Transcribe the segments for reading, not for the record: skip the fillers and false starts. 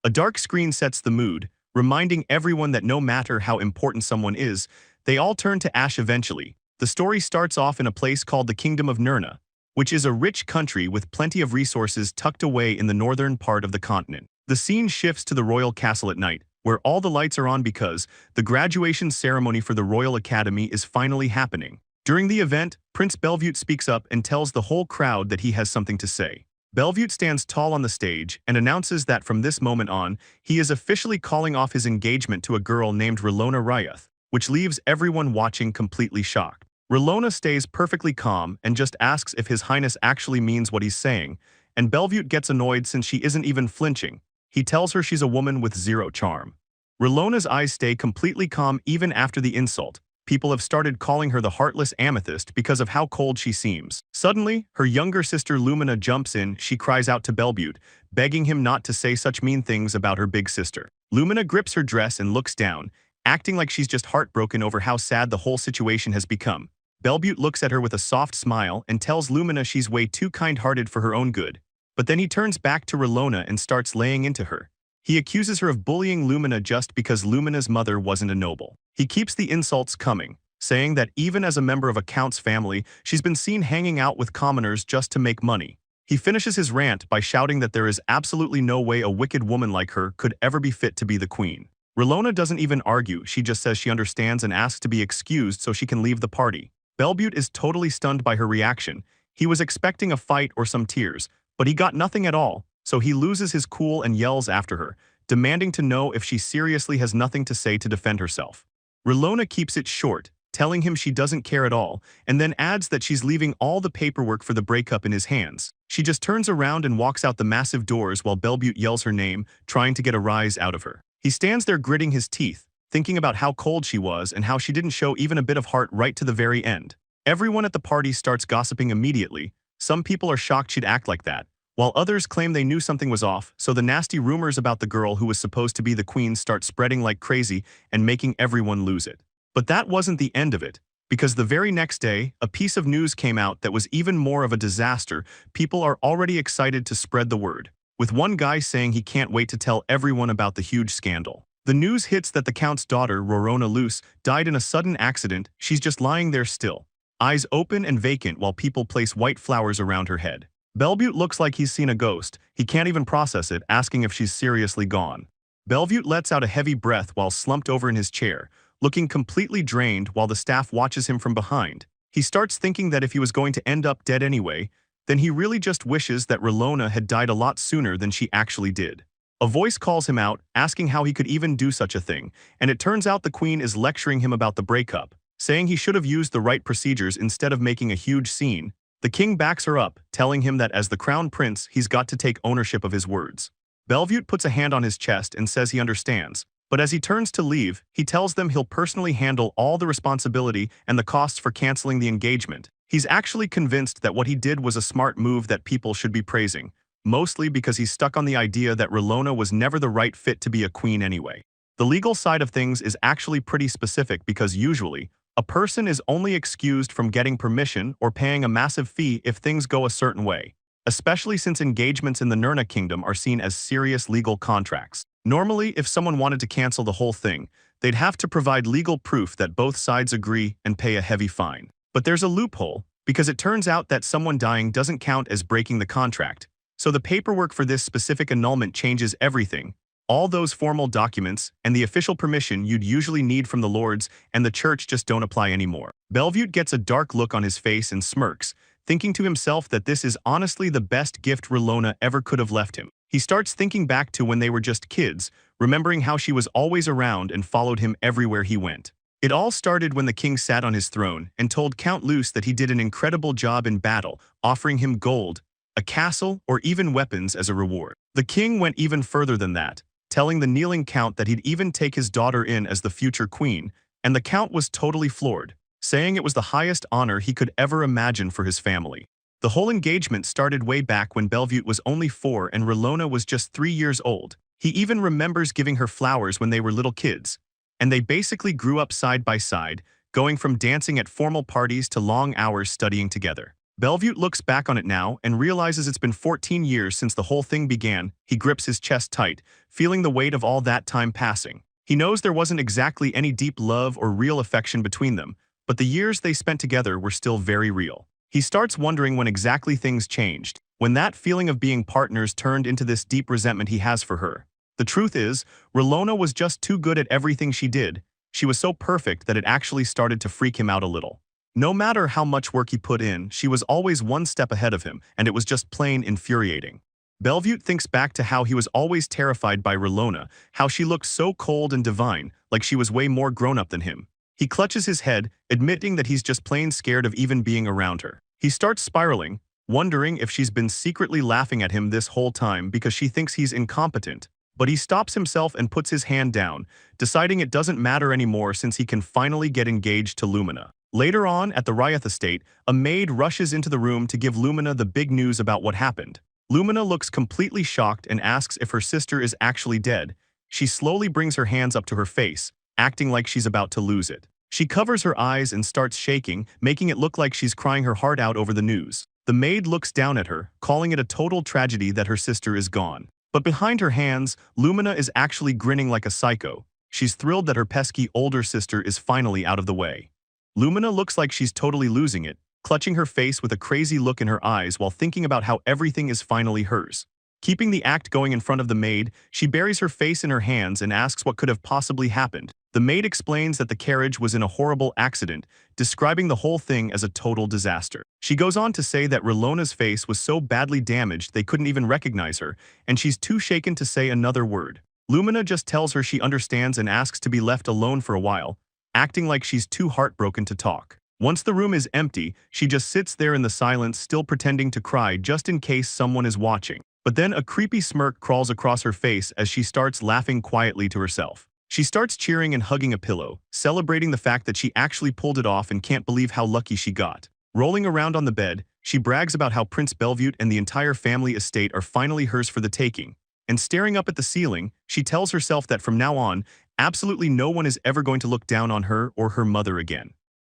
A dark screen sets the mood, reminding everyone that no matter how important someone is, they all turn to ash eventually. The story starts off in a place called the Kingdom of Nirna, which is a rich country with plenty of resources tucked away in the northern part of the continent. The scene shifts to the royal castle at night, where all the lights are on because the graduation ceremony for the Royal Academy is finally happening. During the event, Prince Belvute speaks up and tells the whole crowd that he has something to say. Belvute stands tall on the stage and announces that from this moment on, he is officially calling off his engagement to a girl named Rona Ryath, which leaves everyone watching completely shocked. Rona stays perfectly calm and just asks if His Highness actually means what he's saying, and Belvute gets annoyed since she isn't even flinching. He tells her she's a woman with zero charm. Rona's eyes stay completely calm even after the insult. People have started calling her the heartless amethyst because of how cold she seems. Suddenly, her younger sister Lumina jumps in. She cries out to Belvute, begging him not to say such mean things about her big sister. Lumina grips her dress and looks down, acting like she's just heartbroken over how sad the whole situation has become. Belvute looks at her with a soft smile and tells Lumina she's way too kind-hearted for her own good. But then he turns back to Rona and starts laying into her. He accuses her of bullying Lumina just because Lumina's mother wasn't a noble. He keeps the insults coming, saying that even as a member of a count's family, she's been seen hanging out with commoners just to make money. He finishes his rant by shouting that there is absolutely no way a wicked woman like her could ever be fit to be the queen. Rona doesn't even argue, she just says she understands and asks to be excused so she can leave the party. Belvute is totally stunned by her reaction. He was expecting a fight or some tears, but he got nothing at all, so he loses his cool and yells after her, demanding to know if she seriously has nothing to say to defend herself. Rona keeps it short, telling him she doesn't care at all, and then adds that she's leaving all the paperwork for the breakup in his hands. She just turns around and walks out the massive doors while Belvute yells her name, trying to get a rise out of her. He stands there gritting his teeth, thinking about how cold she was and how she didn't show even a bit of heart right to the very end. Everyone at the party starts gossiping immediately. Some people are shocked she'd act like that, while others claim they knew something was off, so the nasty rumors about the girl who was supposed to be the queen start spreading like crazy and making everyone lose it. But that wasn't the end of it, because the very next day, a piece of news came out that was even more of a disaster. People are already excited to spread the word, with one guy saying he can't wait to tell everyone about the huge scandal. The news hits that the count's daughter, Rona Luce, died in a sudden accident. She's just lying there still, eyes open and vacant while people place white flowers around her head. Belvute looks like he's seen a ghost. He can't even process it, asking if she's seriously gone. Belvute lets out a heavy breath while slumped over in his chair, looking completely drained while the staff watches him from behind. He starts thinking that if he was going to end up dead anyway, then he really just wishes that Rona had died a lot sooner than she actually did. A voice calls him out, asking how he could even do such a thing, and it turns out the queen is lecturing him about the breakup, saying he should have used the right procedures instead of making a huge scene. The king backs her up, telling him that as the crown prince, he's got to take ownership of his words. Belvute puts a hand on his chest and says he understands, but as he turns to leave, he tells them he'll personally handle all the responsibility and the costs for canceling the engagement. He's actually convinced that what he did was a smart move that people should be praising, mostly because he's stuck on the idea that Rona was never the right fit to be a queen anyway. The legal side of things is actually pretty specific because usually, a person is only excused from getting permission or paying a massive fee if things go a certain way, especially since engagements in the Nirna kingdom are seen as serious legal contracts. Normally, if someone wanted to cancel the whole thing, they'd have to provide legal proof that both sides agree and pay a heavy fine. But there's a loophole, because it turns out that someone dying doesn't count as breaking the contract. So the paperwork for this specific annulment changes everything. All those formal documents and the official permission you'd usually need from the lords and the church just don't apply anymore. Belvute gets a dark look on his face and smirks, thinking to himself that this is honestly the best gift Rona ever could have left him. He starts thinking back to when they were just kids, remembering how she was always around and followed him everywhere he went. It all started when the king sat on his throne and told Count Luce that he did an incredible job in battle, offering him gold, a castle, or even weapons as a reward. The king went even further than that, telling the kneeling count that he'd even take his daughter in as the future queen, and the count was totally floored, saying it was the highest honor he could ever imagine for his family. The whole engagement started way back when Belvute was only 4 and Rona was just 3 years old. He even remembers giving her flowers when they were little kids, and they basically grew up side by side, going from dancing at formal parties to long hours studying together. Bellevue looks back on it now and realizes it's been 14 years since the whole thing began. He grips his chest tight, feeling the weight of all that time passing. He knows there wasn't exactly any deep love or real affection between them, but the years they spent together were still very real. He starts wondering when exactly things changed, when that feeling of being partners turned into this deep resentment he has for her. The truth is, Rona was just too good at everything she did. She was so perfect that it actually started to freak him out a little. No matter how much work he put in, she was always one step ahead of him, and it was just plain infuriating. Bellevue thinks back to how he was always terrified by Rona, how she looked so cold and divine, like she was way more grown-up than him. He clutches his head, admitting that he's just plain scared of even being around her. He starts spiraling, wondering if she's been secretly laughing at him this whole time because she thinks he's incompetent. But he stops himself and puts his hand down, deciding it doesn't matter anymore since he can finally get engaged to Lumina. Later on, at the Ryath estate, a maid rushes into the room to give Lumina the big news about what happened. Lumina looks completely shocked and asks if her sister is actually dead. She slowly brings her hands up to her face, acting like she's about to lose it. She covers her eyes and starts shaking, making it look like she's crying her heart out over the news. The maid looks down at her, calling it a total tragedy that her sister is gone. But behind her hands, Lumina is actually grinning like a psycho. She's thrilled that her pesky older sister is finally out of the way. Lumina looks like she's totally losing it, clutching her face with a crazy look in her eyes while thinking about how everything is finally hers. Keeping the act going in front of the maid, she buries her face in her hands and asks what could have possibly happened. The maid explains that the carriage was in a horrible accident, describing the whole thing as a total disaster. She goes on to say that Rona's face was so badly damaged they couldn't even recognize her, and she's too shaken to say another word. Lumina just tells her she understands and asks to be left alone for a while, acting like she's too heartbroken to talk. Once the room is empty, she just sits there in the silence, still pretending to cry just in case someone is watching. But then a creepy smirk crawls across her face as she starts laughing quietly to herself. She starts cheering and hugging a pillow, celebrating the fact that she actually pulled it off and can't believe how lucky she got. Rolling around on the bed, she brags about how Prince Bellevue and the entire family estate are finally hers for the taking. And staring up at the ceiling, she tells herself that from now on, absolutely no one is ever going to look down on her or her mother again.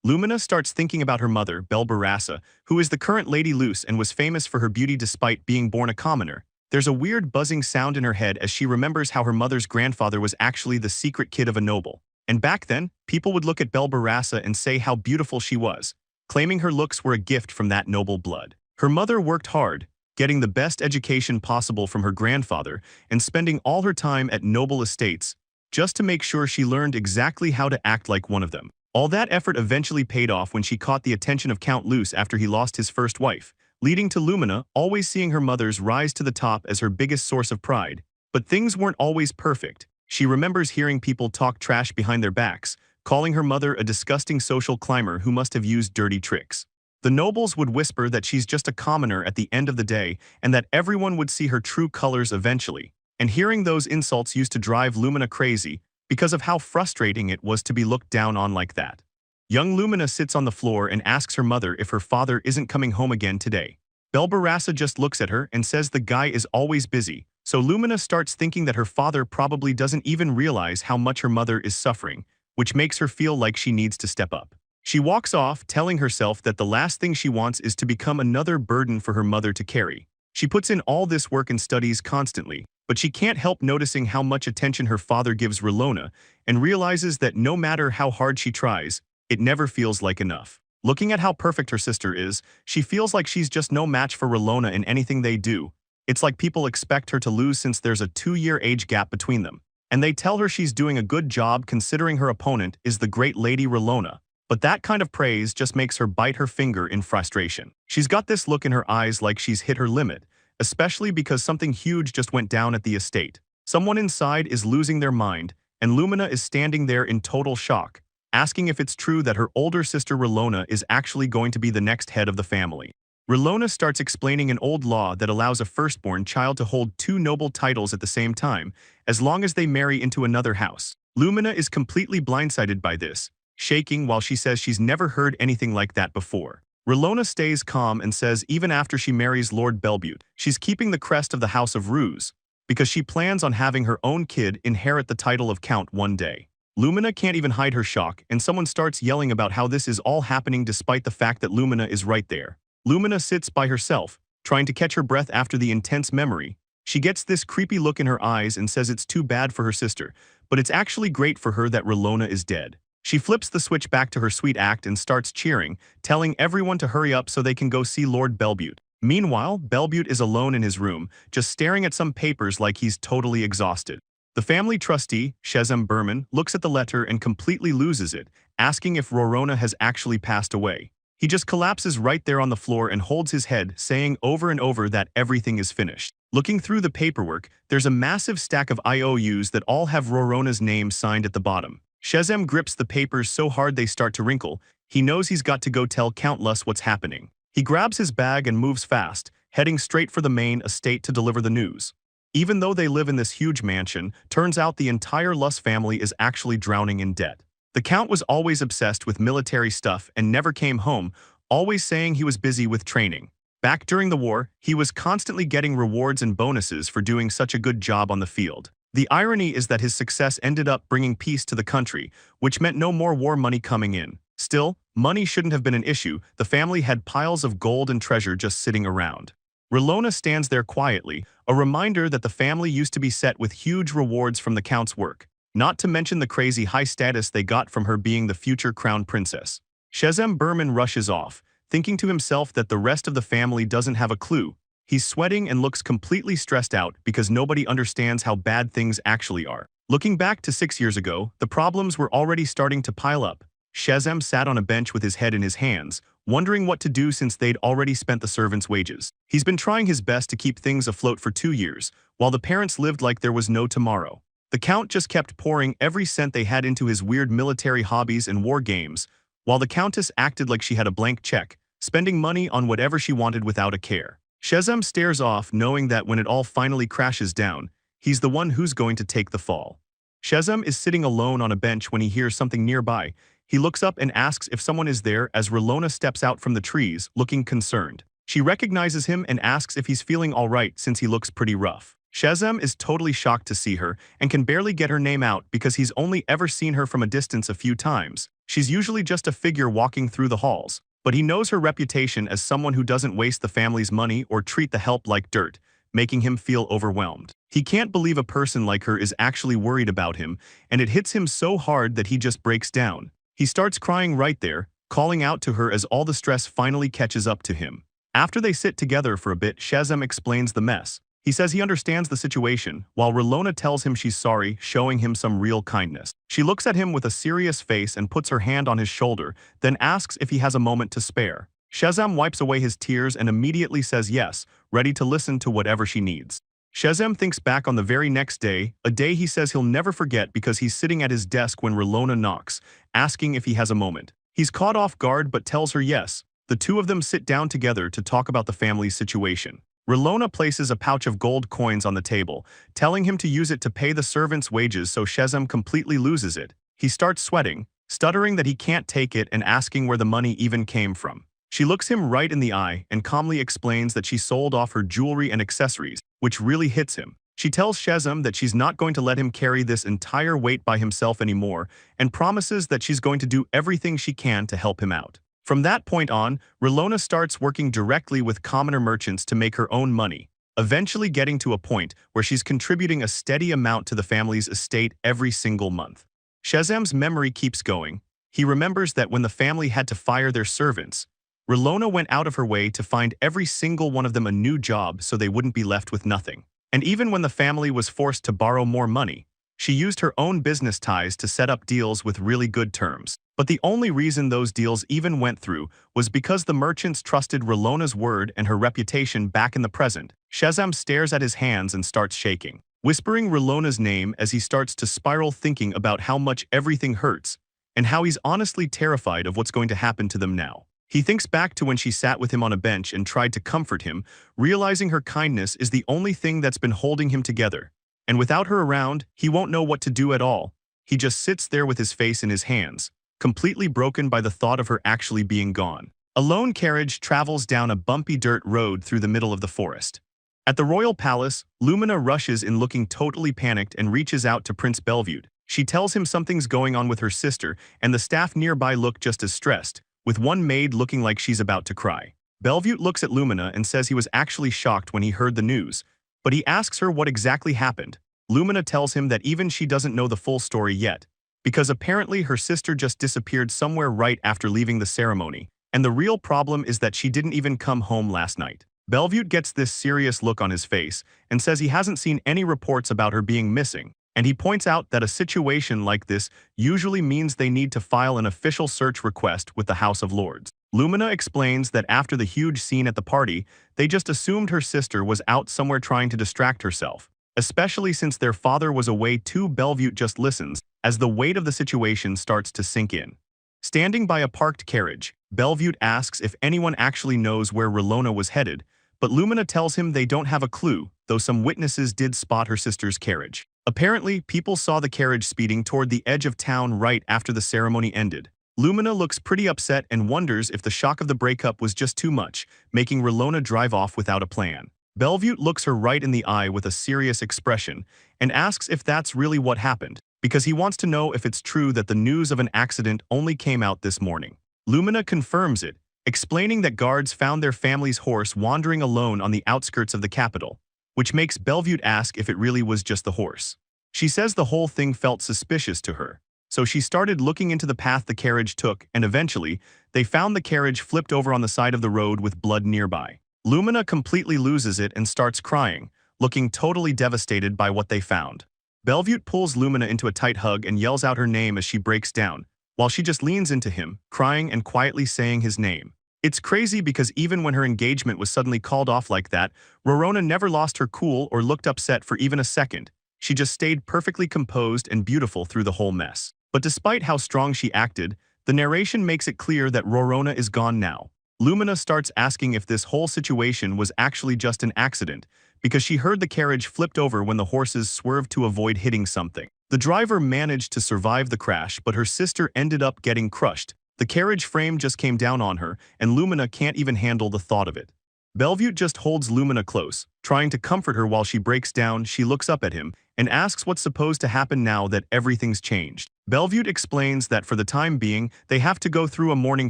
Lumina starts thinking about her mother, Belbarassa, who is the current Lady Luce and was famous for her beauty despite being born a commoner. There's a weird buzzing sound in her head as she remembers how her mother's grandfather was actually the secret kid of a noble. And back then, people would look at Belbarassa and say how beautiful she was, claiming her looks were a gift from that noble blood. Her mother worked hard, getting the best education possible from her grandfather and spending all her time at noble estates, just to make sure she learned exactly how to act like one of them. All that effort eventually paid off when she caught the attention of Count Luce after he lost his first wife, leading to Lumina always seeing her mother's rise to the top as her biggest source of pride. But things weren't always perfect. She remembers hearing people talk trash behind their backs, calling her mother a disgusting social climber who must have used dirty tricks. The nobles would whisper that she's just a commoner at the end of the day and that everyone would see her true colors eventually. And hearing those insults used to drive Lumina crazy because of how frustrating it was to be looked down on like that. Young Lumina sits on the floor and asks her mother if her father isn't coming home again today. Belbarassa just looks at her and says the guy is always busy, so Lumina starts thinking that her father probably doesn't even realize how much her mother is suffering, which makes her feel like she needs to step up. She walks off, telling herself that the last thing she wants is to become another burden for her mother to carry. She puts in all this work and studies constantly, but she can't help noticing how much attention her father gives Rona and realizes that no matter how hard she tries, it never feels like enough. Looking at how perfect her sister is, she feels like she's just no match for Rona in anything they do. It's like people expect her to lose since there's a 2-year age gap between them. And they tell her she's doing a good job considering her opponent is the great Lady Rona. But that kind of praise just makes her bite her finger in frustration. She's got this look in her eyes like she's hit her limit, especially because something huge just went down at the estate. Someone inside is losing their mind, and Lumina is standing there in total shock, asking if it's true that her older sister Rona is actually going to be the next head of the family. Rona starts explaining an old law that allows a firstborn child to hold 2 noble titles at the same time, as long as they marry into another house. Lumina is completely blindsided by this, shaking while she says she's never heard anything like that before. Rona stays calm and says even after she marries Lord Bellevue, she's keeping the crest of the House of Ruse, because she plans on having her own kid inherit the title of Count one day. Lumina can't even hide her shock, and someone starts yelling about how this is all happening despite the fact that Lumina is right there. Lumina sits by herself, trying to catch her breath after the intense memory. She gets this creepy look in her eyes and says it's too bad for her sister, but it's actually great for her that Rona is dead. She flips the switch back to her sweet act and starts cheering, telling everyone to hurry up so they can go see Lord Belbutte. Meanwhile, Belbutte is alone in his room, just staring at some papers like he's totally exhausted. The family trustee, Sesan Berman, looks at the letter and completely loses it, asking if Rona has actually passed away. He just collapses right there on the floor and holds his head, saying over and over that everything is finished. Looking through the paperwork, there's a massive stack of IOUs that all have Rona's name signed at the bottom. Shazam grips the papers so hard they start to wrinkle. He knows he's got to go tell Count Lus what's happening. He grabs his bag and moves fast, heading straight for the main estate to deliver the news. Even though they live in this huge mansion, turns out the entire Lus family is actually drowning in debt. The Count was always obsessed with military stuff and never came home, always saying he was busy with training. Back during the war, he was constantly getting rewards and bonuses for doing such a good job on the field. The irony is that his success ended up bringing peace to the country, which meant no more war money coming in. Still, money shouldn't have been an issue. The family had piles of gold and treasure just sitting around. Rona stands there quietly, a reminder that the family used to be set with huge rewards from the Count's work, not to mention the crazy high status they got from her being the future crown princess. Shazam Berman rushes off, thinking to himself that the rest of the family doesn't have a clue. He's sweating and looks completely stressed out because nobody understands how bad things actually are. Looking back to 6 years ago, the problems were already starting to pile up. Shazam sat on a bench with his head in his hands, wondering what to do since they'd already spent the servants' wages. He's been trying his best to keep things afloat for 2 years, while the parents lived like there was no tomorrow. The Count just kept pouring every cent they had into his weird military hobbies and war games, while the Countess acted like she had a blank check, spending money on whatever she wanted without a care. Shazam stares off, knowing that when it all finally crashes down, he's the one who's going to take the fall. Shazam is sitting alone on a bench when he hears something nearby. He looks up and asks if someone is there as Rona steps out from the trees, looking concerned. She recognizes him and asks if he's feeling all right since he looks pretty rough. Shazam is totally shocked to see her and can barely get her name out because he's only ever seen her from a distance a few times. She's usually just a figure walking through the halls, but he knows her reputation as someone who doesn't waste the family's money or treat the help like dirt, making him feel overwhelmed. He can't believe a person like her is actually worried about him, and it hits him so hard that he just breaks down. He starts crying right there, calling out to her as all the stress finally catches up to him. After they sit together for a bit, Shazam explains the mess. He says he understands the situation, while Rona tells him she's sorry, showing him some real kindness. She looks at him with a serious face and puts her hand on his shoulder, then asks if he has a moment to spare. Shazam wipes away his tears and immediately says yes, ready to listen to whatever she needs. Shazam thinks back on the very next day, a day he says he'll never forget because he's sitting at his desk when Rona knocks, asking if he has a moment. He's caught off guard but tells her yes. The two of them sit down together to talk about the family's situation. Rona places a pouch of gold coins on the table, telling him to use it to pay the servants' wages, so Shazam completely loses it. He starts sweating, stuttering that he can't take it and asking where the money even came from. She looks him right in the eye and calmly explains that she sold off her jewelry and accessories, which really hits him. She tells Shazam that she's not going to let him carry this entire weight by himself anymore and promises that she's going to do everything she can to help him out. From that point on, Rona starts working directly with commoner merchants to make her own money, eventually getting to a point where she's contributing a steady amount to the family's estate every single month. Shazam's memory keeps going. He remembers that when the family had to fire their servants, Rona went out of her way to find every single one of them a new job so they wouldn't be left with nothing. And even when the family was forced to borrow more money, she used her own business ties to set up deals with really good terms. But the only reason those deals even went through was because the merchants trusted Rona's word and her reputation back in the present. Shazam stares at his hands and starts shaking, whispering Rona's name as he starts to spiral, thinking about how much everything hurts and how he's honestly terrified of what's going to happen to them now. He thinks back to when she sat with him on a bench and tried to comfort him, realizing her kindness is the only thing that's been holding him together. And without her around, he won't know what to do at all. He just sits there with his face in his hands, completely broken by the thought of her actually being gone. A lone carriage travels down a bumpy dirt road through the middle of the forest. At the royal palace, Lumina rushes in looking totally panicked and reaches out to Prince Belbutte. She tells him something's going on with her sister, and the staff nearby look just as stressed, with one maid looking like she's about to cry. Bellevue looks at Lumina and says he was actually shocked when he heard the news, but he asks her what exactly happened. Lumina tells him that even she doesn't know the full story yet, because apparently her sister just disappeared somewhere right after leaving the ceremony, and the real problem is that she didn't even come home last night. Bellevue gets this serious look on his face and says he hasn't seen any reports about her being missing, and he points out that a situation like this usually means they need to file an official search request with the House of Lords. Lumina explains that after the huge scene at the party, they just assumed her sister was out somewhere trying to distract herself, especially since their father was away too. Bellevue just listens as the weight of the situation starts to sink in. Standing by a parked carriage, Bellevue asks if anyone actually knows where Rona was headed, but Lumina tells him they don't have a clue, though some witnesses did spot her sister's carriage. Apparently, people saw the carriage speeding toward the edge of town right after the ceremony ended. Lumina looks pretty upset and wonders if the shock of the breakup was just too much, making Rona drive off without a plan. Bellevue looks her right in the eye with a serious expression and asks if that's really what happened, because he wants to know if it's true that the news of an accident only came out this morning. Lumina confirms it, explaining that guards found their family's horse wandering alone on the outskirts of the capital, which makes Bellevue ask if it really was just the horse. She says the whole thing felt suspicious to her, so she started looking into the path the carriage took, and eventually, they found the carriage flipped over on the side of the road with blood nearby. Lumina completely loses it and starts crying, looking totally devastated by what they found. Bellevue pulls Lumina into a tight hug and yells out her name as she breaks down, while she just leans into him, crying and quietly saying his name. It's crazy because even when her engagement was suddenly called off like that, Rona never lost her cool or looked upset for even a second. She just stayed perfectly composed and beautiful through the whole mess. But despite how strong she acted, the narration makes it clear that Rona is gone now. Lumina starts asking if this whole situation was actually just an accident, because she heard the carriage flipped over when the horses swerved to avoid hitting something. The driver managed to survive the crash, but her sister ended up getting crushed. The carriage frame just came down on her, and Lumina can't even handle the thought of it. Bellevue just holds Lumina close, trying to comfort her while she breaks down. She looks up at him and asks what's supposed to happen now that everything's changed. Bellevue explains that for the time being, they have to go through a mourning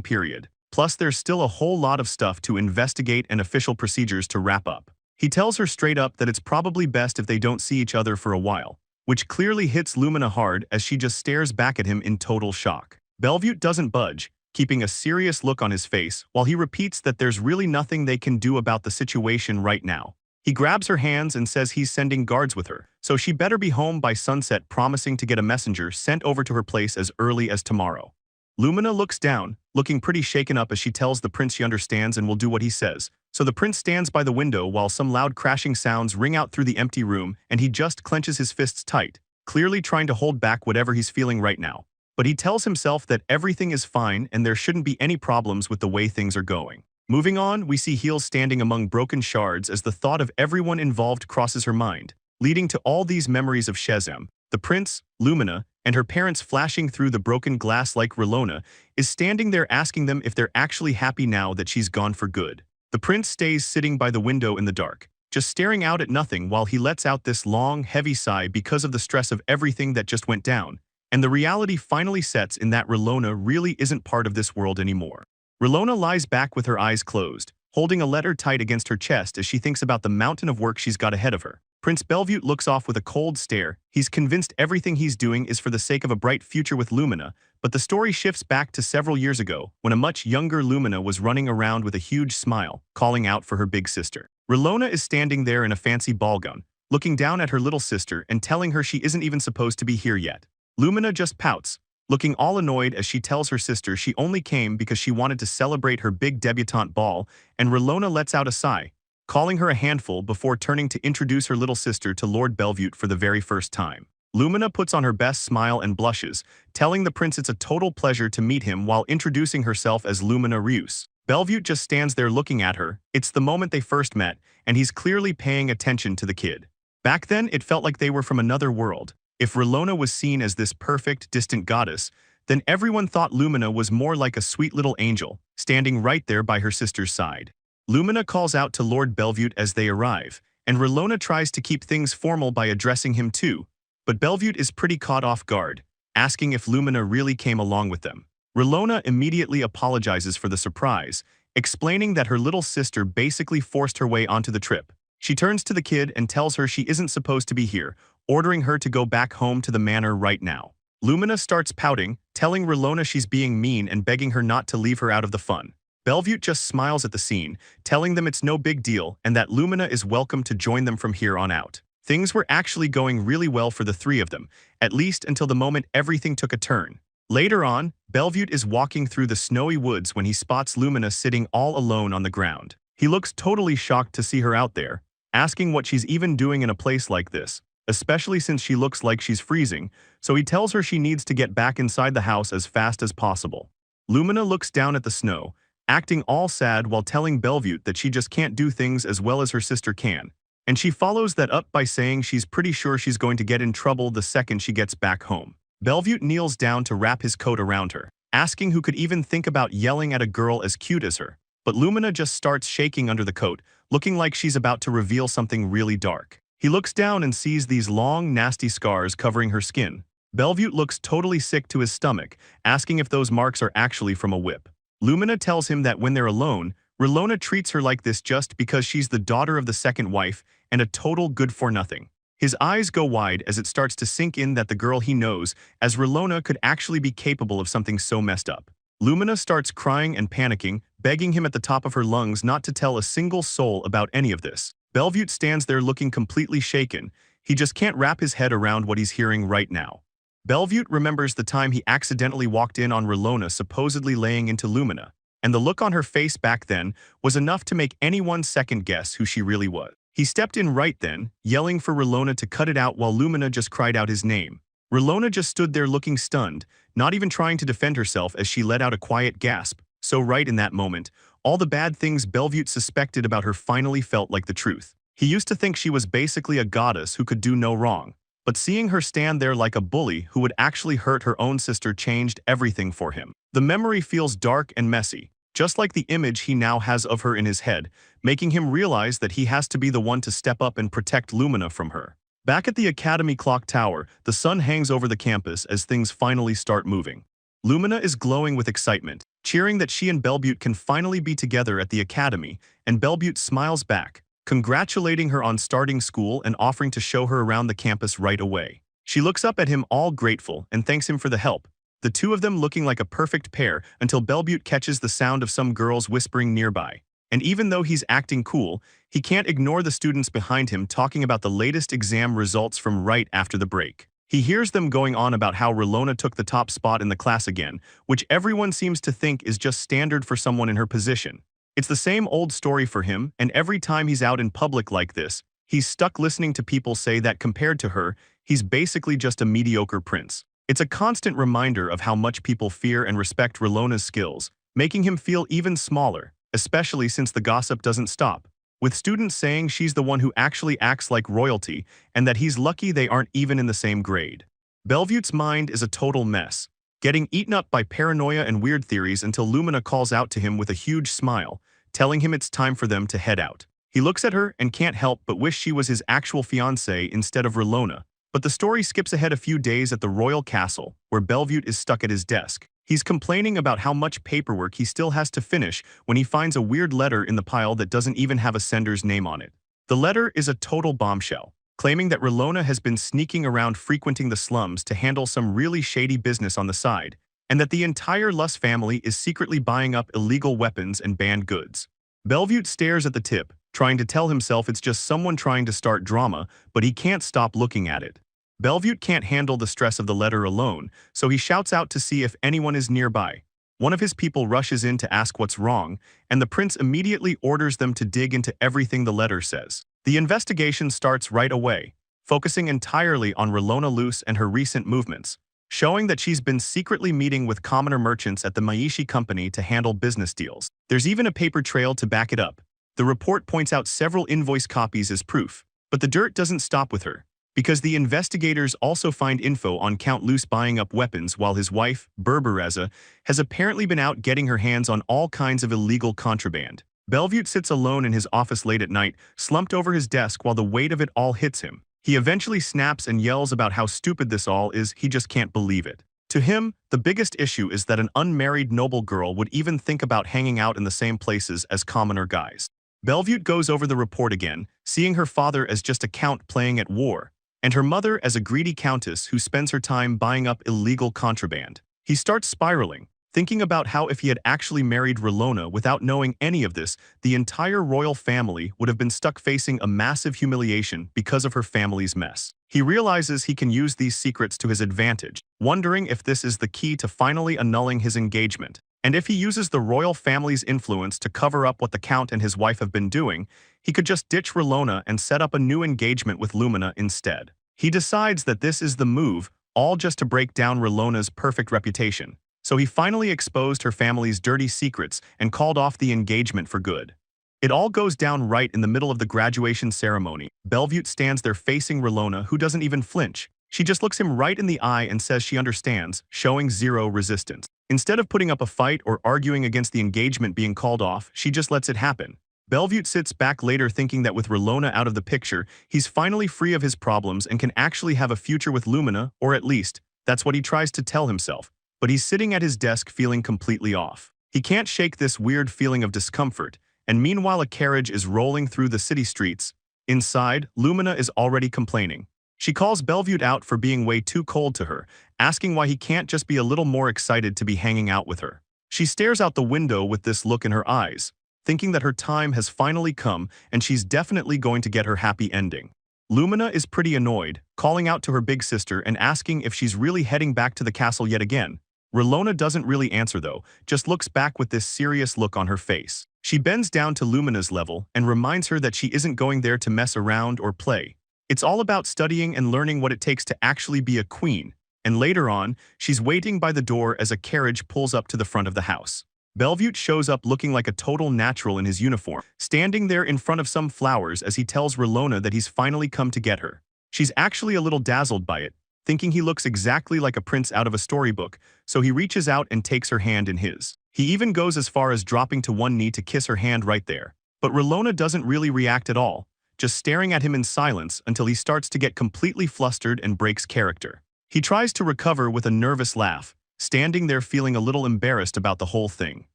period. Plus, there's still a whole lot of stuff to investigate and official procedures to wrap up. He tells her straight up that it's probably best if they don't see each other for a while, which clearly hits Lumina hard as she just stares back at him in total shock. Bellevue doesn't budge, keeping a serious look on his face while he repeats that there's really nothing they can do about the situation right now. He grabs her hands and says he's sending guards with her, so she better be home by sunset, promising to get a messenger sent over to her place as early as tomorrow. Lumina looks down, looking pretty shaken up as she tells the prince she understands and will do what he says. So the prince stands by the window while some loud crashing sounds ring out through the empty room, and he just clenches his fists tight, clearly trying to hold back whatever he's feeling right now. But he tells himself that everything is fine and there shouldn't be any problems with the way things are going. Moving on, we see Heel standing among broken shards as the thought of everyone involved crosses her mind, leading to all these memories of Shazam. The prince, Lumina, and her parents flashing through the broken glass like Rona is standing there asking them if they're actually happy now that she's gone for good. The prince stays sitting by the window in the dark, just staring out at nothing while he lets out this long, heavy sigh because of the stress of everything that just went down. And the reality finally sets in that Rona really isn't part of this world anymore. Rona lies back with her eyes closed, holding a letter tight against her chest as she thinks about the mountain of work she's got ahead of her. Prince Bellevue looks off with a cold stare. He's convinced everything he's doing is for the sake of a bright future with Lumina, but the story shifts back to several years ago when a much younger Lumina was running around with a huge smile, calling out for her big sister. Rona is standing there in a fancy ball gown, looking down at her little sister and telling her she isn't even supposed to be here yet. Lumina just pouts, looking all annoyed as she tells her sister she only came because she wanted to celebrate her big debutante ball, and Rona lets out a sigh, calling her a handful before turning to introduce her little sister to Lord Bellevue for the very first time. Lumina puts on her best smile and blushes, telling the prince it's a total pleasure to meet him while introducing herself as Lumina Reus. Bellevue just stands there looking at her. It's the moment they first met, and he's clearly paying attention to the kid. Back then, it felt like they were from another world. If Rona was seen as this perfect, distant goddess, then everyone thought Lumina was more like a sweet little angel, standing right there by her sister's side. Lumina calls out to Lord Bellevue as they arrive, and Rona tries to keep things formal by addressing him too, but Bellevue is pretty caught off guard, asking if Lumina really came along with them. Rona immediately apologizes for the surprise, explaining that her little sister basically forced her way onto the trip. She turns to the kid and tells her she isn't supposed to be here, ordering her to go back home to the manor right now. Lumina starts pouting, telling Rona she's being mean and begging her not to leave her out of the fun. Bellevue just smiles at the scene, telling them it's no big deal and that Lumina is welcome to join them from here on out. Things were actually going really well for the three of them, at least until the moment everything took a turn. Later on, Bellevue is walking through the snowy woods when he spots Lumina sitting all alone on the ground. He looks totally shocked to see her out there, asking what she's even doing in a place like this, especially since she looks like she's freezing, so he tells her she needs to get back inside the house as fast as possible. Lumina looks down at the snow, acting all sad while telling Bellevue that she just can't do things as well as her sister can, and she follows that up by saying she's pretty sure she's going to get in trouble the second she gets back home. Bellevue kneels down to wrap his coat around her, asking who could even think about yelling at a girl as cute as her, but Lumina just starts shaking under the coat, looking like she's about to reveal something really dark. He looks down and sees these long, nasty scars covering her skin. Bellevue looks totally sick to his stomach, asking if those marks are actually from a whip. Lumina tells him that when they're alone, Rona treats her like this just because she's the daughter of the second wife and a total good-for-nothing. His eyes go wide as it starts to sink in that the girl he knows as Rona could actually be capable of something so messed up. Lumina starts crying and panicking, begging him at the top of her lungs not to tell a single soul about any of this. Bellevue stands there looking completely shaken. He just can't wrap his head around what he's hearing right now. Bellevue remembers the time he accidentally walked in on Rona supposedly laying into Lumina, and the look on her face back then was enough to make anyone second guess who she really was. He stepped in right then, yelling for Rona to cut it out while Lumina just cried out his name. Rona just stood there looking stunned, not even trying to defend herself as she let out a quiet gasp. So right in that moment, all the bad things Bellevue suspected about her finally felt like the truth. He used to think she was basically a goddess who could do no wrong, but seeing her stand there like a bully who would actually hurt her own sister changed everything for him. The memory feels dark and messy, just like the image he now has of her in his head, making him realize that he has to be the one to step up and protect Lumina from her. Back at the Academy Clock Tower, the sun hangs over the campus as things finally start moving. Lumina is glowing with excitement, cheering that she and Bellevue can finally be together at the Academy, and Bellevue smiles back, congratulating her on starting school and offering to show her around the campus right away. She looks up at him all grateful and thanks him for the help, the two of them looking like a perfect pair until Bellevue catches the sound of some girls whispering nearby. And even though he's acting cool, he can't ignore the students behind him talking about the latest exam results from right after the break. He hears them going on about how Rona took the top spot in the class again, which everyone seems to think is just standard for someone in her position. It's the same old story for him, and every time he's out in public like this, he's stuck listening to people say that compared to her, he's basically just a mediocre prince. It's a constant reminder of how much people fear and respect Rona's skills, making him feel even smaller, especially since the gossip doesn't stop, with students saying she's the one who actually acts like royalty and that he's lucky they aren't even in the same grade. Bellevue's mind is a total mess, getting eaten up by paranoia and weird theories until Lumina calls out to him with a huge smile, telling him it's time for them to head out. He looks at her and can't help but wish she was his actual fiancée instead of Rona. But the story skips ahead a few days at the royal castle, where Bellevue is stuck at his desk. He's complaining about how much paperwork he still has to finish when he finds a weird letter in the pile that doesn't even have a sender's name on it. The letter is a total bombshell, claiming that Rona has been sneaking around frequenting the slums to handle some really shady business on the side, and that the entire Luss family is secretly buying up illegal weapons and banned goods. Bellevue stares at the tip, trying to tell himself it's just someone trying to start drama, but he can't stop looking at it. Bellevue can't handle the stress of the letter alone, so he shouts out to see if anyone is nearby. One of his people rushes in to ask what's wrong, and the prince immediately orders them to dig into everything the letter says. The investigation starts right away, focusing entirely on Rona Luce and her recent movements, showing that she's been secretly meeting with commoner merchants at the Maishi company to handle business deals. There's even a paper trail to back it up. The report points out several invoice copies as proof, but the dirt doesn't stop with her, because the investigators also find info on Count Luce buying up weapons while his wife, Berbereza, has apparently been out getting her hands on all kinds of illegal contraband. Bellevue sits alone in his office late at night, slumped over his desk while the weight of it all hits him. He eventually snaps and yells about how stupid this all is, he just can't believe it. To him, the biggest issue is that an unmarried noble girl would even think about hanging out in the same places as commoner guys. Bellevue goes over the report again, seeing her father as just a count playing at war, and her mother as a greedy countess who spends her time buying up illegal contraband. He starts spiraling, thinking about how if he had actually married Rona without knowing any of this, the entire royal family would have been stuck facing a massive humiliation because of her family's mess. He realizes he can use these secrets to his advantage, wondering if this is the key to finally annulling his engagement. And if he uses the royal family's influence to cover up what the Count and his wife have been doing, he could just ditch Rona and set up a new engagement with Lumina instead. He decides that this is the move, all just to break down Rona's perfect reputation. So he finally exposed her family's dirty secrets and called off the engagement for good. It all goes down right in the middle of the graduation ceremony. Bellevue stands there facing Rona, who doesn't even flinch. She just looks him right in the eye and says she understands, showing zero resistance. Instead of putting up a fight or arguing against the engagement being called off, she just lets it happen. Bellevue sits back later thinking that with Rona out of the picture, he's finally free of his problems and can actually have a future with Lumina, or at least, that's what he tries to tell himself. But he's sitting at his desk feeling completely off. He can't shake this weird feeling of discomfort, and meanwhile a carriage is rolling through the city streets. Inside, Lumina is already complaining. She calls Bellevue out for being way too cold to her, asking why he can't just be a little more excited to be hanging out with her. She stares out the window with this look in her eyes, thinking that her time has finally come and she's definitely going to get her happy ending. Lumina is pretty annoyed, calling out to her big sister and asking if she's really heading back to the castle yet again. Rona doesn't really answer though, just looks back with this serious look on her face. She bends down to Lumina's level and reminds her that she isn't going there to mess around or play. It's all about studying and learning what it takes to actually be a queen, and later on, she's waiting by the door as a carriage pulls up to the front of the house. Bellevue shows up looking like a total natural in his uniform, standing there in front of some flowers as he tells Rona that he's finally come to get her. She's actually a little dazzled by it, thinking he looks exactly like a prince out of a storybook, so he reaches out and takes her hand in his. He even goes as far as dropping to one knee to kiss her hand right there. But Rona doesn't really react at all, just staring at him in silence until he starts to get completely flustered and breaks character. He tries to recover with a nervous laugh, standing there feeling a little embarrassed about the whole thing.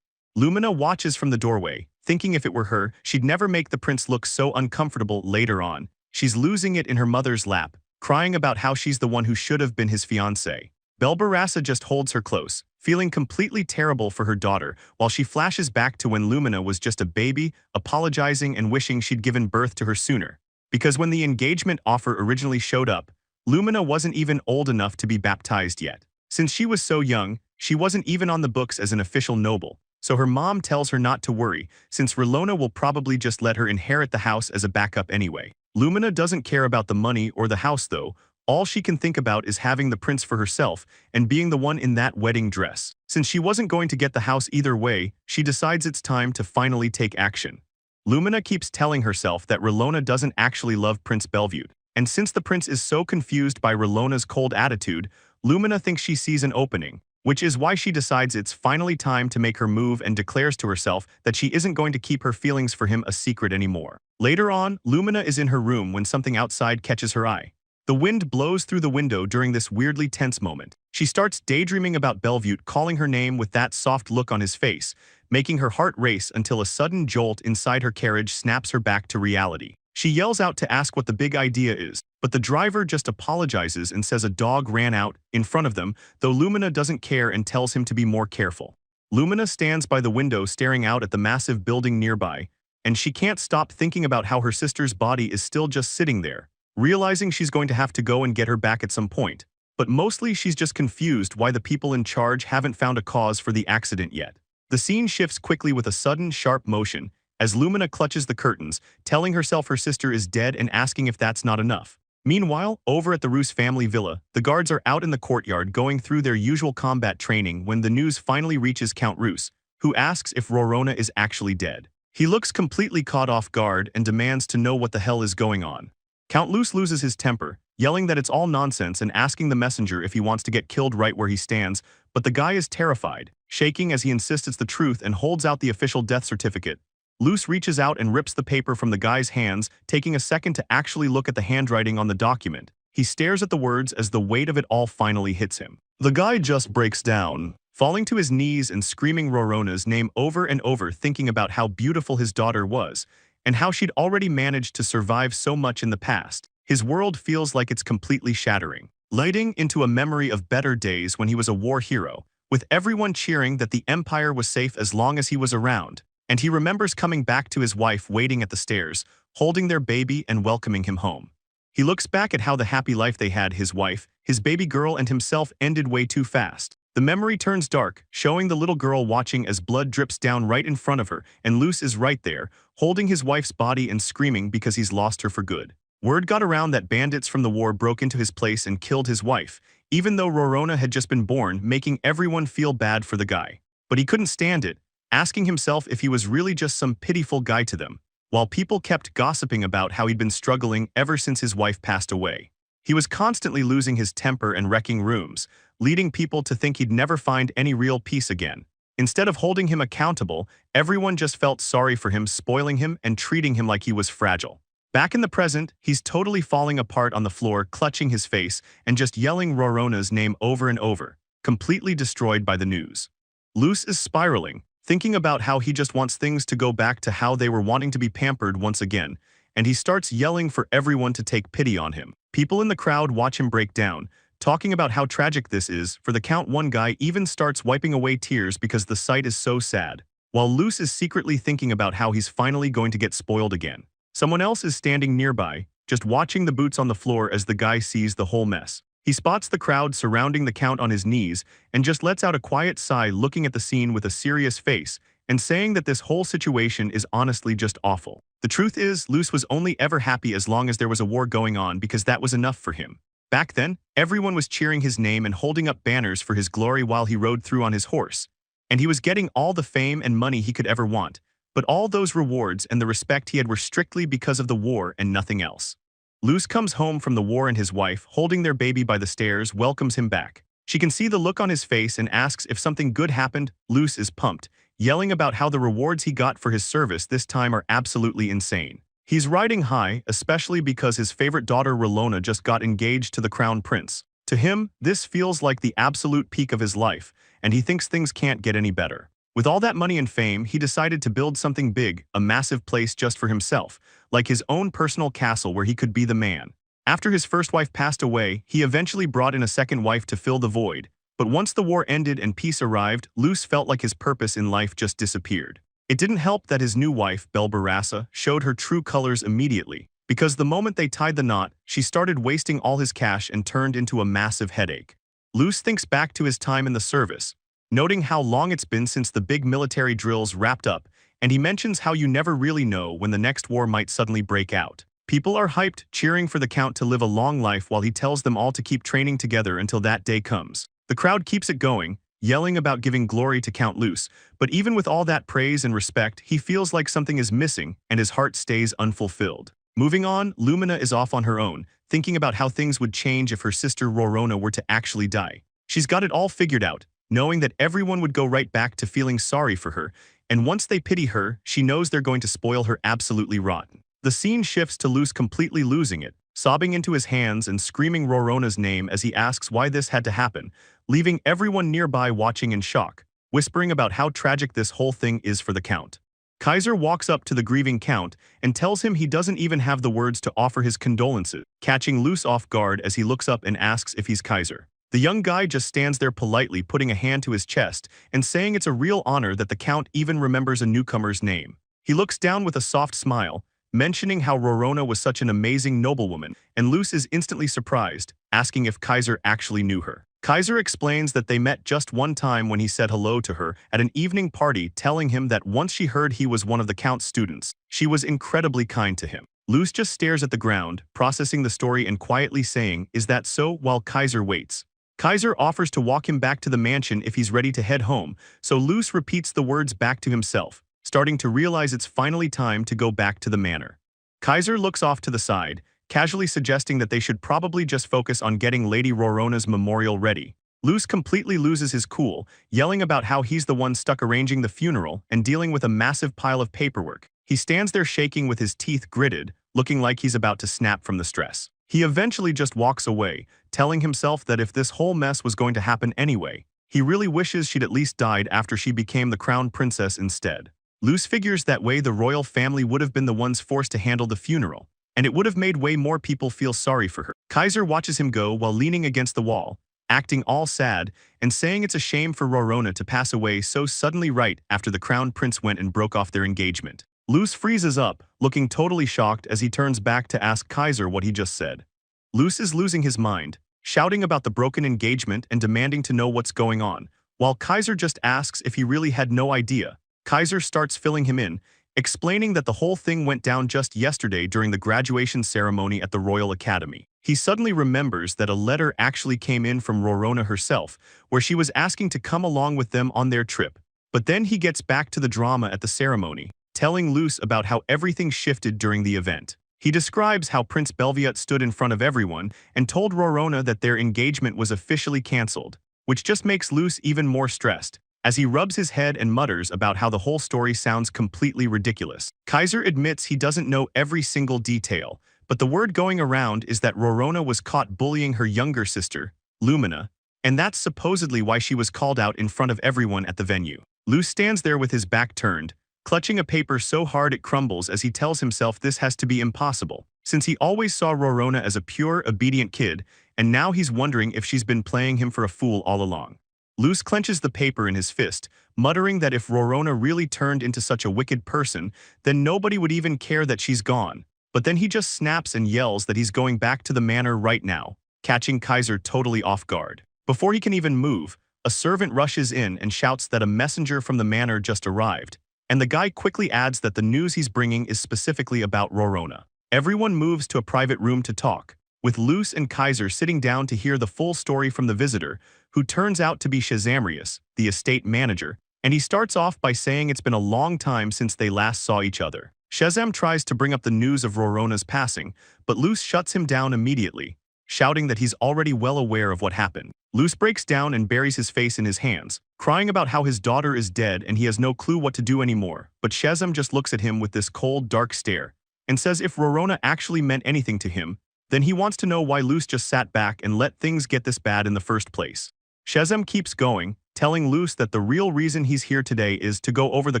Lumina watches from the doorway, thinking if it were her, she'd never make the prince look so uncomfortable later on. She's losing it in her mother's lap, crying about how she's the one who should have been his fiancé. Belbarassa just holds her close, feeling completely terrible for her daughter, while she flashes back to when Lumina was just a baby, apologizing and wishing she'd given birth to her sooner. Because when the engagement offer originally showed up, Lumina wasn't even old enough to be baptized yet. Since she was so young, she wasn't even on the books as an official noble, so her mom tells her not to worry, since Rona will probably just let her inherit the house as a backup anyway. Lumina doesn't care about the money or the house though. All she can think about is having the prince for herself and being the one in that wedding dress. Since she wasn't going to get the house either way, she decides it's time to finally take action. Lumina keeps telling herself that Rona doesn't actually love Prince Bellevue, and since the prince is so confused by Rona's cold attitude, Lumina thinks she sees an opening, which is why she decides it's finally time to make her move and declares to herself that she isn't going to keep her feelings for him a secret anymore. Later on, Lumina is in her room when something outside catches her eye. The wind blows through the window during this weirdly tense moment. She starts daydreaming about Bellevue calling her name with that soft look on his face, making her heart race until a sudden jolt inside her carriage snaps her back to reality. She yells out to ask what the big idea is, but the driver just apologizes and says a dog ran out in front of them, though Lumina doesn't care and tells him to be more careful. Lumina stands by the window staring out at the massive building nearby, and she can't stop thinking about how her sister's body is still just sitting there, realizing she's going to have to go and get her back at some point. But mostly she's just confused why the people in charge haven't found a cause for the accident yet. The scene shifts quickly with a sudden, sharp motion, as Lumina clutches the curtains, telling herself her sister is dead and asking if that's not enough. Meanwhile, over at the Roos family villa, the guards are out in the courtyard going through their usual combat training when the news finally reaches Count Roos, who asks if Rona is actually dead. He looks completely caught off guard and demands to know what the hell is going on. Count Roos loses his temper, yelling that it's all nonsense and asking the messenger if he wants to get killed right where he stands, but the guy is terrified, shaking as he insists it's the truth and holds out the official death certificate. Roos reaches out and rips the paper from the guy's hands, taking a second to actually look at the handwriting on the document. He stares at the words as the weight of it all finally hits him. The guy just breaks down, falling to his knees and screaming Rorona's name over and over, thinking about how beautiful his daughter was and how she'd already managed to survive so much in the past. His world feels like it's completely shattering, lighting into a memory of better days when he was a war hero, with everyone cheering that the Empire was safe as long as he was around. And he remembers coming back to his wife waiting at the stairs, holding their baby and welcoming him home. He looks back at how the happy life they had, his wife, his baby girl and himself, ended way too fast. The memory turns dark, showing the little girl watching as blood drips down right in front of her, and Luce is right there, holding his wife's body and screaming because he's lost her for good. Word got around that bandits from the war broke into his place and killed his wife, even though Rorona had just been born, making everyone feel bad for the guy. But he couldn't stand it, asking himself if he was really just some pitiful guy to them, while people kept gossiping about how he'd been struggling ever since his wife passed away. He was constantly losing his temper and wrecking rooms, leading people to think he'd never find any real peace again. Instead of holding him accountable, everyone just felt sorry for him, spoiling him and treating him like he was fragile. Back in the present, he's totally falling apart on the floor, clutching his face and just yelling Rorona's name over and over, completely destroyed by the news. Luce is spiraling, thinking about how he just wants things to go back to how they were, wanting to be pampered once again, and he starts yelling for everyone to take pity on him. People in the crowd watch him break down, talking about how tragic this is for the Count. One guy even starts wiping away tears because the sight is so sad, while Luce is secretly thinking about how he's finally going to get spoiled again. Someone else is standing nearby, just watching the boots on the floor as the guy sees the whole mess. He spots the crowd surrounding the Count on his knees and just lets out a quiet sigh, looking at the scene with a serious face and saying that this whole situation is honestly just awful. The truth is, Luce was only ever happy as long as there was a war going on, because that was enough for him. Back then, everyone was cheering his name and holding up banners for his glory while he rode through on his horse. And he was getting all the fame and money he could ever want. But all those rewards and the respect he had were strictly because of the war and nothing else. Luce comes home from the war and his wife, holding their baby by the stairs, welcomes him back. She can see the look on his face and asks if something good happened. Luce is pumped, yelling about how the rewards he got for his service this time are absolutely insane. He's riding high, especially because his favorite daughter Rona just got engaged to the crown prince. To him, this feels like the absolute peak of his life, and he thinks things can't get any better. With all that money and fame, he decided to build something big, a massive place just for himself, like his own personal castle where he could be the man. After his first wife passed away, he eventually brought in a second wife to fill the void. But once the war ended and peace arrived, Luce felt like his purpose in life just disappeared. It didn't help that his new wife, Belbarassa, showed her true colors immediately, because the moment they tied the knot, she started wasting all his cash and turned into a massive headache. Luce thinks back to his time in the service, noting how long it's been since the big military drills wrapped up, and he mentions how you never really know when the next war might suddenly break out. People are hyped, cheering for the Count to live a long life while he tells them all to keep training together until that day comes. The crowd keeps it going, yelling about giving glory to Count Luce, but even with all that praise and respect, he feels like something is missing and his heart stays unfulfilled. Moving on, Lumina is off on her own, thinking about how things would change if her sister Rorona were to actually die. She's got it all figured out, knowing that everyone would go right back to feeling sorry for her, and once they pity her, she knows they're going to spoil her absolutely rotten. The scene shifts to Luce completely losing it, sobbing into his hands and screaming Rorona's name as he asks why this had to happen, leaving everyone nearby watching in shock, whispering about how tragic this whole thing is for the Count. Kaiser walks up to the grieving Count and tells him he doesn't even have the words to offer his condolences, catching Luce off guard as he looks up and asks if he's Kaiser. The young guy just stands there politely, putting a hand to his chest and saying it's a real honor that the Count even remembers a newcomer's name. He looks down with a soft smile, mentioning how Rorona was such an amazing noblewoman, and Luce is instantly surprised, asking if Kaiser actually knew her. Kaiser explains that they met just one time when he said hello to her at an evening party, telling him that once she heard he was one of the Count's students, she was incredibly kind to him. Luce just stares at the ground, processing the story and quietly saying, "Is that so?" while Kaiser waits. Kaiser offers to walk him back to the mansion if he's ready to head home, so Luce repeats the words back to himself, starting to realize it's finally time to go back to the manor. Kaiser looks off to the side, casually suggesting that they should probably just focus on getting Lady Rorona's memorial ready. Luce completely loses his cool, yelling about how he's the one stuck arranging the funeral and dealing with a massive pile of paperwork. He stands there shaking with his teeth gritted, looking like he's about to snap from the stress. He eventually just walks away, telling himself that if this whole mess was going to happen anyway, he really wishes she'd at least died after she became the crown princess instead. Luce figures that way the royal family would have been the ones forced to handle the funeral, and it would have made way more people feel sorry for her. Kaiser watches him go while leaning against the wall, acting all sad and saying it's a shame for Rona to pass away so suddenly right after the crown prince went and broke off their engagement. Luce freezes up, looking totally shocked as he turns back to ask Kaiser what he just said. Luce is losing his mind, shouting about the broken engagement and demanding to know what's going on, while Kaiser just asks if he really had no idea. Kaiser starts filling him in, explaining that the whole thing went down just yesterday during the graduation ceremony at the Royal Academy. He suddenly remembers that a letter actually came in from Rona herself, where she was asking to come along with them on their trip. But then he gets back to the drama at the ceremony, telling Luce about how everything shifted during the event. He describes how Prince Belviot stood in front of everyone and told Rona that their engagement was officially cancelled, which just makes Luce even more stressed, as he rubs his head and mutters about how the whole story sounds completely ridiculous. Kaiser admits he doesn't know every single detail, but the word going around is that Rona was caught bullying her younger sister, Lumina, and that's supposedly why she was called out in front of everyone at the venue. Luce stands there with his back turned, clutching a paper so hard it crumbles as he tells himself this has to be impossible, since he always saw Rona as a pure, obedient kid, and now he's wondering if she's been playing him for a fool all along. Luce clenches the paper in his fist, muttering that if Rona really turned into such a wicked person, then nobody would even care that she's gone. But then he just snaps and yells that he's going back to the manor right now, catching Kaiser totally off guard. Before he can even move, a servant rushes in and shouts that a messenger from the manor just arrived, and the guy quickly adds that the news he's bringing is specifically about Rona. Everyone moves to a private room to talk, with Luce and Kaiser sitting down to hear the full story from the visitor, who turns out to be Shazamrius, the estate manager, and he starts off by saying it's been a long time since they last saw each other. Shazam tries to bring up the news of Rona's passing, but Luce shuts him down immediately, shouting that he's already well aware of what happened. Luce breaks down and buries his face in his hands, crying about how his daughter is dead and he has no clue what to do anymore, but Shazam just looks at him with this cold, dark stare, and says if Rona actually meant anything to him, then he wants to know why Luce just sat back and let things get this bad in the first place. Shazam keeps going, telling Luce that the real reason he's here today is to go over the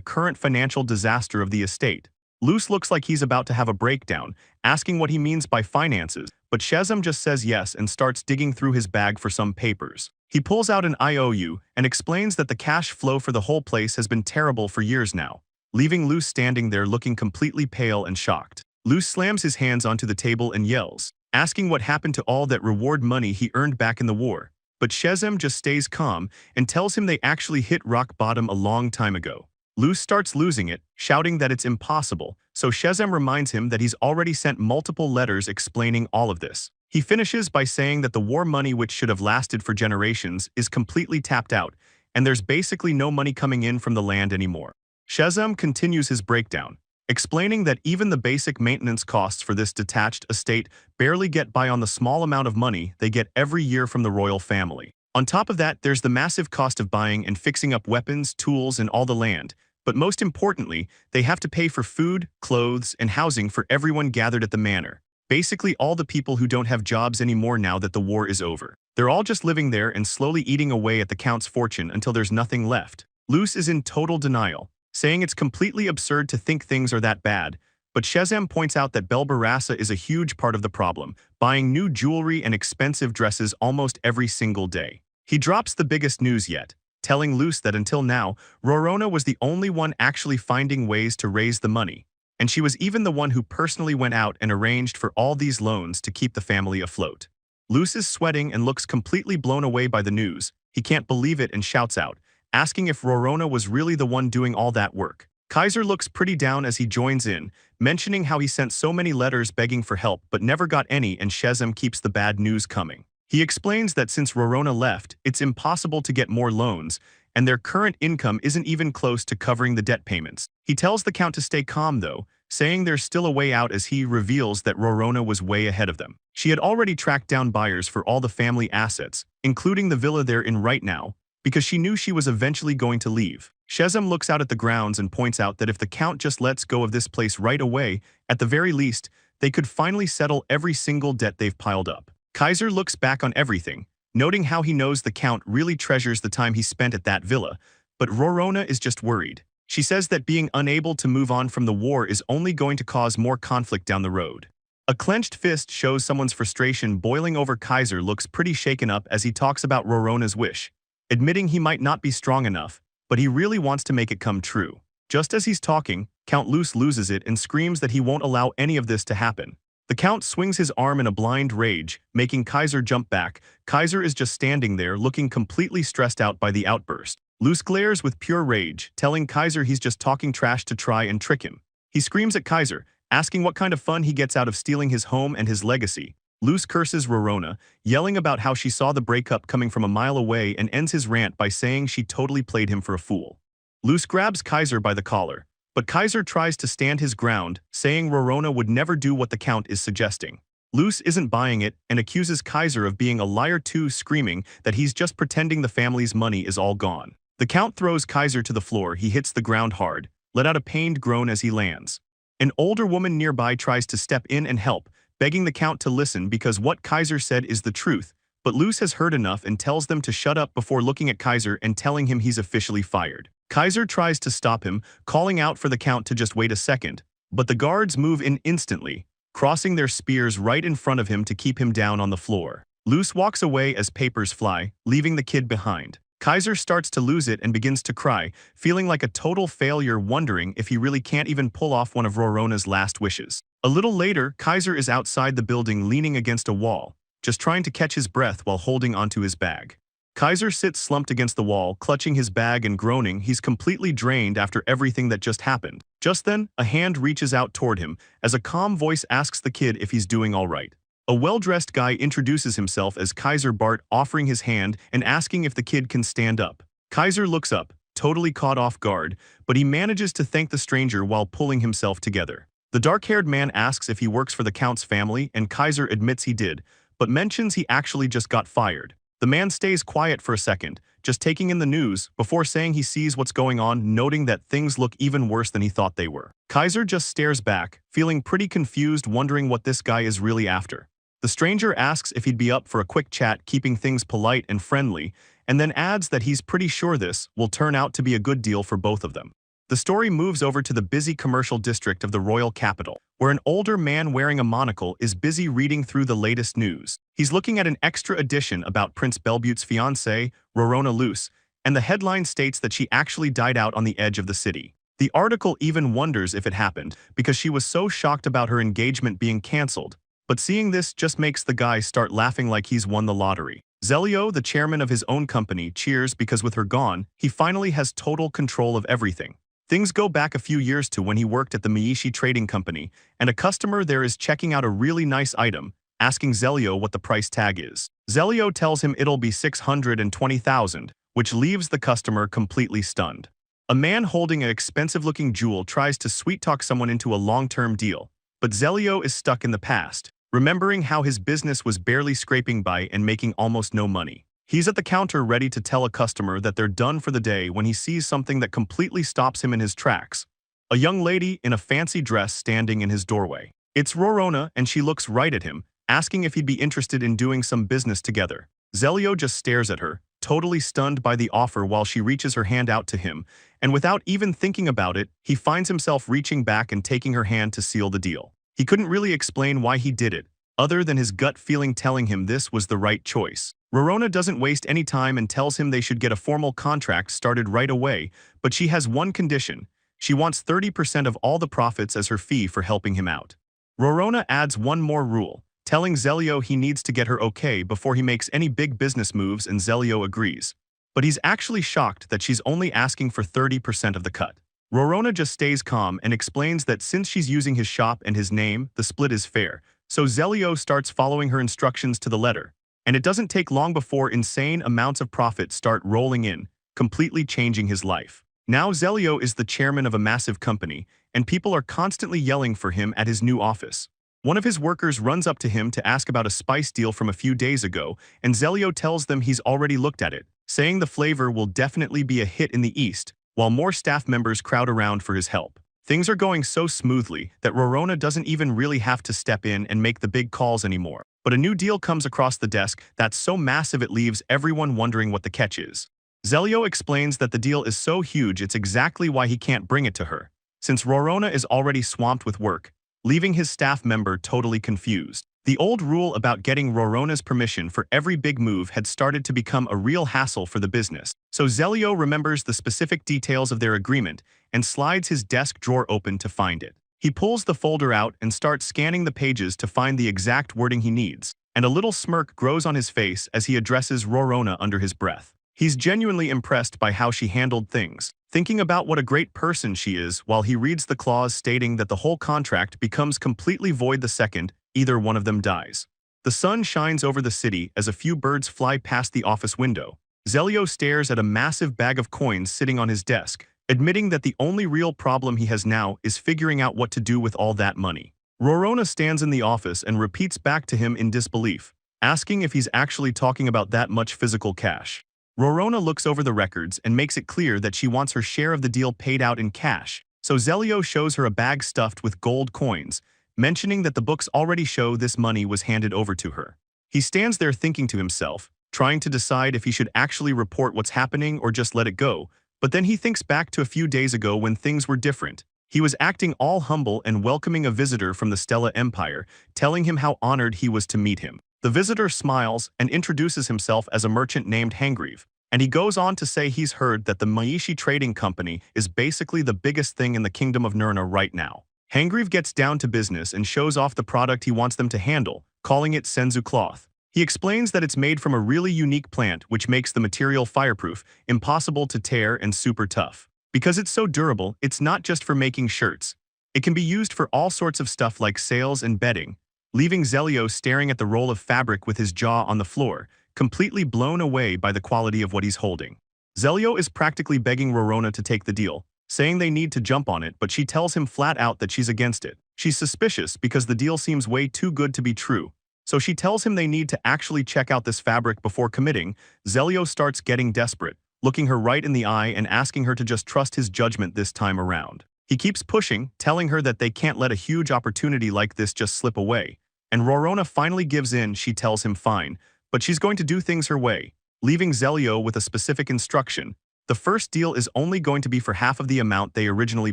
current financial disaster of the estate. Luce looks like he's about to have a breakdown, asking what he means by finances, but Shazam just says yes and starts digging through his bag for some papers. He pulls out an IOU and explains that the cash flow for the whole place has been terrible for years now, leaving Luce standing there looking completely pale and shocked. Luce slams his hands onto the table and yells, asking what happened to all that reward money he earned back in the war. But Shazam just stays calm and tells him they actually hit rock bottom a long time ago. Luce starts losing it, shouting that it's impossible, so Shazam reminds him that he's already sent multiple letters explaining all of this. He finishes by saying that the war money, which should have lasted for generations, is completely tapped out, and there's basically no money coming in from the land anymore. Shazam continues his breakdown, explaining that even the basic maintenance costs for this detached estate barely get by on the small amount of money they get every year from the royal family. On top of that, there's the massive cost of buying and fixing up weapons, tools, and all the land. But most importantly, they have to pay for food, clothes, and housing for everyone gathered at the manor. Basically all the people who don't have jobs anymore now that the war is over. They're all just living there and slowly eating away at the Count's fortune until there's nothing left. Luce is in total denial, saying it's completely absurd to think things are that bad, but Shazam points out that Belbarassa is a huge part of the problem, buying new jewelry and expensive dresses almost every single day. He drops the biggest news yet, telling Luce that until now, Rona was the only one actually finding ways to raise the money, and she was even the one who personally went out and arranged for all these loans to keep the family afloat. Luce is sweating and looks completely blown away by the news. He can't believe it and shouts out, asking if Rona was really the one doing all that work. Kaiser looks pretty down as he joins in, mentioning how he sent so many letters begging for help but never got any, and Shazam keeps the bad news coming. He explains that since Rona left, it's impossible to get more loans, and their current income isn't even close to covering the debt payments. He tells the Count to stay calm though, saying there's still a way out as he reveals that Rona was way ahead of them. She had already tracked down buyers for all the family assets, including the villa they're in right now, because she knew she was eventually going to leave. Shazam looks out at the grounds and points out that if the Count just lets go of this place right away, at the very least, they could finally settle every single debt they've piled up. Kaiser looks back on everything, noting how he knows the Count really treasures the time he spent at that villa, but Rona is just worried. She says that being unable to move on from the war is only going to cause more conflict down the road. A clenched fist shows someone's frustration boiling over. Kaiser looks pretty shaken up as he talks about Rona's wish, admitting he might not be strong enough, but he really wants to make it come true. Just as he's talking, Count Luce loses it and screams that he won't allow any of this to happen. The Count swings his arm in a blind rage, making Kaiser jump back. Kaiser is just standing there looking completely stressed out by the outburst. Luce glares with pure rage, telling Kaiser he's just talking trash to try and trick him. He screams at Kaiser, asking what kind of fun he gets out of stealing his home and his legacy. Luce curses Rona, yelling about how she saw the breakup coming from a mile away, and ends his rant by saying she totally played him for a fool. Luce grabs Kaiser by the collar, but Kaiser tries to stand his ground, saying Rona would never do what the Count is suggesting. Luce isn't buying it and accuses Kaiser of being a liar too, screaming that he's just pretending the family's money is all gone. The Count throws Kaiser to the floor. He hits the ground hard, let out a pained groan as he lands. An older woman nearby tries to step in and help, begging the Count to listen because what Kaiser said is the truth, but Luce has heard enough and tells them to shut up before looking at Kaiser and telling him he's officially fired. Kaiser tries to stop him, calling out for the Count to just wait a second, but the guards move in instantly, crossing their spears right in front of him to keep him down on the floor. Luce walks away as papers fly, leaving the kid behind. Kaiser starts to lose it and begins to cry, feeling like a total failure, wondering if he really can't even pull off one of Rona's last wishes. A little later, Kaiser is outside the building leaning against a wall, just trying to catch his breath while holding onto his bag. Kaiser sits slumped against the wall, clutching his bag and groaning. He's completely drained after everything that just happened. Just then, a hand reaches out toward him as a calm voice asks the kid if he's doing all right. A well-dressed guy introduces himself as Kaiser Bart, offering his hand and asking if the kid can stand up. Kaiser looks up, totally caught off guard, but he manages to thank the stranger while pulling himself together. The dark-haired man asks if he works for the Count's family, and Kaiser admits he did, but mentions he actually just got fired. The man stays quiet for a second, just taking in the news, before saying he sees what's going on, noting that things look even worse than he thought they were. Kaiser just stares back, feeling pretty confused, wondering what this guy is really after. The stranger asks if he'd be up for a quick chat, keeping things polite and friendly, and then adds that he's pretty sure this will turn out to be a good deal for both of them. The story moves over to the busy commercial district of the royal capital, where an older man wearing a monocle is busy reading through the latest news. He's looking at an extra edition about Prince Belbute's fiancée, Rona Luce, and the headline states that she actually died out on the edge of the city. The article even wonders if it happened because she was so shocked about her engagement being cancelled. But seeing this just makes the guy start laughing like he's won the lottery. Zelio, the chairman of his own company, cheers because with her gone, he finally has total control of everything. Things go back a few years to when he worked at the Miishi Trading Company, and a customer there is checking out a really nice item, asking Zelio what the price tag is. Zelio tells him it'll be 620,000, which leaves the customer completely stunned. A man holding an expensive-looking jewel tries to sweet-talk someone into a long-term deal, but Zelio is stuck in the past, remembering how his business was barely scraping by and making almost no money. He's at the counter ready to tell a customer that they're done for the day when he sees something that completely stops him in his tracks. A young lady in a fancy dress standing in his doorway. It's Rona, and she looks right at him, asking if he'd be interested in doing some business together. Zelio just stares at her, totally stunned by the offer while she reaches her hand out to him, and without even thinking about it, he finds himself reaching back and taking her hand to seal the deal. He couldn't really explain why he did it, other than his gut feeling telling him this was the right choice. Rona doesn't waste any time and tells him they should get a formal contract started right away, but she has one condition. She wants 30% of all the profits as her fee for helping him out. Rona adds one more rule, telling Zelio he needs to get her okay before he makes any big business moves, and Zelio agrees. But he's actually shocked that she's only asking for 30% of the cut. Rona just stays calm and explains that since she's using his shop and his name, the split is fair. So Zelio starts following her instructions to the letter. And it doesn't take long before insane amounts of profit start rolling in, completely changing his life. Now Zelio is the chairman of a massive company, and people are constantly yelling for him at his new office. One of his workers runs up to him to ask about a spice deal from a few days ago, and Zelio tells them he's already looked at it, saying the flavor will definitely be a hit in the East, while more staff members crowd around for his help. Things are going so smoothly that Rona doesn't even really have to step in and make the big calls anymore. But a new deal comes across the desk that's so massive it leaves everyone wondering what the catch is. Zelio explains that the deal is so huge it's exactly why he can't bring it to her, since Rona is already swamped with work, leaving his staff member totally confused. The old rule about getting Rona's permission for every big move had started to become a real hassle for the business, so Zelio remembers the specific details of their agreement and slides his desk drawer open to find it. He pulls the folder out and starts scanning the pages to find the exact wording he needs, and a little smirk grows on his face as he addresses Rona under his breath. He's genuinely impressed by how she handled things, thinking about what a great person she is while he reads the clause stating that the whole contract becomes completely void the second either one of them dies. The sun shines over the city as a few birds fly past the office window. Zelio stares at a massive bag of coins sitting on his desk, admitting that the only real problem he has now is figuring out what to do with all that money. Rona stands in the office and repeats back to him in disbelief, asking if he's actually talking about that much physical cash. Rona looks over the records and makes it clear that she wants her share of the deal paid out in cash, so Zelio shows her a bag stuffed with gold coins, mentioning that the books already show this money was handed over to her. He stands there thinking to himself, trying to decide if he should actually report what's happening or just let it go, but then he thinks back to a few days ago when things were different. He was acting all humble and welcoming a visitor from the Stella Empire, telling him how honored he was to meet him. The visitor smiles and introduces himself as a merchant named Hangrieve, and he goes on to say he's heard that the Maishi Trading Company is basically the biggest thing in the Kingdom of Nurna right now. Hangrieve gets down to business and shows off the product he wants them to handle, calling it Senzu cloth. He explains that it's made from a really unique plant which makes the material fireproof, impossible to tear and super tough. Because it's so durable, it's not just for making shirts. It can be used for all sorts of stuff like sails and bedding, leaving Zelio staring at the roll of fabric with his jaw on the floor, completely blown away by the quality of what he's holding. Zelio is practically begging Rona to take the deal, saying they need to jump on it, but she tells him flat out that she's against it. She's suspicious because the deal seems way too good to be true, so she tells him they need to actually check out this fabric before committing. Zelio starts getting desperate, looking her right in the eye and asking her to just trust his judgment this time around. He keeps pushing, telling her that they can't let a huge opportunity like this just slip away, and Rona finally gives in. She tells him fine, but she's going to do things her way, leaving Zelio with a specific instruction. The first deal is only going to be for half of the amount they originally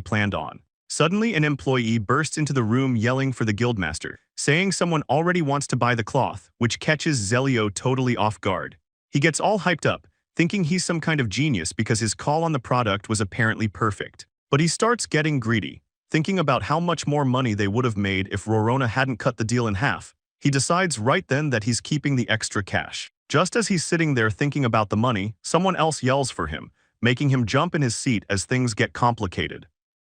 planned on. Suddenly, an employee bursts into the room yelling for the guildmaster, saying someone already wants to buy the cloth, which catches Zelio totally off guard. He gets all hyped up, thinking he's some kind of genius because his call on the product was apparently perfect. But he starts getting greedy, thinking about how much more money they would have made if Rona hadn't cut the deal in half. He decides right then that he's keeping the extra cash. Just as he's sitting there thinking about the money, someone else yells for him, making him jump in his seat as things get complicated.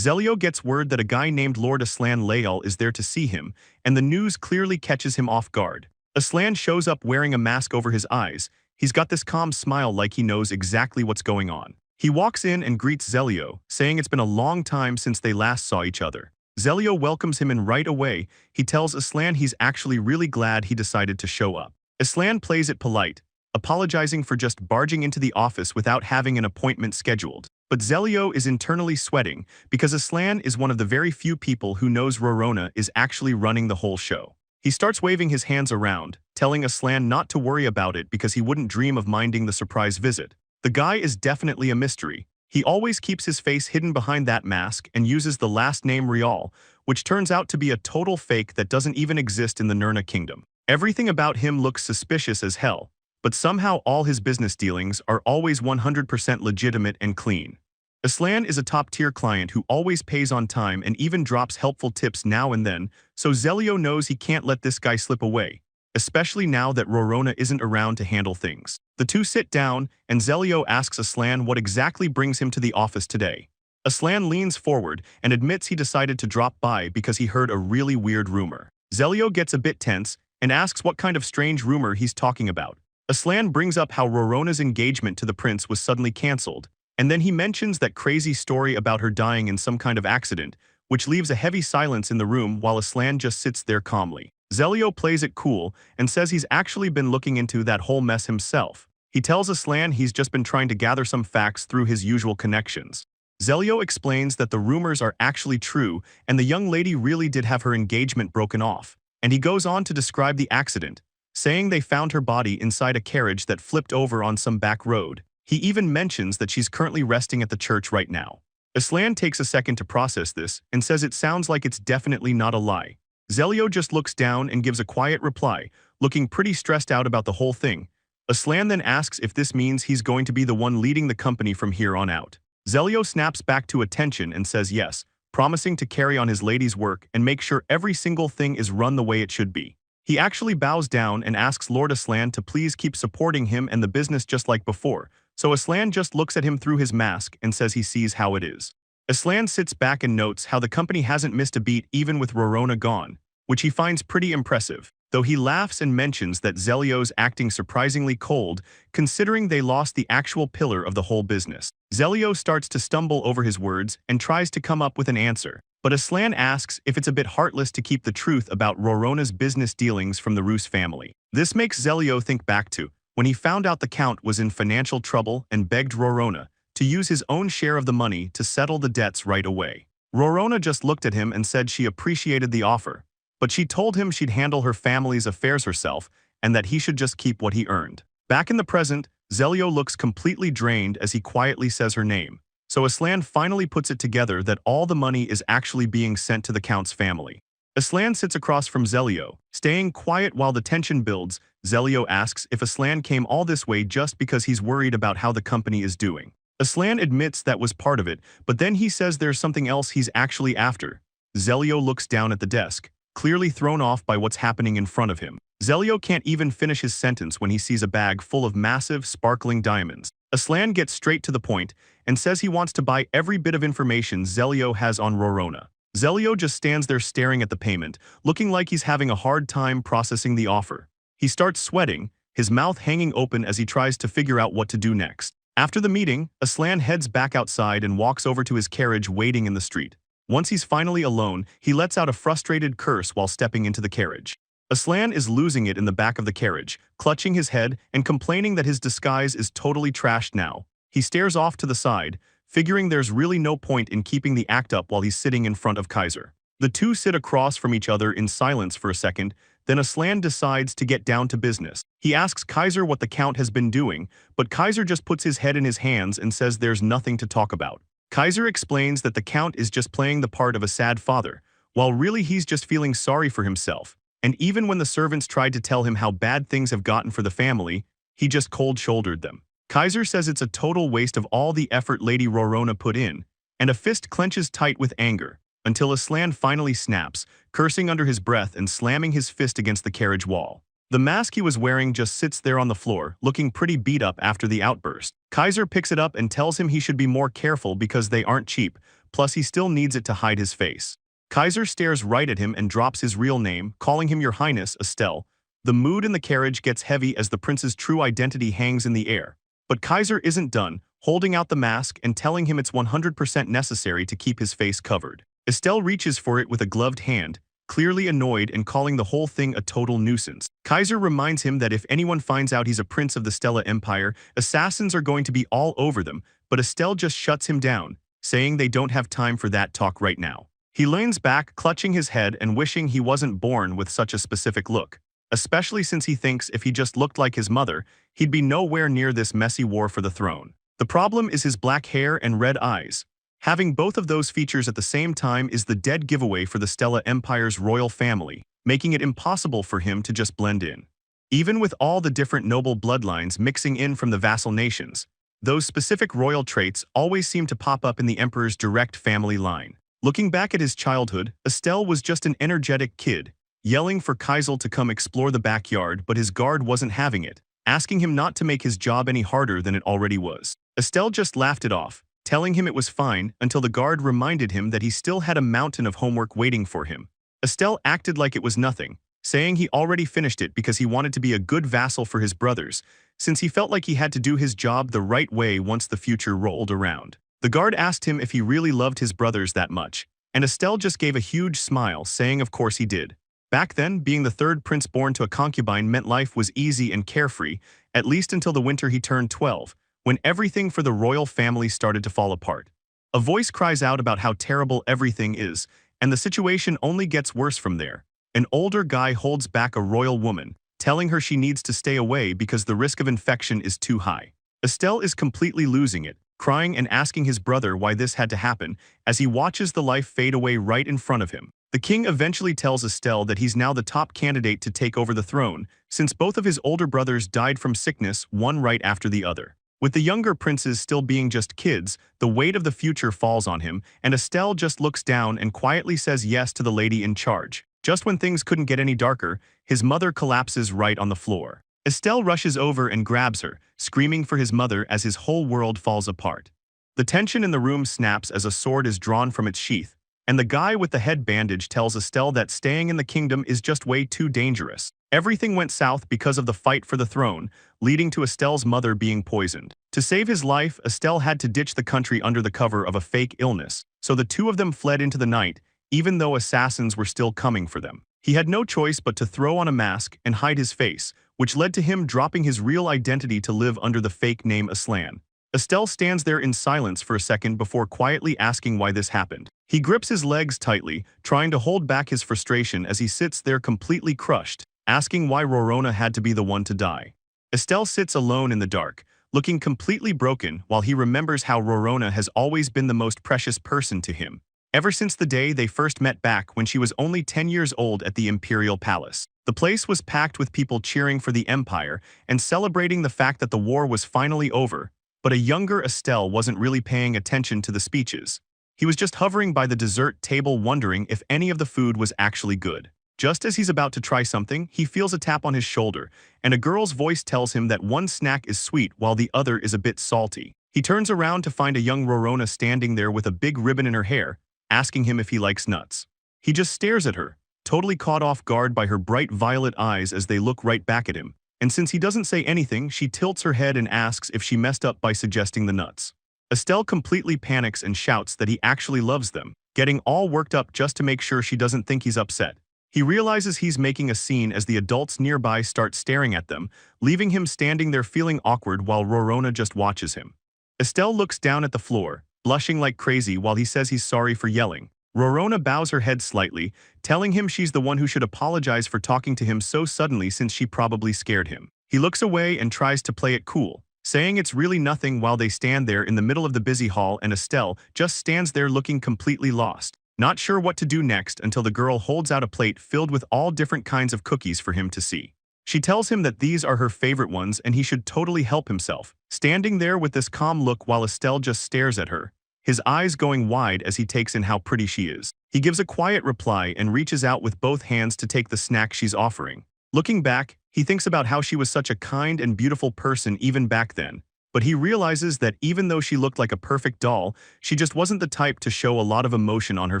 Zelio gets word that a guy named Lord Aslan Layal is there to see him, and the news clearly catches him off guard. Aslan shows up wearing a mask over his eyes. He's got this calm smile like he knows exactly what's going on. He walks in and greets Zelio, saying it's been a long time since they last saw each other. Zelio welcomes him in right away. He tells Aslan he's actually really glad he decided to show up. Aslan plays it polite, apologizing for just barging into the office without having an appointment scheduled. But Zelio is internally sweating because Aslan is one of the very few people who knows Rona is actually running the whole show. He starts waving his hands around, telling Aslan not to worry about it because he wouldn't dream of minding the surprise visit. The guy is definitely a mystery. He always keeps his face hidden behind that mask and uses the last name Rial, which turns out to be a total fake that doesn't even exist in the Nurna kingdom. Everything about him looks suspicious as hell, but somehow all his business dealings are always 100% legitimate and clean. Aslan is a top-tier client who always pays on time and even drops helpful tips now and then, so Zelio knows he can't let this guy slip away, especially now that Rona isn't around to handle things. The two sit down, and Zelio asks Aslan what exactly brings him to the office today. Aslan leans forward and admits he decided to drop by because he heard a really weird rumor. Zelio gets a bit tense and asks what kind of strange rumor he's talking about. Aslan brings up how Rona's engagement to the prince was suddenly cancelled, and then he mentions that crazy story about her dying in some kind of accident, which leaves a heavy silence in the room while Aslan just sits there calmly. Zelio plays it cool and says he's actually been looking into that whole mess himself. He tells Aslan he's just been trying to gather some facts through his usual connections. Zelio explains that the rumors are actually true and the young lady really did have her engagement broken off, and he goes on to describe the accident, saying they found her body inside a carriage that flipped over on some back road. He even mentions that she's currently resting at the church right now. Aslan takes a second to process this and says it sounds like it's definitely not a lie. Zelio just looks down and gives a quiet reply, looking pretty stressed out about the whole thing. Aslan then asks if this means he's going to be the one leading the company from here on out. Zelio snaps back to attention and says yes, promising to carry on his lady's work and make sure every single thing is run the way it should be. He actually bows down and asks Lord Aslan to please keep supporting him and the business just like before, so Aslan just looks at him through his mask and says he sees how it is. Aslan sits back and notes how the company hasn't missed a beat even with Rona gone, which he finds pretty impressive, though he laughs and mentions that Zelio's acting surprisingly cold considering they lost the actual pillar of the whole business. Zelio starts to stumble over his words and tries to come up with an answer, but Aslan asks if it's a bit heartless to keep the truth about Rona's business dealings from the Roos family. This makes Zelio think back to when he found out the Count was in financial trouble and begged Rona to use his own share of the money to settle the debts right away. Rona just looked at him and said she appreciated the offer, but she told him she'd handle her family's affairs herself and that he should just keep what he earned. Back in the present, Zelio looks completely drained as he quietly says her name, so Aslan finally puts it together that all the money is actually being sent to the Count's family. Aslan sits across from Zelio, staying quiet while the tension builds. Zelio asks if Aslan came all this way just because he's worried about how the company is doing. Aslan admits that was part of it, but then he says there's something else he's actually after. Zelio looks down at the desk, clearly thrown off by what's happening in front of him. Zelio can't even finish his sentence when he sees a bag full of massive, sparkling diamonds. Aslan gets straight to the point and says he wants to buy every bit of information Zelio has on Rona. Zelio just stands there staring at the payment, looking like he's having a hard time processing the offer. He starts sweating, his mouth hanging open as he tries to figure out what to do next. After the meeting, Aslan heads back outside and walks over to his carriage waiting in the street. Once he's finally alone, he lets out a frustrated curse while stepping into the carriage. Aslan is losing it in the back of the carriage, clutching his head and complaining that his disguise is totally trashed now. He stares off to the side, figuring there's really no point in keeping the act up while he's sitting in front of Kaiser. The two sit across from each other in silence for a second, then Aslan decides to get down to business. He asks Kaiser what the Count has been doing, but Kaiser just puts his head in his hands and says there's nothing to talk about. Kaiser explains that the Count is just playing the part of a sad father, while really he's just feeling sorry for himself. And even when the servants tried to tell him how bad things have gotten for the family, he just cold-shouldered them. Kaiser says it's a total waste of all the effort Lady Rona put in, and a fist clenches tight with anger, until Aslan finally snaps, cursing under his breath and slamming his fist against the carriage wall. The mask he was wearing just sits there on the floor, looking pretty beat up after the outburst. Kaiser picks it up and tells him he should be more careful because they aren't cheap, plus he still needs it to hide his face. Kaiser stares right at him and drops his real name, calling him Your Highness, Estelle. The mood in the carriage gets heavy as the prince's true identity hangs in the air. But Kaiser isn't done, holding out the mask and telling him it's 100% necessary to keep his face covered. Estelle reaches for it with a gloved hand, clearly annoyed and calling the whole thing a total nuisance. Kaiser reminds him that if anyone finds out he's a prince of the Stella Empire, assassins are going to be all over them, but Estelle just shuts him down, saying they don't have time for that talk right now. He leans back, clutching his head and wishing he wasn't born with such a specific look, especially since he thinks if he just looked like his mother, he'd be nowhere near this messy war for the throne. The problem is his black hair and red eyes. Having both of those features at the same time is the dead giveaway for the Stella Empire's royal family, making it impossible for him to just blend in. Even with all the different noble bloodlines mixing in from the vassal nations, those specific royal traits always seem to pop up in the Emperor's direct family line. Looking back at his childhood, Estelle was just an energetic kid, yelling for Kaiser to come explore the backyard, but his guard wasn't having it, asking him not to make his job any harder than it already was. Estelle just laughed it off, telling him it was fine until the guard reminded him that he still had a mountain of homework waiting for him. Estelle acted like it was nothing, saying he already finished it because he wanted to be a good vassal for his brothers, since he felt like he had to do his job the right way once the future rolled around. The guard asked him if he really loved his brothers that much, and Estelle just gave a huge smile, saying of course he did. Back then, being the third prince born to a concubine meant life was easy and carefree, at least until the winter he turned 12, when everything for the royal family started to fall apart. A voice cries out about how terrible everything is, and the situation only gets worse from there. An older guy holds back a royal woman, telling her she needs to stay away because the risk of infection is too high. Estelle is completely losing it, crying and asking his brother why this had to happen as he watches the life fade away right in front of him. The king eventually tells Estelle that he's now the top candidate to take over the throne, since both of his older brothers died from sickness, one right after the other. With the younger princes still being just kids, the weight of the future falls on him, and Estelle just looks down and quietly says yes to the lady in charge. Just when things couldn't get any darker, his mother collapses right on the floor. Estelle rushes over and grabs her, screaming for his mother as his whole world falls apart. The tension in the room snaps as a sword is drawn from its sheath, and the guy with the head bandage tells Estelle that staying in the kingdom is just way too dangerous. Everything went south because of the fight for the throne, leading to Estelle's mother being poisoned. To save his life, Estelle had to ditch the country under the cover of a fake illness, so the two of them fled into the night, even though assassins were still coming for them. He had no choice but to throw on a mask and hide his face, which led to him dropping his real identity to live under the fake name Aslan. Estelle stands there in silence for a second before quietly asking why this happened. He grips his legs tightly, trying to hold back his frustration as he sits there completely crushed, asking why Rona had to be the one to die. Estelle sits alone in the dark, looking completely broken while he remembers how Rona has always been the most precious person to him, ever since the day they first met back when she was only 10 years old at the Imperial Palace. The place was packed with people cheering for the Empire and celebrating the fact that the war was finally over, but a younger Estelle wasn't really paying attention to the speeches. He was just hovering by the dessert table wondering if any of the food was actually good. Just as he's about to try something, he feels a tap on his shoulder, and a girl's voice tells him that one snack is sweet while the other is a bit salty. He turns around to find a young Rona standing there with a big ribbon in her hair, asking him if he likes nuts. He just stares at her, totally caught off guard by her bright violet eyes as they look right back at him, and since he doesn't say anything, she tilts her head and asks if she messed up by suggesting the nuts. Estelle completely panics and shouts that he actually loves them, getting all worked up just to make sure she doesn't think he's upset. He realizes he's making a scene as the adults nearby start staring at them, leaving him standing there feeling awkward while Rona just watches him. Estelle looks down at the floor, blushing like crazy while he says he's sorry for yelling. Rona bows her head slightly, telling him she's the one who should apologize for talking to him so suddenly since she probably scared him. He looks away and tries to play it cool, saying it's really nothing while they stand there in the middle of the busy hall and Estelle just stands there looking completely lost, not sure what to do next until the girl holds out a plate filled with all different kinds of cookies for him to see. She tells him that these are her favorite ones and he should totally help himself, standing there with this calm look while Estelle just stares at her, his eyes going wide as he takes in how pretty she is. He gives a quiet reply and reaches out with both hands to take the snack she's offering. Looking back, he thinks about how she was such a kind and beautiful person even back then, but he realizes that even though she looked like a perfect doll, she just wasn't the type to show a lot of emotion on her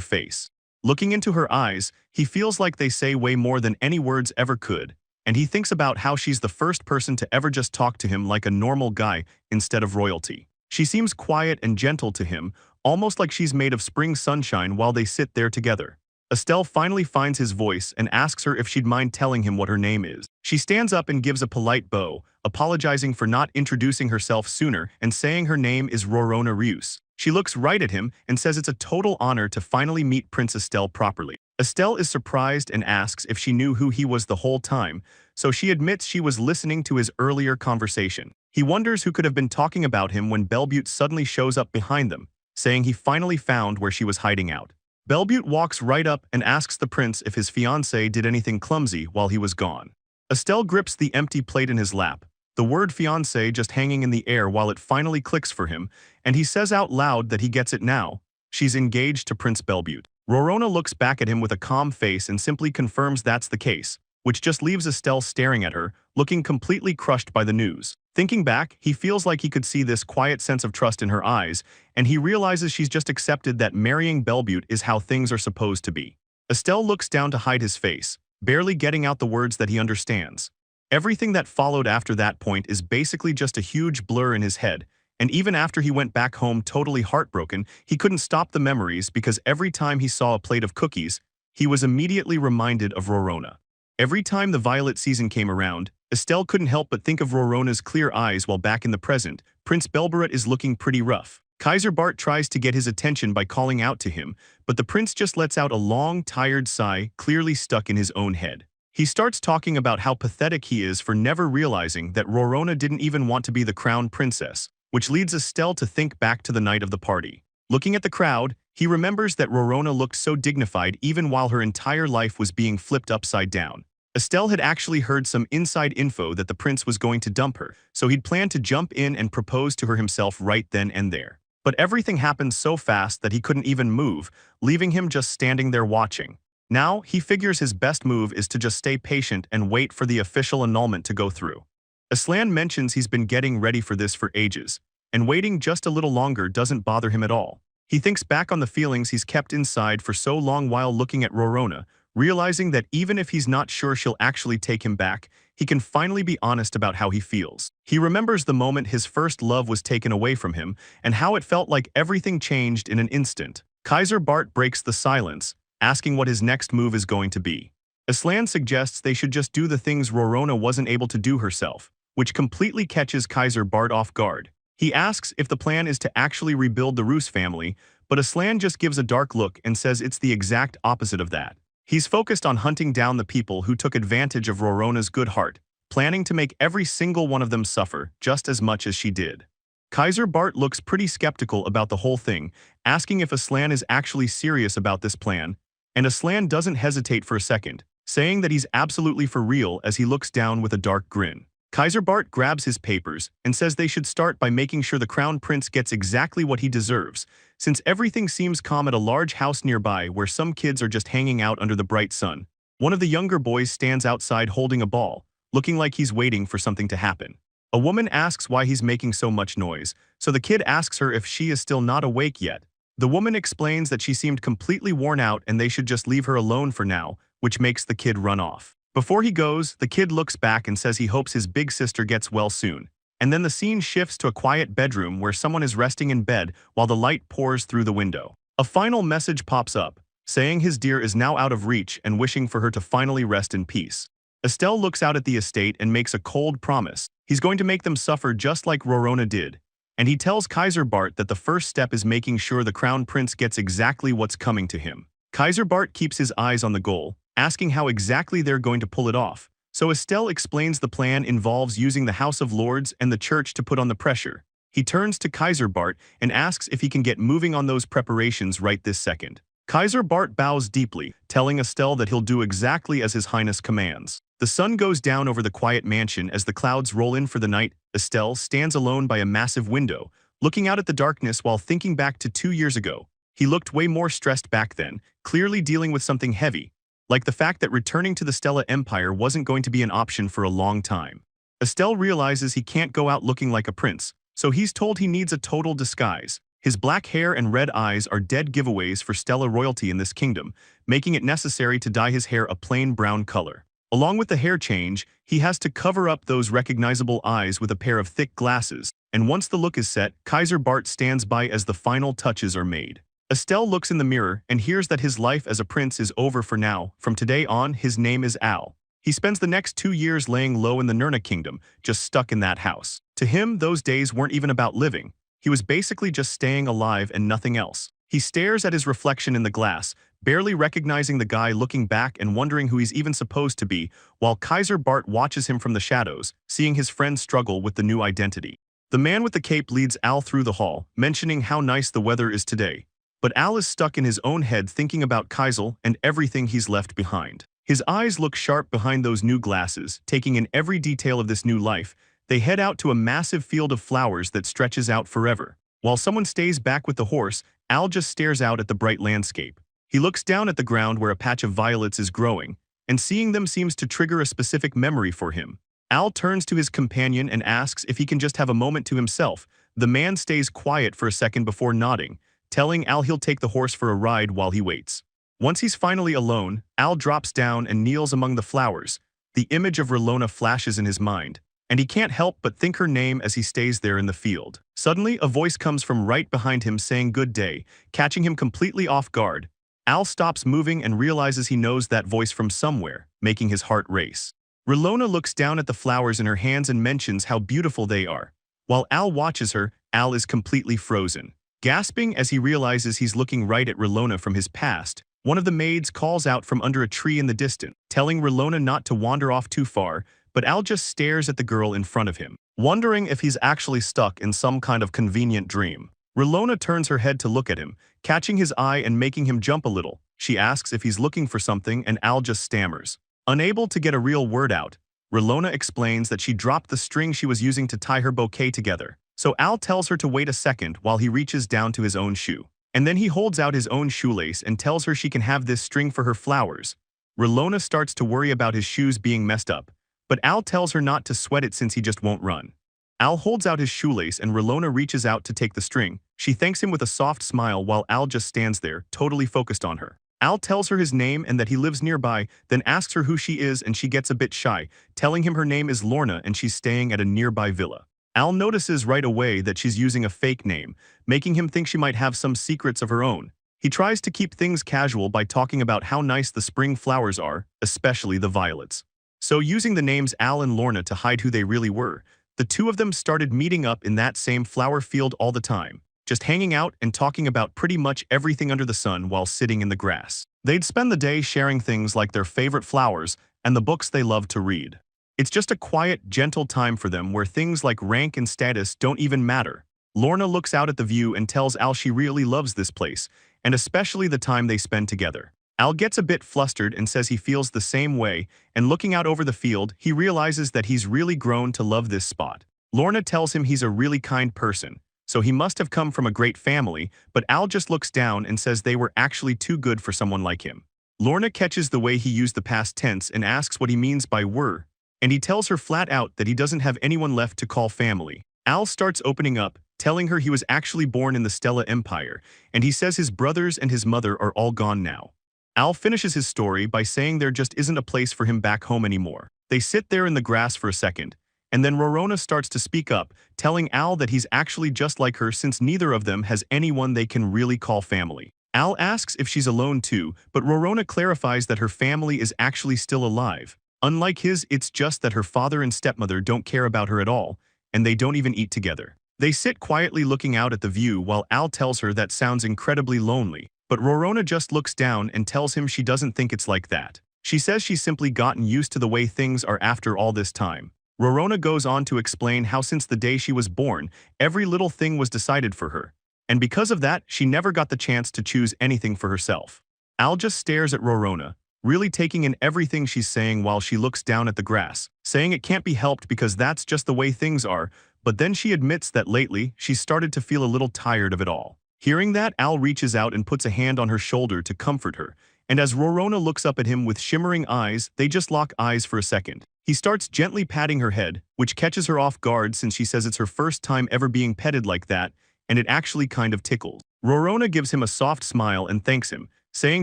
face. Looking into her eyes, he feels like they say way more than any words ever could, and he thinks about how she's the first person to ever just talk to him like a normal guy instead of royalty. She seems quiet and gentle to him, almost like she's made of spring sunshine while they sit there together. Estelle finally finds his voice and asks her if she'd mind telling him what her name is. She stands up and gives a polite bow, apologizing for not introducing herself sooner and saying her name is Rona Rius. She looks right at him and says it's a total honor to finally meet Prince Estelle properly. Estelle is surprised and asks if she knew who he was the whole time, so she admits she was listening to his earlier conversation. He wonders who could have been talking about him when Belbutte suddenly shows up behind them, saying he finally found where she was hiding out. Belbutte walks right up and asks the prince if his fiancé did anything clumsy while he was gone. Estelle grips the empty plate in his lap, the word fiancé just hanging in the air while it finally clicks for him, and he says out loud that he gets it now. She's engaged to Prince Belbutte. Rona looks back at him with a calm face and simply confirms that's the case, which just leaves Estelle staring at her, looking completely crushed by the news. Thinking back, he feels like he could see this quiet sense of trust in her eyes, and he realizes she's just accepted that marrying Belbutte is how things are supposed to be. Estelle looks down to hide his face, barely getting out the words that he understands. Everything that followed after that point is basically just a huge blur in his head, and even after he went back home totally heartbroken, he couldn't stop the memories because every time he saw a plate of cookies, he was immediately reminded of Rona. Every time the violet season came around, Estelle couldn't help but think of Rona's clear eyes while back in the present. Prince Belbutte is looking pretty rough. Kaiser Bart tries to get his attention by calling out to him, but the prince just lets out a long, tired sigh, clearly stuck in his own head. He starts talking about how pathetic he is for never realizing that Rona didn't even want to be the crown princess, which leads Estelle to think back to the night of the party. Looking at the crowd, he remembers that Rona looked so dignified even while her entire life was being flipped upside down. Estelle had actually heard some inside info that the prince was going to dump her, so he'd planned to jump in and propose to her himself right then and there. But everything happened so fast that he couldn't even move, leaving him just standing there watching. Now, he figures his best move is to just stay patient and wait for the official annulment to go through. Aslan mentions he's been getting ready for this for ages, and waiting just a little longer doesn't bother him at all. He thinks back on the feelings he's kept inside for so long while looking at Rona, realizing that even if he's not sure she'll actually take him back, he can finally be honest about how he feels. He remembers the moment his first love was taken away from him and how it felt like everything changed in an instant. Kaiser Bart breaks the silence, asking what his next move is going to be. Aslan suggests they should just do the things Rona wasn't able to do herself, which completely catches Kaiser Bart off guard. He asks if the plan is to actually rebuild the Roos family, but Aslan just gives a dark look and says it's the exact opposite of that. He's focused on hunting down the people who took advantage of Rona's good heart, planning to make every single one of them suffer just as much as she did. Kaiser Bart looks pretty skeptical about the whole thing, asking if Aslan is actually serious about this plan, and Aslan doesn't hesitate for a second, saying that he's absolutely for real as he looks down with a dark grin. Kaiser Bart grabs his papers and says they should start by making sure the crown prince gets exactly what he deserves, since everything seems calm at a large house nearby where some kids are just hanging out under the bright sun. One of the younger boys stands outside holding a ball, looking like he's waiting for something to happen. A woman asks why he's making so much noise, so the kid asks her if she is still not awake yet. The woman explains that she seemed completely worn out and they should just leave her alone for now, which makes the kid run off. Before he goes, the kid looks back and says he hopes his big sister gets well soon. And then the scene shifts to a quiet bedroom where someone is resting in bed while the light pours through the window. A final message pops up, saying his dear is now out of reach and wishing for her to finally rest in peace. Estelle looks out at the estate and makes a cold promise. He's going to make them suffer just like Rona did. And he tells Kaiser Bart that the first step is making sure the crown prince gets exactly what's coming to him. Kaiser Bart keeps his eyes on the goal, asking how exactly they're going to pull it off. So Estelle explains the plan involves using the House of Lords and the church to put on the pressure. He turns to Kaiser Bart and asks if he can get moving on those preparations right this second. Kaiser Bart bows deeply, telling Estelle that he'll do exactly as His Highness commands. The sun goes down over the quiet mansion as the clouds roll in for the night. Estelle stands alone by a massive window, looking out at the darkness while thinking back to 2 years ago. He looked way more stressed back then, clearly dealing with something heavy, like the fact that returning to the Stella Empire wasn't going to be an option for a long time. Estelle realizes he can't go out looking like a prince, so he's told he needs a total disguise. His black hair and red eyes are dead giveaways for Stella royalty in this kingdom, making it necessary to dye his hair a plain brown color. Along with the hair change, he has to cover up those recognizable eyes with a pair of thick glasses, and once the look is set, Kaiser Bart stands by as the final touches are made. Estelle looks in the mirror and hears that his life as a prince is over for now. From today on, his name is Al. He spends the next 2 years laying low in the Nirna kingdom, just stuck in that house. To him, those days weren't even about living. He was basically just staying alive and nothing else. He stares at his reflection in the glass, barely recognizing the guy looking back and wondering who he's even supposed to be, while Kaiser Bart watches him from the shadows, seeing his friend struggle with the new identity. The man with the cape leads Al through the hall, mentioning how nice the weather is today. But Al is stuck in his own head thinking about Kaisel and everything he's left behind. His eyes look sharp behind those new glasses, taking in every detail of this new life. They head out to a massive field of flowers that stretches out forever. While someone stays back with the horse, Al just stares out at the bright landscape. He looks down at the ground where a patch of violets is growing, and seeing them seems to trigger a specific memory for him. Al turns to his companion and asks if he can just have a moment to himself. The man stays quiet for a second before nodding, telling Al he'll take the horse for a ride while he waits. Once he's finally alone, Al drops down and kneels among the flowers. The image of Rona flashes in his mind, and he can't help but think her name as he stays there in the field. Suddenly, a voice comes from right behind him saying good day, catching him completely off guard. Al stops moving and realizes he knows that voice from somewhere, making his heart race. Rona looks down at the flowers in her hands and mentions how beautiful they are. While Al watches her, Al is completely frozen. Gasping as he realizes he's looking right at Rona from his past, one of the maids calls out from under a tree in the distance, telling Rona not to wander off too far, but Al just stares at the girl in front of him, wondering if he's actually stuck in some kind of convenient dream. Rona turns her head to look at him, catching his eye and making him jump a little. She asks if he's looking for something and Al just stammers. Unable to get a real word out, Rona explains that she dropped the string she was using to tie her bouquet together. So Al tells her to wait a second while he reaches down to his own shoe. And then he holds out his own shoelace and tells her she can have this string for her flowers. Rona starts to worry about his shoes being messed up, but Al tells her not to sweat it since he just won't run. Al holds out his shoelace and Rona reaches out to take the string. She thanks him with a soft smile while Al just stands there, totally focused on her. Al tells her his name and that he lives nearby, then asks her who she is and she gets a bit shy, telling him her name is Lorna and she's staying at a nearby villa. Al notices right away that she's using a fake name, making him think she might have some secrets of her own. He tries to keep things casual by talking about how nice the spring flowers are, especially the violets. So using the names Al and Lorna to hide who they really were, the two of them started meeting up in that same flower field all the time, just hanging out and talking about pretty much everything under the sun while sitting in the grass. They'd spend the day sharing things like their favorite flowers and the books they loved to read. It's just a quiet, gentle time for them where things like rank and status don't even matter. Lorna looks out at the view and tells Al she really loves this place, and especially the time they spend together. Al gets a bit flustered and says he feels the same way, and looking out over the field, he realizes that he's really grown to love this spot. Lorna tells him he's a really kind person, so he must have come from a great family, but Al just looks down and says they were actually too good for someone like him. Lorna catches the way he used the past tense and asks what he means by were, and he tells her flat out that he doesn't have anyone left to call family. Al starts opening up, telling her he was actually born in the Stella Empire, and he says his brothers and his mother are all gone now. Al finishes his story by saying there just isn't a place for him back home anymore. They sit there in the grass for a second, and then Rona starts to speak up, telling Al that he's actually just like her since neither of them has anyone they can really call family. Al asks if she's alone too, but Rona clarifies that her family is actually still alive. Unlike his, it's just that her father and stepmother don't care about her at all, and they don't even eat together. They sit quietly looking out at the view while Al tells her that sounds incredibly lonely, but Rona just looks down and tells him she doesn't think it's like that. She says she's simply gotten used to the way things are after all this time. Rona goes on to explain how since the day she was born, every little thing was decided for her, and because of that, she never got the chance to choose anything for herself. Al just stares at Rona, really taking in everything she's saying while she looks down at the grass, saying it can't be helped because that's just the way things are, but then she admits that lately, she's started to feel a little tired of it all. Hearing that, Al reaches out and puts a hand on her shoulder to comfort her, and as Rona looks up at him with shimmering eyes, they just lock eyes for a second. He starts gently patting her head, which catches her off guard since she says it's her first time ever being petted like that, and it actually kind of tickles. Rona gives him a soft smile and thanks him, saying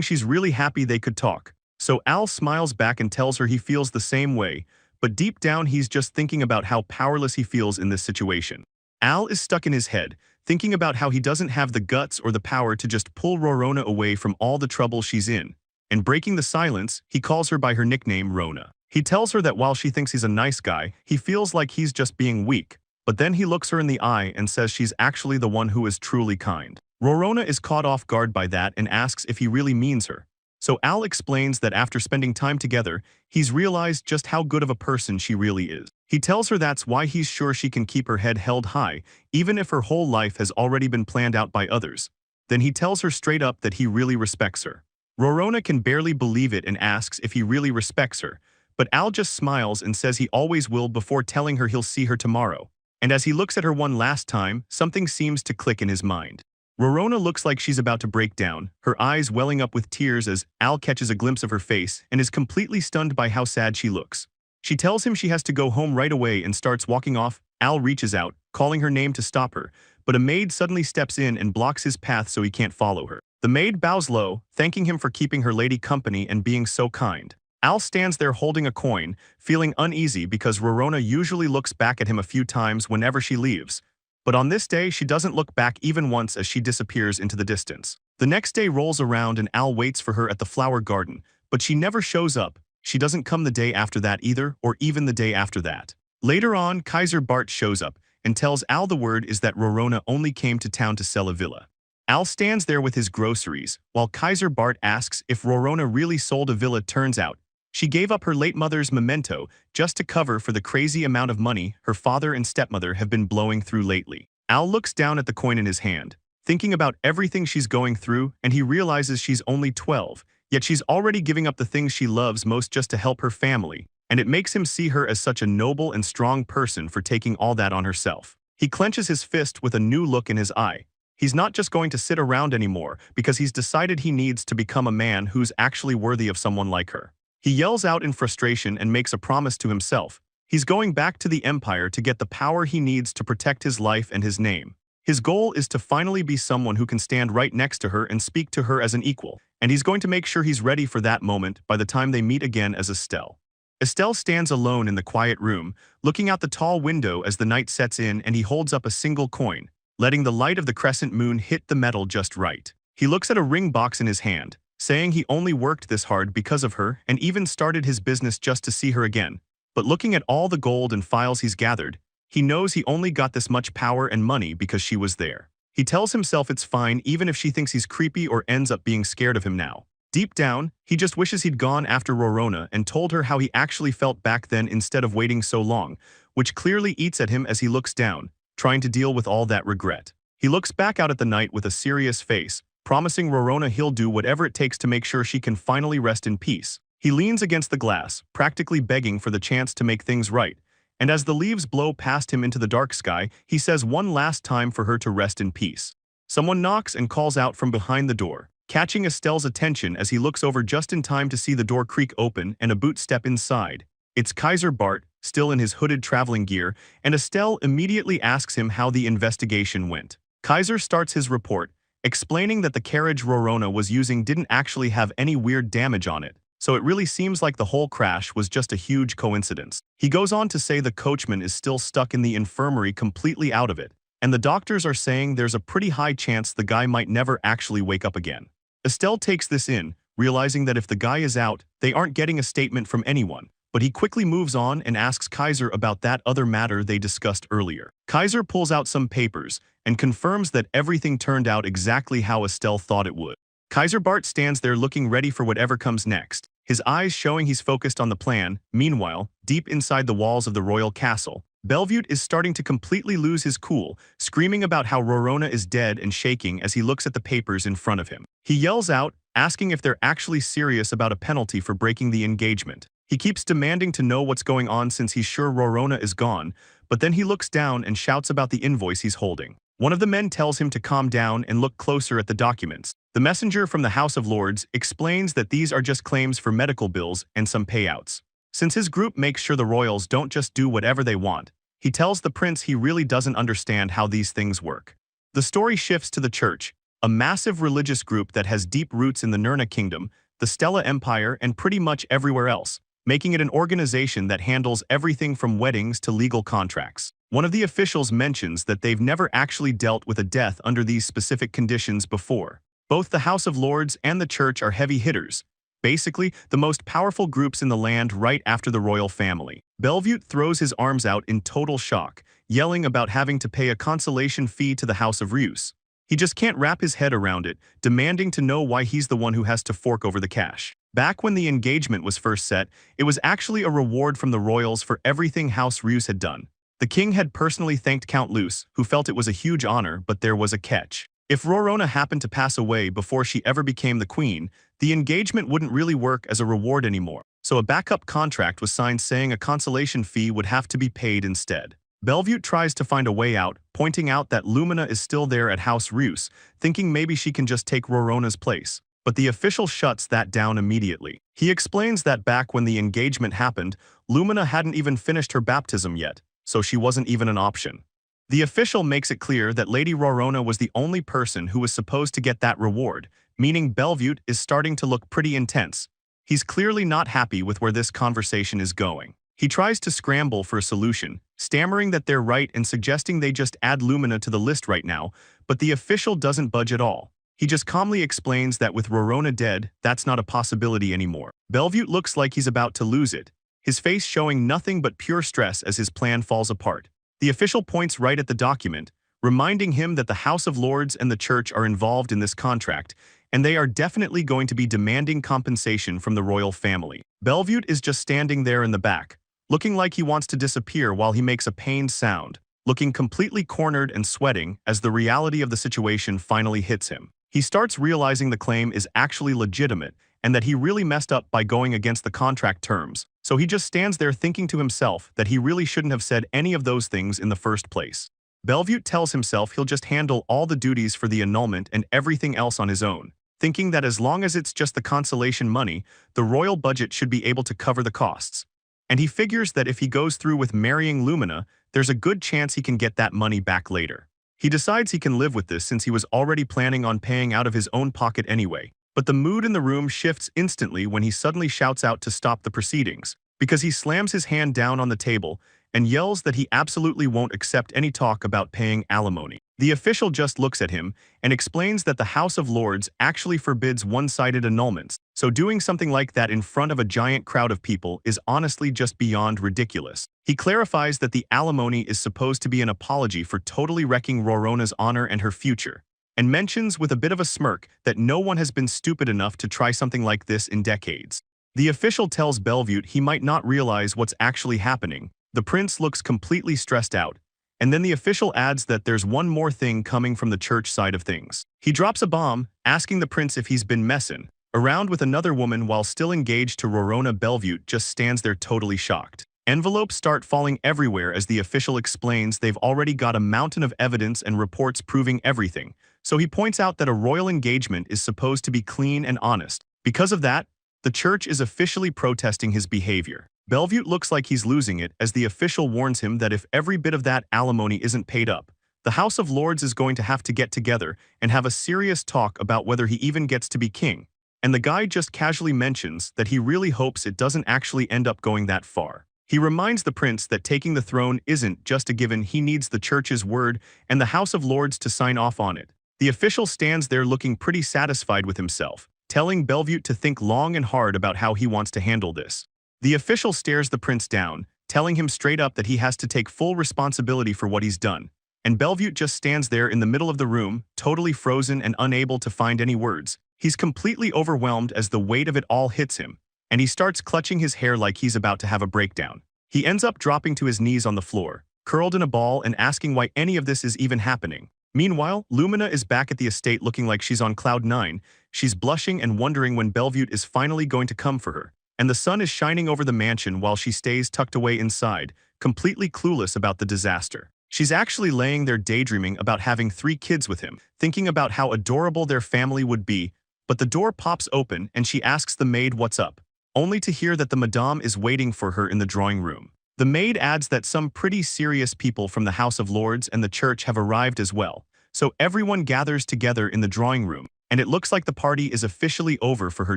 she's really happy they could talk. So Al smiles back and tells her he feels the same way, but deep down he's just thinking about how powerless he feels in this situation. Al is stuck in his head, thinking about how he doesn't have the guts or the power to just pull Rona away from all the trouble she's in. And breaking the silence, he calls her by her nickname Rona. He tells her that while she thinks he's a nice guy, he feels like he's just being weak. But then he looks her in the eye and says she's actually the one who is truly kind. Rona is caught off guard by that and asks if he really means her. So Al explains that after spending time together, he's realized just how good of a person she really is. He tells her that's why he's sure she can keep her head held high, even if her whole life has already been planned out by others. Then he tells her straight up that he really respects her. Rona can barely believe it and asks if he really respects her, but Al just smiles and says he always will before telling her he'll see her tomorrow. And as he looks at her one last time, something seems to click in his mind. Rona looks like she's about to break down, her eyes welling up with tears as Al catches a glimpse of her face and is completely stunned by how sad she looks. She tells him she has to go home right away and starts walking off. Al reaches out, calling her name to stop her, but a maid suddenly steps in and blocks his path so he can't follow her. The maid bows low, thanking him for keeping her lady company and being so kind. Al stands there holding a coin, feeling uneasy because Rona usually looks back at him a few times whenever she leaves. But on this day, she doesn't look back even once as she disappears into the distance. The next day rolls around and Al waits for her at the flower garden, but she never shows up. She doesn't come the day after that either, or even the day after that. Later on, Kaiser Bart shows up, and tells Al the word is that Rona only came to town to sell a villa. Al stands there with his groceries, while Kaiser Bart asks if Rona really sold a villa. Turns out, she gave up her late mother's memento just to cover for the crazy amount of money her father and stepmother have been blowing through lately. Al looks down at the coin in his hand, thinking about everything she's going through, and he realizes she's only 12, yet she's already giving up the things she loves most just to help her family, and it makes him see her as such a noble and strong person for taking all that on herself. He clenches his fist with a new look in his eye. He's not just going to sit around anymore because he's decided he needs to become a man who's actually worthy of someone like her. He yells out in frustration and makes a promise to himself. He's going back to the Empire to get the power he needs to protect his life and his name. His goal is to finally be someone who can stand right next to her and speak to her as an equal, and he's going to make sure he's ready for that moment by the time they meet again as Estelle. Estelle stands alone in the quiet room, looking out the tall window as the night sets in, and he holds up a single coin, letting the light of the crescent moon hit the metal just right. He looks at a ring box in his hand, saying he only worked this hard because of her and even started his business just to see her again. But looking at all the gold and files he's gathered, he knows he only got this much power and money because she was there. He tells himself it's fine even if she thinks he's creepy or ends up being scared of him now. Deep down, he just wishes he'd gone after Rona and told her how he actually felt back then instead of waiting so long, which clearly eats at him as he looks down, trying to deal with all that regret. He looks back out at the night with a serious face, promising Rona he'll do whatever it takes to make sure she can finally rest in peace. He leans against the glass, practically begging for the chance to make things right, and as the leaves blow past him into the dark sky, he says one last time for her to rest in peace. Someone knocks and calls out from behind the door, catching Estelle's attention as he looks over just in time to see the door creak open and a boot step inside. It's Kaiser Bart, still in his hooded traveling gear, and Estelle immediately asks him how the investigation went. Kaiser starts his report, explaining that the carriage Rona was using didn't actually have any weird damage on it, so it really seems like the whole crash was just a huge coincidence. He goes on to say the coachman is still stuck in the infirmary completely out of it, and the doctors are saying there's a pretty high chance the guy might never actually wake up again. Estelle takes this in, realizing that if the guy is out, they aren't getting a statement from anyone, but he quickly moves on and asks Kaiser about that other matter they discussed earlier. Kaiser pulls out some papers and confirms that everything turned out exactly how Estelle thought it would. Kaiser Bart stands there looking ready for whatever comes next, his eyes showing he's focused on the plan. Meanwhile, deep inside the walls of the royal castle, Bellevue is starting to completely lose his cool, screaming about how Rona is dead and shaking as he looks at the papers in front of him. He yells out, asking if they're actually serious about a penalty for breaking the engagement. He keeps demanding to know what's going on since he's sure Rona is gone, but then he looks down and shouts about the invoice he's holding. One of the men tells him to calm down and look closer at the documents. The messenger from the House of Lords explains that these are just claims for medical bills and some payouts. Since his group makes sure the royals don't just do whatever they want, he tells the prince he really doesn't understand how these things work. The story shifts to the church, a massive religious group that has deep roots in the Nurna Kingdom, the Stella Empire, and pretty much everywhere else, making it an organization that handles everything from weddings to legal contracts. One of the officials mentions that they've never actually dealt with a death under these specific conditions before. Both the House of Lords and the church are heavy hitters, basically the most powerful groups in the land right after the royal family. Bellevue throws his arms out in total shock, yelling about having to pay a consolation fee to the House of Reus. He just can't wrap his head around it, demanding to know why he's the one who has to fork over the cash. Back when the engagement was first set, it was actually a reward from the royals for everything House Reus had done. The king had personally thanked Count Luce, who felt it was a huge honor, but there was a catch. If Rona happened to pass away before she ever became the queen, the engagement wouldn't really work as a reward anymore, so a backup contract was signed saying a consolation fee would have to be paid instead. Bellevue tries to find a way out, pointing out that Lumina is still there at House Reus, thinking maybe she can just take Rona's place. But the official shuts that down immediately. He explains that back when the engagement happened, Lumina hadn't even finished her baptism yet, so she wasn't even an option. The official makes it clear that Lady Rona was the only person who was supposed to get that reward, meaning Bellevue is starting to look pretty intense. He's clearly not happy with where this conversation is going. He tries to scramble for a solution, stammering that they're right and suggesting they just add Lumina to the list right now, but the official doesn't budge at all. He just calmly explains that with Rona dead, that's not a possibility anymore. Bellevue looks like he's about to lose it, his face showing nothing but pure stress as his plan falls apart. The official points right at the document, reminding him that the House of Lords and the Church are involved in this contract, and they are definitely going to be demanding compensation from the royal family. Bellevue is just standing there in the back, looking like he wants to disappear while he makes a pained sound, looking completely cornered and sweating as the reality of the situation finally hits him. He starts realizing the claim is actually legitimate and that he really messed up by going against the contract terms, so he just stands there thinking to himself that he really shouldn't have said any of those things in the first place. Bellevue tells himself he'll just handle all the duties for the annulment and everything else on his own, thinking that as long as it's just the consolation money, the royal budget should be able to cover the costs. And he figures that if he goes through with marrying Lumina, there's a good chance he can get that money back later. He decides he can live with this since he was already planning on paying out of his own pocket anyway. But the mood in the room shifts instantly when he suddenly shouts out to stop the proceedings, because he slams his hand down on the table and yells that he absolutely won't accept any talk about paying alimony. The official just looks at him and explains that the House of Lords actually forbids one-sided annulments, so doing something like that in front of a giant crowd of people is honestly just beyond ridiculous. He clarifies that the alimony is supposed to be an apology for totally wrecking Rona's honor and her future, and mentions with a bit of a smirk that no one has been stupid enough to try something like this in decades. The official tells Bellevue he might not realize what's actually happening. The prince looks completely stressed out, and then the official adds that there's one more thing coming from the church side of things. He drops a bomb, asking the prince if he's been messing around with another woman while still engaged to Rona. Bellevue just stands there totally shocked. Envelopes start falling everywhere as the official explains they've already got a mountain of evidence and reports proving everything, so he points out that a royal engagement is supposed to be clean and honest. Because of that, the church is officially protesting his behavior. Bellevue looks like he's losing it as the official warns him that if every bit of that alimony isn't paid up, the House of Lords is going to have to get together and have a serious talk about whether he even gets to be king. And the guy just casually mentions that he really hopes it doesn't actually end up going that far. He reminds the prince that taking the throne isn't just a given, he needs the church's word and the House of Lords to sign off on it. The official stands there looking pretty satisfied with himself, telling Bellevue to think long and hard about how he wants to handle this. The official stares the prince down, telling him straight up that he has to take full responsibility for what he's done, and Bellevue just stands there in the middle of the room, totally frozen and unable to find any words. He's completely overwhelmed as the weight of it all hits him, and he starts clutching his hair like he's about to have a breakdown. He ends up dropping to his knees on the floor, curled in a ball and asking why any of this is even happening. Meanwhile, Lumina is back at the estate looking like she's on cloud 9. She's blushing and wondering when Bellevue is finally going to come for her, and the sun is shining over the mansion while she stays tucked away inside, completely clueless about the disaster. She's actually laying there daydreaming about having 3 kids with him, thinking about how adorable their family would be, but the door pops open and she asks the maid what's up, only to hear that the madame is waiting for her in the drawing room. The maid adds that some pretty serious people from the House of Lords and the church have arrived as well, so everyone gathers together in the drawing room, and it looks like the party is officially over for her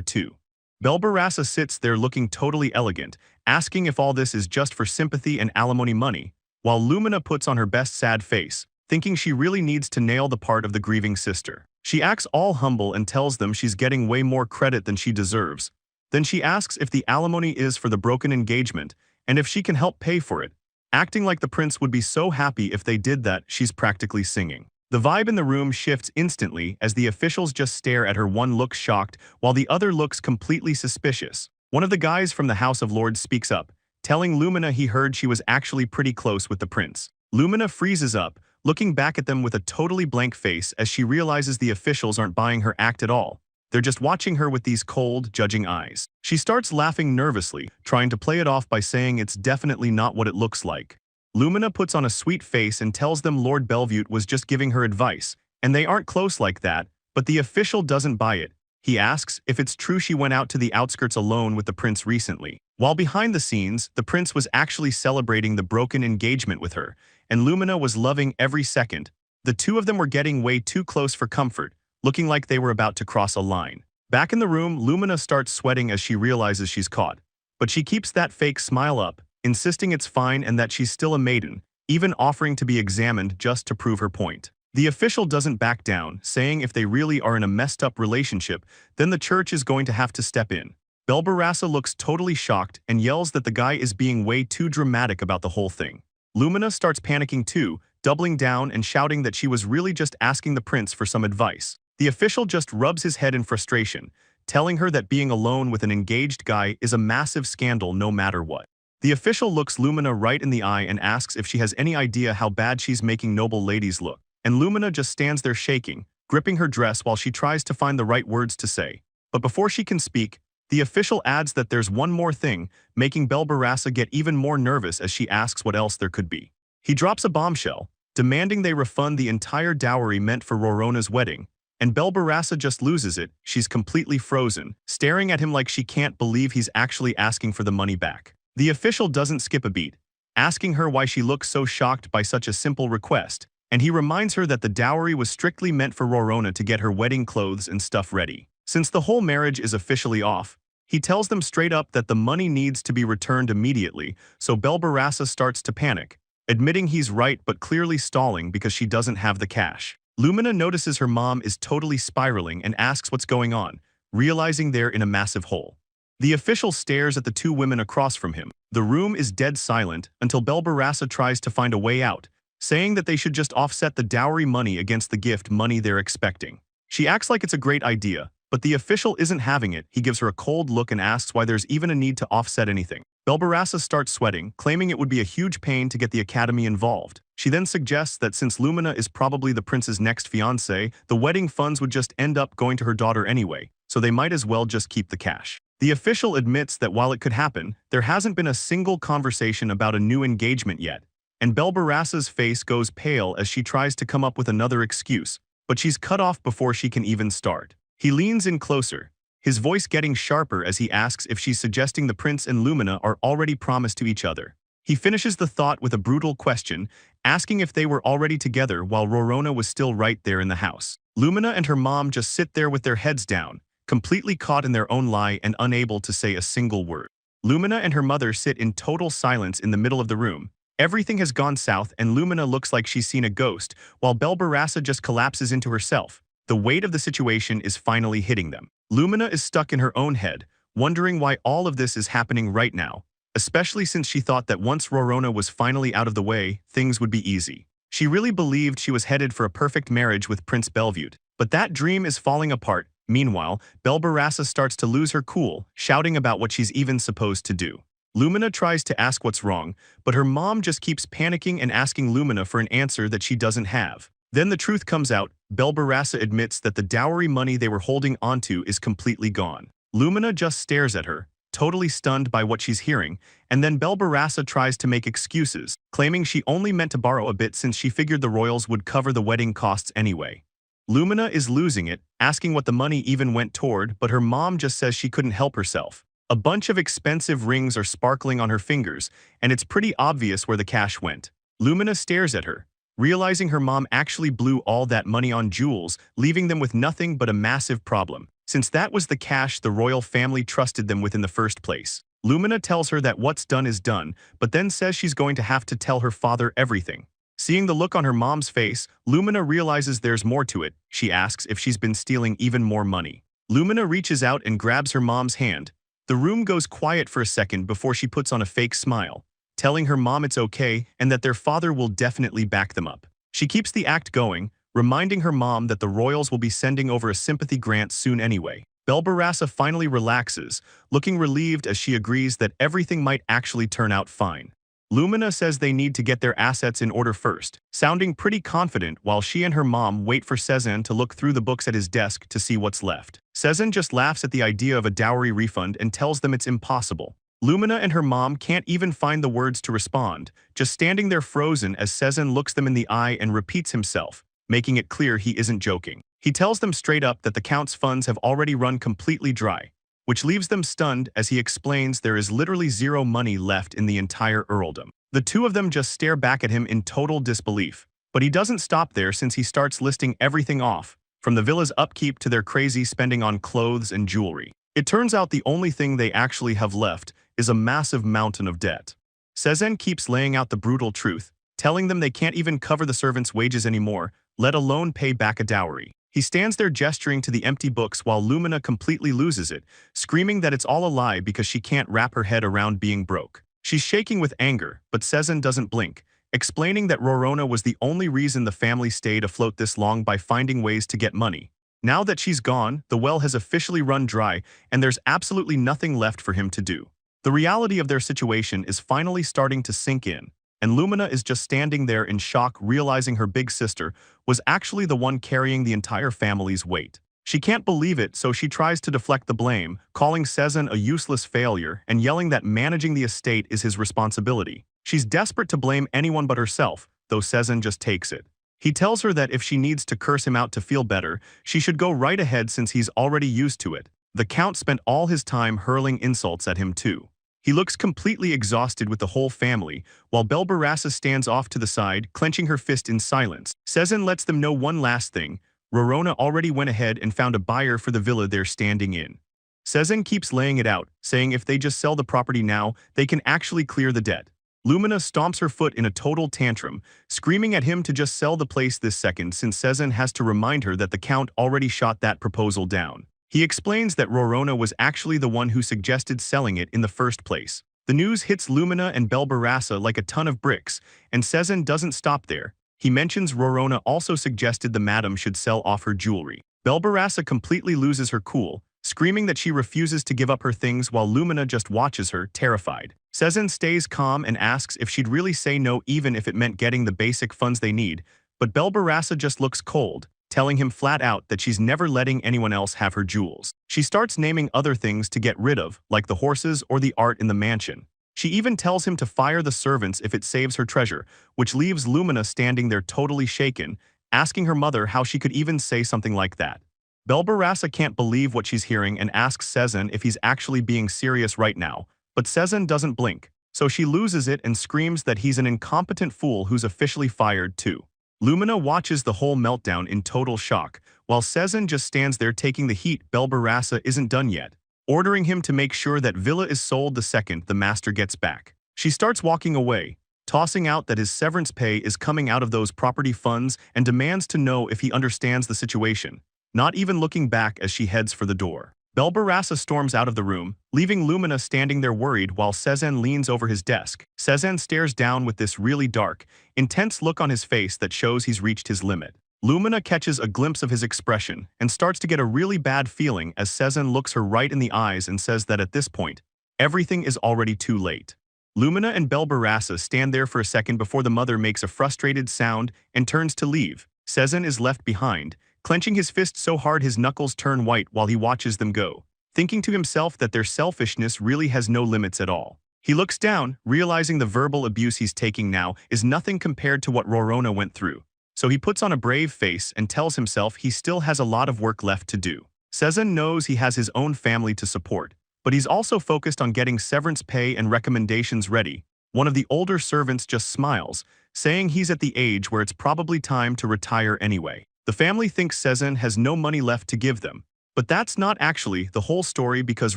too. Belbarassa sits there looking totally elegant, asking if all this is just for sympathy and alimony money, while Lumina puts on her best sad face, thinking she really needs to nail the part of the grieving sister. She acts all humble and tells them she's getting way more credit than she deserves. Then she asks if the alimony is for the broken engagement, and if she can help pay for it, acting like the prince would be so happy if they did that. She's practically singing. The vibe in the room shifts instantly as the officials just stare at her. One looks shocked, while the other looks completely suspicious. One of the guys from the House of Lords speaks up, telling Lumina he heard she was actually pretty close with the prince. Lumina freezes up, looking back at them with a totally blank face as she realizes the officials aren't buying her act at all. They're just watching her with these cold, judging eyes. She starts laughing nervously, trying to play it off by saying it's definitely not what it looks like. Lumina puts on a sweet face and tells them Lord Bellevue was just giving her advice, and they aren't close like that, but the official doesn't buy it. He asks if it's true she went out to the outskirts alone with the prince recently. While behind the scenes, the prince was actually celebrating the broken engagement with her, and Lumina was loving every second. The two of them were getting way too close for comfort, looking like they were about to cross a line. Back in the room, Lumina starts sweating as she realizes she's caught, but she keeps that fake smile up, insisting it's fine and that she's still a maiden, even offering to be examined just to prove her point. The official doesn't back down, saying if they really are in a messed up relationship, then the church is going to have to step in. Belbarassa looks totally shocked and yells that the guy is being way too dramatic about the whole thing. Lumina starts panicking too, doubling down and shouting that she was really just asking the prince for some advice. The official just rubs his head in frustration, telling her that being alone with an engaged guy is a massive scandal no matter what. The official looks Lumina right in the eye and asks if she has any idea how bad she's making noble ladies look. And Lumina just stands there shaking, gripping her dress while she tries to find the right words to say. But before she can speak, the official adds that there's one more thing, making Belbarassa get even more nervous as she asks what else there could be. He drops a bombshell, demanding they refund the entire dowry meant for Rorona's wedding, and Belbarassa just loses it. She's completely frozen, staring at him like she can't believe he's actually asking for the money back. The official doesn't skip a beat, asking her why she looks so shocked by such a simple request, and he reminds her that the dowry was strictly meant for Rorona to get her wedding clothes and stuff ready. Since the whole marriage is officially off, he tells them straight up that the money needs to be returned immediately, so Belbarassa starts to panic, admitting he's right but clearly stalling because she doesn't have the cash. Lumina notices her mom is totally spiraling and asks what's going on, realizing they're in a massive hole. The official stares at the two women across from him. The room is dead silent until Belbarassa tries to find a way out, saying that they should just offset the dowry money against the gift money they're expecting. She acts like it's a great idea, but the official isn't having it. He gives her a cold look and asks why there's even a need to offset anything. Belbarassa starts sweating, claiming it would be a huge pain to get the academy involved. She then suggests that since Lumina is probably the prince's next fiancé, the wedding funds would just end up going to her daughter anyway, so they might as well just keep the cash. The official admits that while it could happen, there hasn't been a single conversation about a new engagement yet, and Belbarassa's face goes pale as she tries to come up with another excuse, but she's cut off before she can even start. He leans in closer, his voice getting sharper as he asks if she's suggesting the prince and Lumina are already promised to each other. He finishes the thought with a brutal question, asking if they were already together while Rorona was still right there in the house. Lumina and her mom just sit there with their heads down, completely caught in their own lie and unable to say a single word. Lumina and her mother sit in total silence in the middle of the room. Everything has gone south and Lumina looks like she's seen a ghost, while Belbarassa just collapses into herself. The weight of the situation is finally hitting them. Lumina is stuck in her own head, wondering why all of this is happening right now, especially since she thought that once Rorona was finally out of the way, things would be easy. She really believed she was headed for a perfect marriage with Prince Belviewed, but that dream is falling apart. Meanwhile, Belbarassa starts to lose her cool, shouting about what she's even supposed to do. Lumina tries to ask what's wrong, but her mom just keeps panicking and asking Lumina for an answer that she doesn't have. Then the truth comes out. Belbarassa admits that the dowry money they were holding onto is completely gone. Lumina just stares at her, totally stunned by what she's hearing, and then Belbarassa tries to make excuses, claiming she only meant to borrow a bit since she figured the royals would cover the wedding costs anyway. Lumina is losing it, asking what the money even went toward, but her mom just says she couldn't help herself. A bunch of expensive rings are sparkling on her fingers, and it's pretty obvious where the cash went. Lumina stares at her, realizing her mom actually blew all that money on jewels, leaving them with nothing but a massive problem, since that was the cash the royal family trusted them with in the first place. Lumina tells her that what's done is done, but then says she's going to have to tell her father everything. Seeing the look on her mom's face, Lumina realizes there's more to it. She asks if she's been stealing even more money. Lumina reaches out and grabs her mom's hand. The room goes quiet for a second before she puts on a fake smile, telling her mom it's okay and that their father will definitely back them up. She keeps the act going, reminding her mom that the royals will be sending over a sympathy grant soon anyway. Belbarassa finally relaxes, looking relieved as she agrees that everything might actually turn out fine. Lumina says they need to get their assets in order first, sounding pretty confident while she and her mom wait for Sesan to look through the books at his desk to see what's left. Sesan just laughs at the idea of a dowry refund and tells them it's impossible. Lumina and her mom can't even find the words to respond, just standing there frozen as Sesan looks them in the eye and repeats himself, making it clear he isn't joking. He tells them straight up that the Count's funds have already run completely dry, which leaves them stunned as he explains there is literally zero money left in the entire earldom. The two of them just stare back at him in total disbelief, but he doesn't stop there since he starts listing everything off, from the villa's upkeep to their crazy spending on clothes and jewelry. It turns out the only thing they actually have left is a massive mountain of debt. Sesan keeps laying out the brutal truth, telling them they can't even cover the servants' wages anymore, let alone pay back a dowry. He stands there gesturing to the empty books while Lumina completely loses it, screaming that it's all a lie because she can't wrap her head around being broke. She's shaking with anger, but Sesan doesn't blink, explaining that Rona was the only reason the family stayed afloat this long by finding ways to get money. Now that she's gone, the well has officially run dry, and there's absolutely nothing left for him to do. The reality of their situation is finally starting to sink in, and Lumina is just standing there in shock, realizing her big sister was actually the one carrying the entire family's weight. She can't believe it, so she tries to deflect the blame, calling Sesan a useless failure and yelling that managing the estate is his responsibility. She's desperate to blame anyone but herself, though Sesan just takes it. He tells her that if she needs to curse him out to feel better, she should go right ahead since he's already used to it. The Count spent all his time hurling insults at him too. He looks completely exhausted with the whole family, while Belbarassa stands off to the side, clenching her fist in silence. Sesan lets them know one last thing. Rona already went ahead and found a buyer for the villa they're standing in. Sesan keeps laying it out, saying if they just sell the property now, they can actually clear the debt. Lumina stomps her foot in a total tantrum, screaming at him to just sell the place this second since Sesan has to remind her that the Count already shot that proposal down. He explains that Rona was actually the one who suggested selling it in the first place. The news hits Lumina and Belbarassa like a ton of bricks, and Sesan doesn't stop there. He mentions Rona also suggested the madam should sell off her jewelry. Belbarassa completely loses her cool, screaming that she refuses to give up her things while Lumina just watches her, terrified. Sesan stays calm and asks if she'd really say no even if it meant getting the basic funds they need, but Belbarassa just looks cold, telling him flat out that she's never letting anyone else have her jewels. She starts naming other things to get rid of, like the horses or the art in the mansion. She even tells him to fire the servants if it saves her treasure, which leaves Lumina standing there totally shaken, asking her mother how she could even say something like that. Belbarassa can't believe what she's hearing and asks Sesan if he's actually being serious right now, but Sesan doesn't blink, so she loses it and screams that he's an incompetent fool who's officially fired too. Lumina watches the whole meltdown in total shock, while Sesan just stands there taking the heat. Belbarassa isn't done yet, ordering him to make sure that villa is sold the second the master gets back. She starts walking away, tossing out that his severance pay is coming out of those property funds and demands to know if he understands the situation, not even looking back as she heads for the door. Belbarassa storms out of the room, leaving Lumina standing there worried while Sesan leans over his desk. Sesan stares down with this really dark, intense look on his face that shows he's reached his limit. Lumina catches a glimpse of his expression and starts to get a really bad feeling as Sesan looks her right in the eyes and says that at this point, everything is already too late. Lumina and Belbarassa stand there for a second before the mother makes a frustrated sound and turns to leave. Sesan is left behind, clenching his fist so hard his knuckles turn white while he watches them go, thinking to himself that their selfishness really has no limits at all. He looks down, realizing the verbal abuse he's taking now is nothing compared to what Rona went through. So he puts on a brave face and tells himself he still has a lot of work left to do. Sesan knows he has his own family to support, but he's also focused on getting severance pay and recommendations ready. One of the older servants just smiles, saying he's at the age where it's probably time to retire anyway. The family thinks Sesan has no money left to give them, but that's not actually the whole story because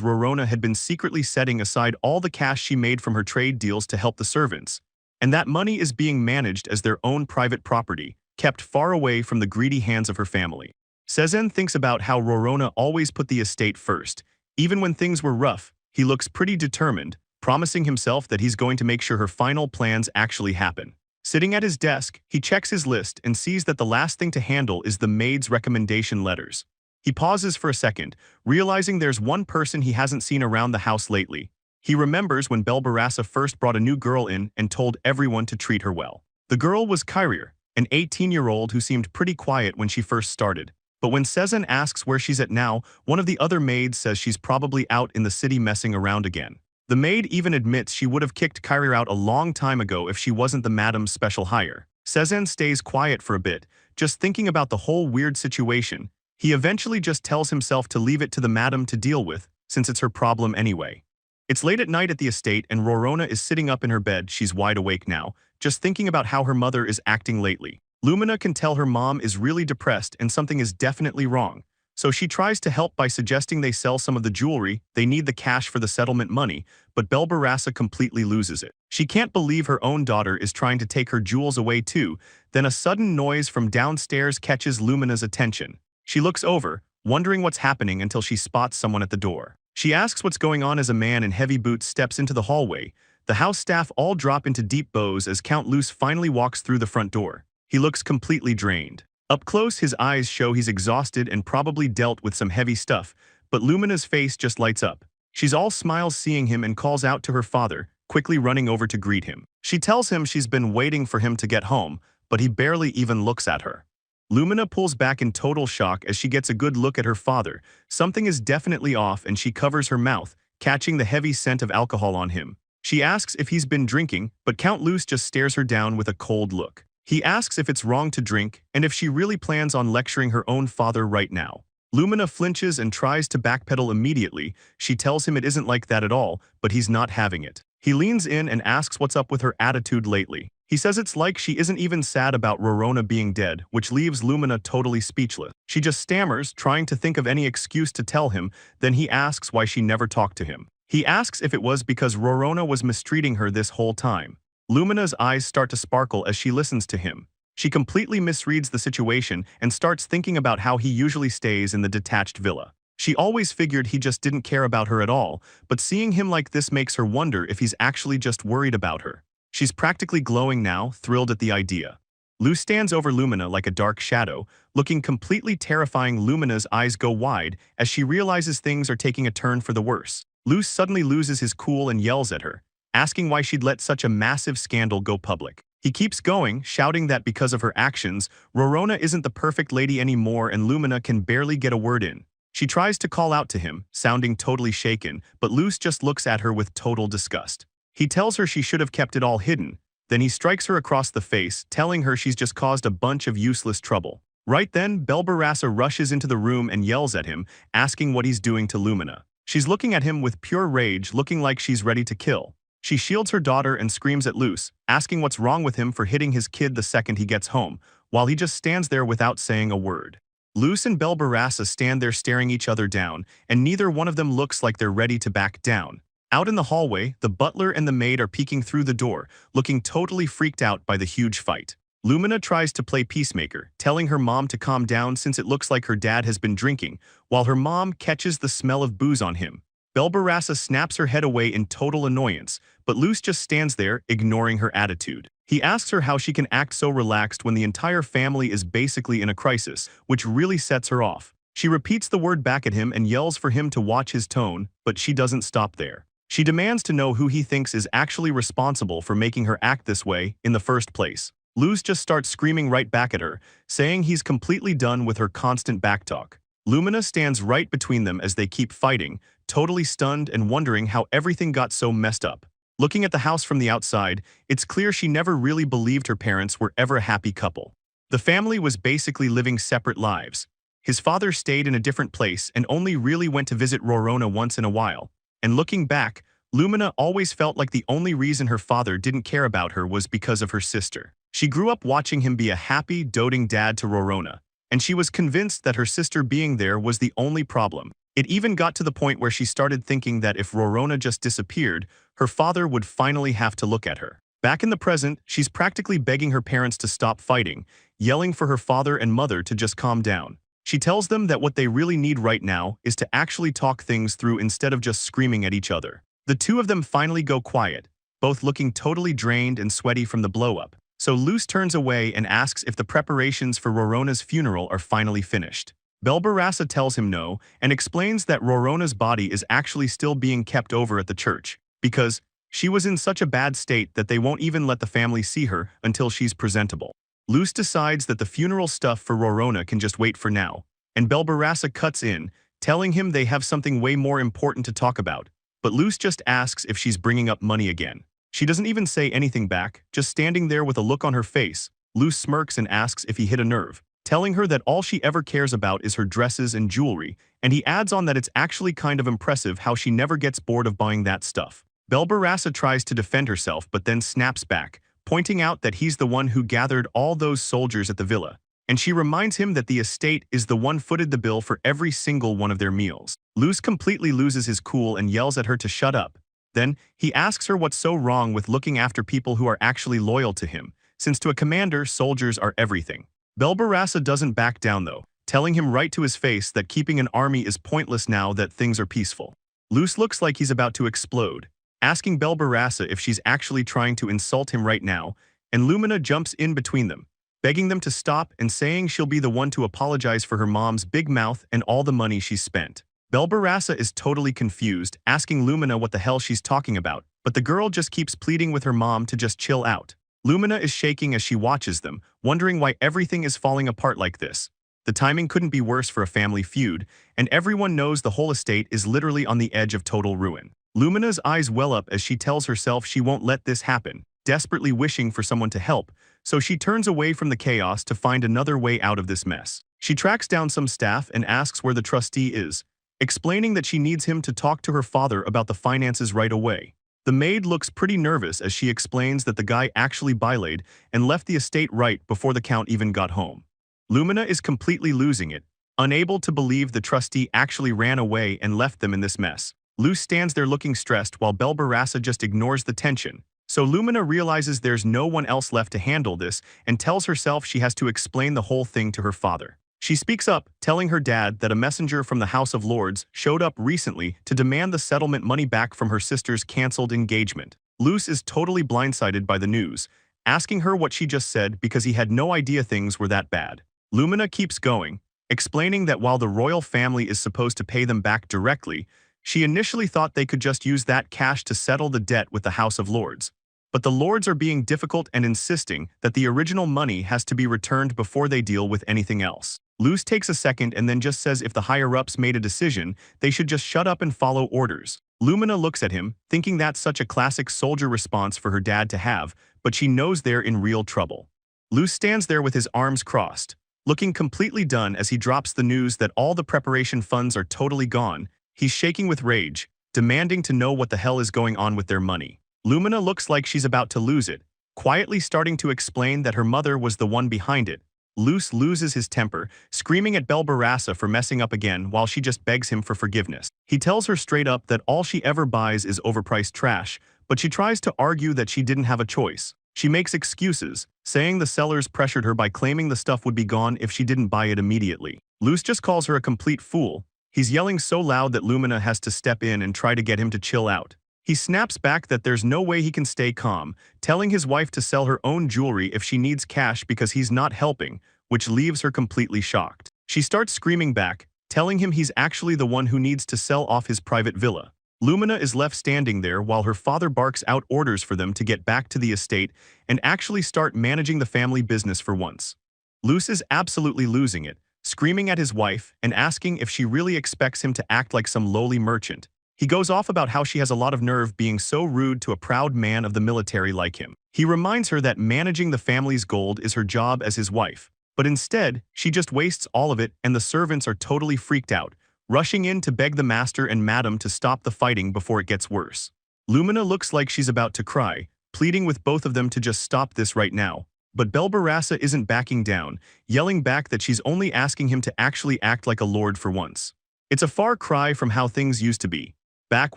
Rona had been secretly setting aside all the cash she made from her trade deals to help the servants, and that money is being managed as their own private property, kept far away from the greedy hands of her family. Sesan thinks about how Rona always put the estate first. Even when things were rough, he looks pretty determined, promising himself that he's going to make sure her final plans actually happen. Sitting at his desk, he checks his list and sees that the last thing to handle is the maid's recommendation letters. He pauses for a second, realizing there's one person he hasn't seen around the house lately. He remembers when Belbarassa first brought a new girl in and told everyone to treat her well. The girl was Kyrier, an 18-year-old who seemed pretty quiet when she first started. But when Sesan asks where she's at now, one of the other maids says she's probably out in the city messing around again. The maid even admits she would have kicked Kyrier out a long time ago if she wasn't the madam's special hire. Sesan stays quiet for a bit, just thinking about the whole weird situation. He eventually just tells himself to leave it to the madam to deal with, since it's her problem anyway. It's late at night at the estate and Rona is sitting up in her bed. She's wide awake now, just thinking about how her mother is acting lately. Lumina can tell her mom is really depressed and something is definitely wrong, so she tries to help by suggesting they sell some of the jewelry. They need the cash for the settlement money, but Belbarassa completely loses it. She can't believe her own daughter is trying to take her jewels away too. Then a sudden noise from downstairs catches Lumina's attention. She looks over, wondering what's happening until she spots someone at the door. She asks what's going on as a man in heavy boots steps into the hallway. The house staff all drop into deep bows as Count Luce finally walks through the front door. He looks completely drained. Up close, his eyes show he's exhausted and probably dealt with some heavy stuff, but Lumina's face just lights up. She's all smiles seeing him and calls out to her father, quickly running over to greet him. She tells him she's been waiting for him to get home, but he barely even looks at her. Lumina pulls back in total shock as she gets a good look at her father. Something is definitely off and she covers her mouth, catching the heavy scent of alcohol on him. She asks if he's been drinking, but Count Luce just stares her down with a cold look. He asks if it's wrong to drink and if she really plans on lecturing her own father right now. Lumina flinches and tries to backpedal immediately. She tells him it isn't like that at all, but he's not having it. He leans in and asks what's up with her attitude lately. He says it's like she isn't even sad about Rona being dead, which leaves Lumina totally speechless. She just stammers, trying to think of any excuse to tell him, then he asks why she never talked to him. He asks if it was because Rona was mistreating her this whole time. Lumina's eyes start to sparkle as she listens to him. She completely misreads the situation and starts thinking about how he usually stays in the detached villa. She always figured he just didn't care about her at all, but seeing him like this makes her wonder if he's actually just worried about her. She's practically glowing now, thrilled at the idea. Luce stands over Lumina like a dark shadow, looking completely terrifying. Lumina's eyes go wide as she realizes things are taking a turn for the worse. Luce suddenly loses his cool and yells at her, asking why she'd let such a massive scandal go public. He keeps going, shouting that because of her actions, Rona isn't the perfect lady anymore and Lumina can barely get a word in. She tries to call out to him, sounding totally shaken, but Luce just looks at her with total disgust. He tells her she should have kept it all hidden. Then he strikes her across the face, telling her she's just caused a bunch of useless trouble. Right then, Belbarassa rushes into the room and yells at him, asking what he's doing to Lumina. She's looking at him with pure rage, looking like she's ready to kill. She shields her daughter and screams at Luce, asking what's wrong with him for hitting his kid the second he gets home, while he just stands there without saying a word. Luce and Belbarassa stand there staring each other down, and neither one of them looks like they're ready to back down. Out in the hallway, the butler and the maid are peeking through the door, looking totally freaked out by the huge fight. Lumina tries to play peacemaker, telling her mom to calm down since it looks like her dad has been drinking, while her mom catches the smell of booze on him. Belbarassa snaps her head away in total annoyance, but Luce just stands there, ignoring her attitude. He asks her how she can act so relaxed when the entire family is basically in a crisis, which really sets her off. She repeats the word back at him and yells for him to watch his tone, but she doesn't stop there. She demands to know who he thinks is actually responsible for making her act this way in the first place. Luce just starts screaming right back at her, saying he's completely done with her constant backtalk. Lumina stands right between them as they keep fighting, totally stunned and wondering how everything got so messed up. Looking at the house from the outside, it's clear she never really believed her parents were ever a happy couple. The family was basically living separate lives. His father stayed in a different place and only really went to visit Rona once in a while. And looking back, Lumina always felt like the only reason her father didn't care about her was because of her sister. She grew up watching him be a happy, doting dad to Rona, and she was convinced that her sister being there was the only problem. It even got to the point where she started thinking that if Rona just disappeared, her father would finally have to look at her. Back in the present, she's practically begging her parents to stop fighting, yelling for her father and mother to just calm down. She tells them that what they really need right now is to actually talk things through instead of just screaming at each other. The two of them finally go quiet, both looking totally drained and sweaty from the blow-up. So Luce turns away and asks if the preparations for Rona's funeral are finally finished. Belbarassa tells him no and explains that Rona's body is actually still being kept over at the church because she was in such a bad state that they won't even let the family see her until she's presentable. Luce decides that the funeral stuff for Rona can just wait for now, and Belbarassa cuts in, telling him they have something way more important to talk about, but Luce just asks if she's bringing up money again. She doesn't even say anything back, just standing there with a look on her face. Luce smirks and asks if he hit a nerve, telling her that all she ever cares about is her dresses and jewelry, and he adds on that it's actually kind of impressive how she never gets bored of buying that stuff. Belbarassa tries to defend herself but then snaps back, pointing out that he's the one who gathered all those soldiers at the villa, and she reminds him that the estate is the one footed the bill for every single one of their meals. Luce completely loses his cool and yells at her to shut up. Then, he asks her what's so wrong with looking after people who are actually loyal to him, since to a commander, soldiers are everything. Belbarassa doesn't back down though, telling him right to his face that keeping an army is pointless now that things are peaceful. Luce looks like he's about to explode, asking Belbarassa if she's actually trying to insult him right now, and Lumina jumps in between them, begging them to stop and saying she'll be the one to apologize for her mom's big mouth and all the money she's spent. Belbarassa is totally confused, asking Lumina what the hell she's talking about, but the girl just keeps pleading with her mom to just chill out. Lumina is shaking as she watches them, wondering why everything is falling apart like this. The timing couldn't be worse for a family feud, and everyone knows the whole estate is literally on the edge of total ruin. Lumina's eyes well up as she tells herself she won't let this happen, desperately wishing for someone to help, so she turns away from the chaos to find another way out of this mess. She tracks down some staff and asks where the trustee is, explaining that she needs him to talk to her father about the finances right away. The maid looks pretty nervous as she explains that the guy actually bylaid and left the estate right before the count even got home. Lumina is completely losing it, unable to believe the trustee actually ran away and left them in this mess. Luce stands there looking stressed while Belbarassa just ignores the tension. So Lumina realizes there's no one else left to handle this and tells herself she has to explain the whole thing to her father. She speaks up, telling her dad that a messenger from the House of Lords showed up recently to demand the settlement money back from her sister's cancelled engagement. Luce is totally blindsided by the news, asking her what she just said because he had no idea things were that bad. Lumina keeps going, explaining that while the royal family is supposed to pay them back directly, she initially thought they could just use that cash to settle the debt with the House of Lords. But the Lords are being difficult and insisting that the original money has to be returned before they deal with anything else. Luce takes a second and then just says if the higher-ups made a decision, they should just shut up and follow orders. Lumina looks at him, thinking that's such a classic soldier response for her dad to have, but she knows they're in real trouble. Luce stands there with his arms crossed, looking completely done as he drops the news that all the preparation funds are totally gone. He's shaking with rage, demanding to know what the hell is going on with their money. Lumina looks like she's about to lose it, quietly starting to explain that her mother was the one behind it. Luce loses his temper, screaming at Belbarassa for messing up again while she just begs him for forgiveness. He tells her straight up that all she ever buys is overpriced trash, but she tries to argue that she didn't have a choice. She makes excuses, saying the sellers pressured her by claiming the stuff would be gone if she didn't buy it immediately. Luce just calls her a complete fool. He's yelling so loud that Lumina has to step in and try to get him to chill out. He snaps back that there's no way he can stay calm, telling his wife to sell her own jewelry if she needs cash because he's not helping, which leaves her completely shocked. She starts screaming back, telling him he's actually the one who needs to sell off his private villa. Lumina is left standing there while her father barks out orders for them to get back to the estate and actually start managing the family business for once. Luce is absolutely losing it, screaming at his wife and asking if she really expects him to act like some lowly merchant. He goes off about how she has a lot of nerve being so rude to a proud man of the military like him. He reminds her that managing the family's gold is her job as his wife, but instead, she just wastes all of it and the servants are totally freaked out, rushing in to beg the master and madam to stop the fighting before it gets worse. Lumina looks like she's about to cry, pleading with both of them to just stop this right now. But Belbarassa isn't backing down, yelling back that she's only asking him to actually act like a lord for once. It's a far cry from how things used to be, back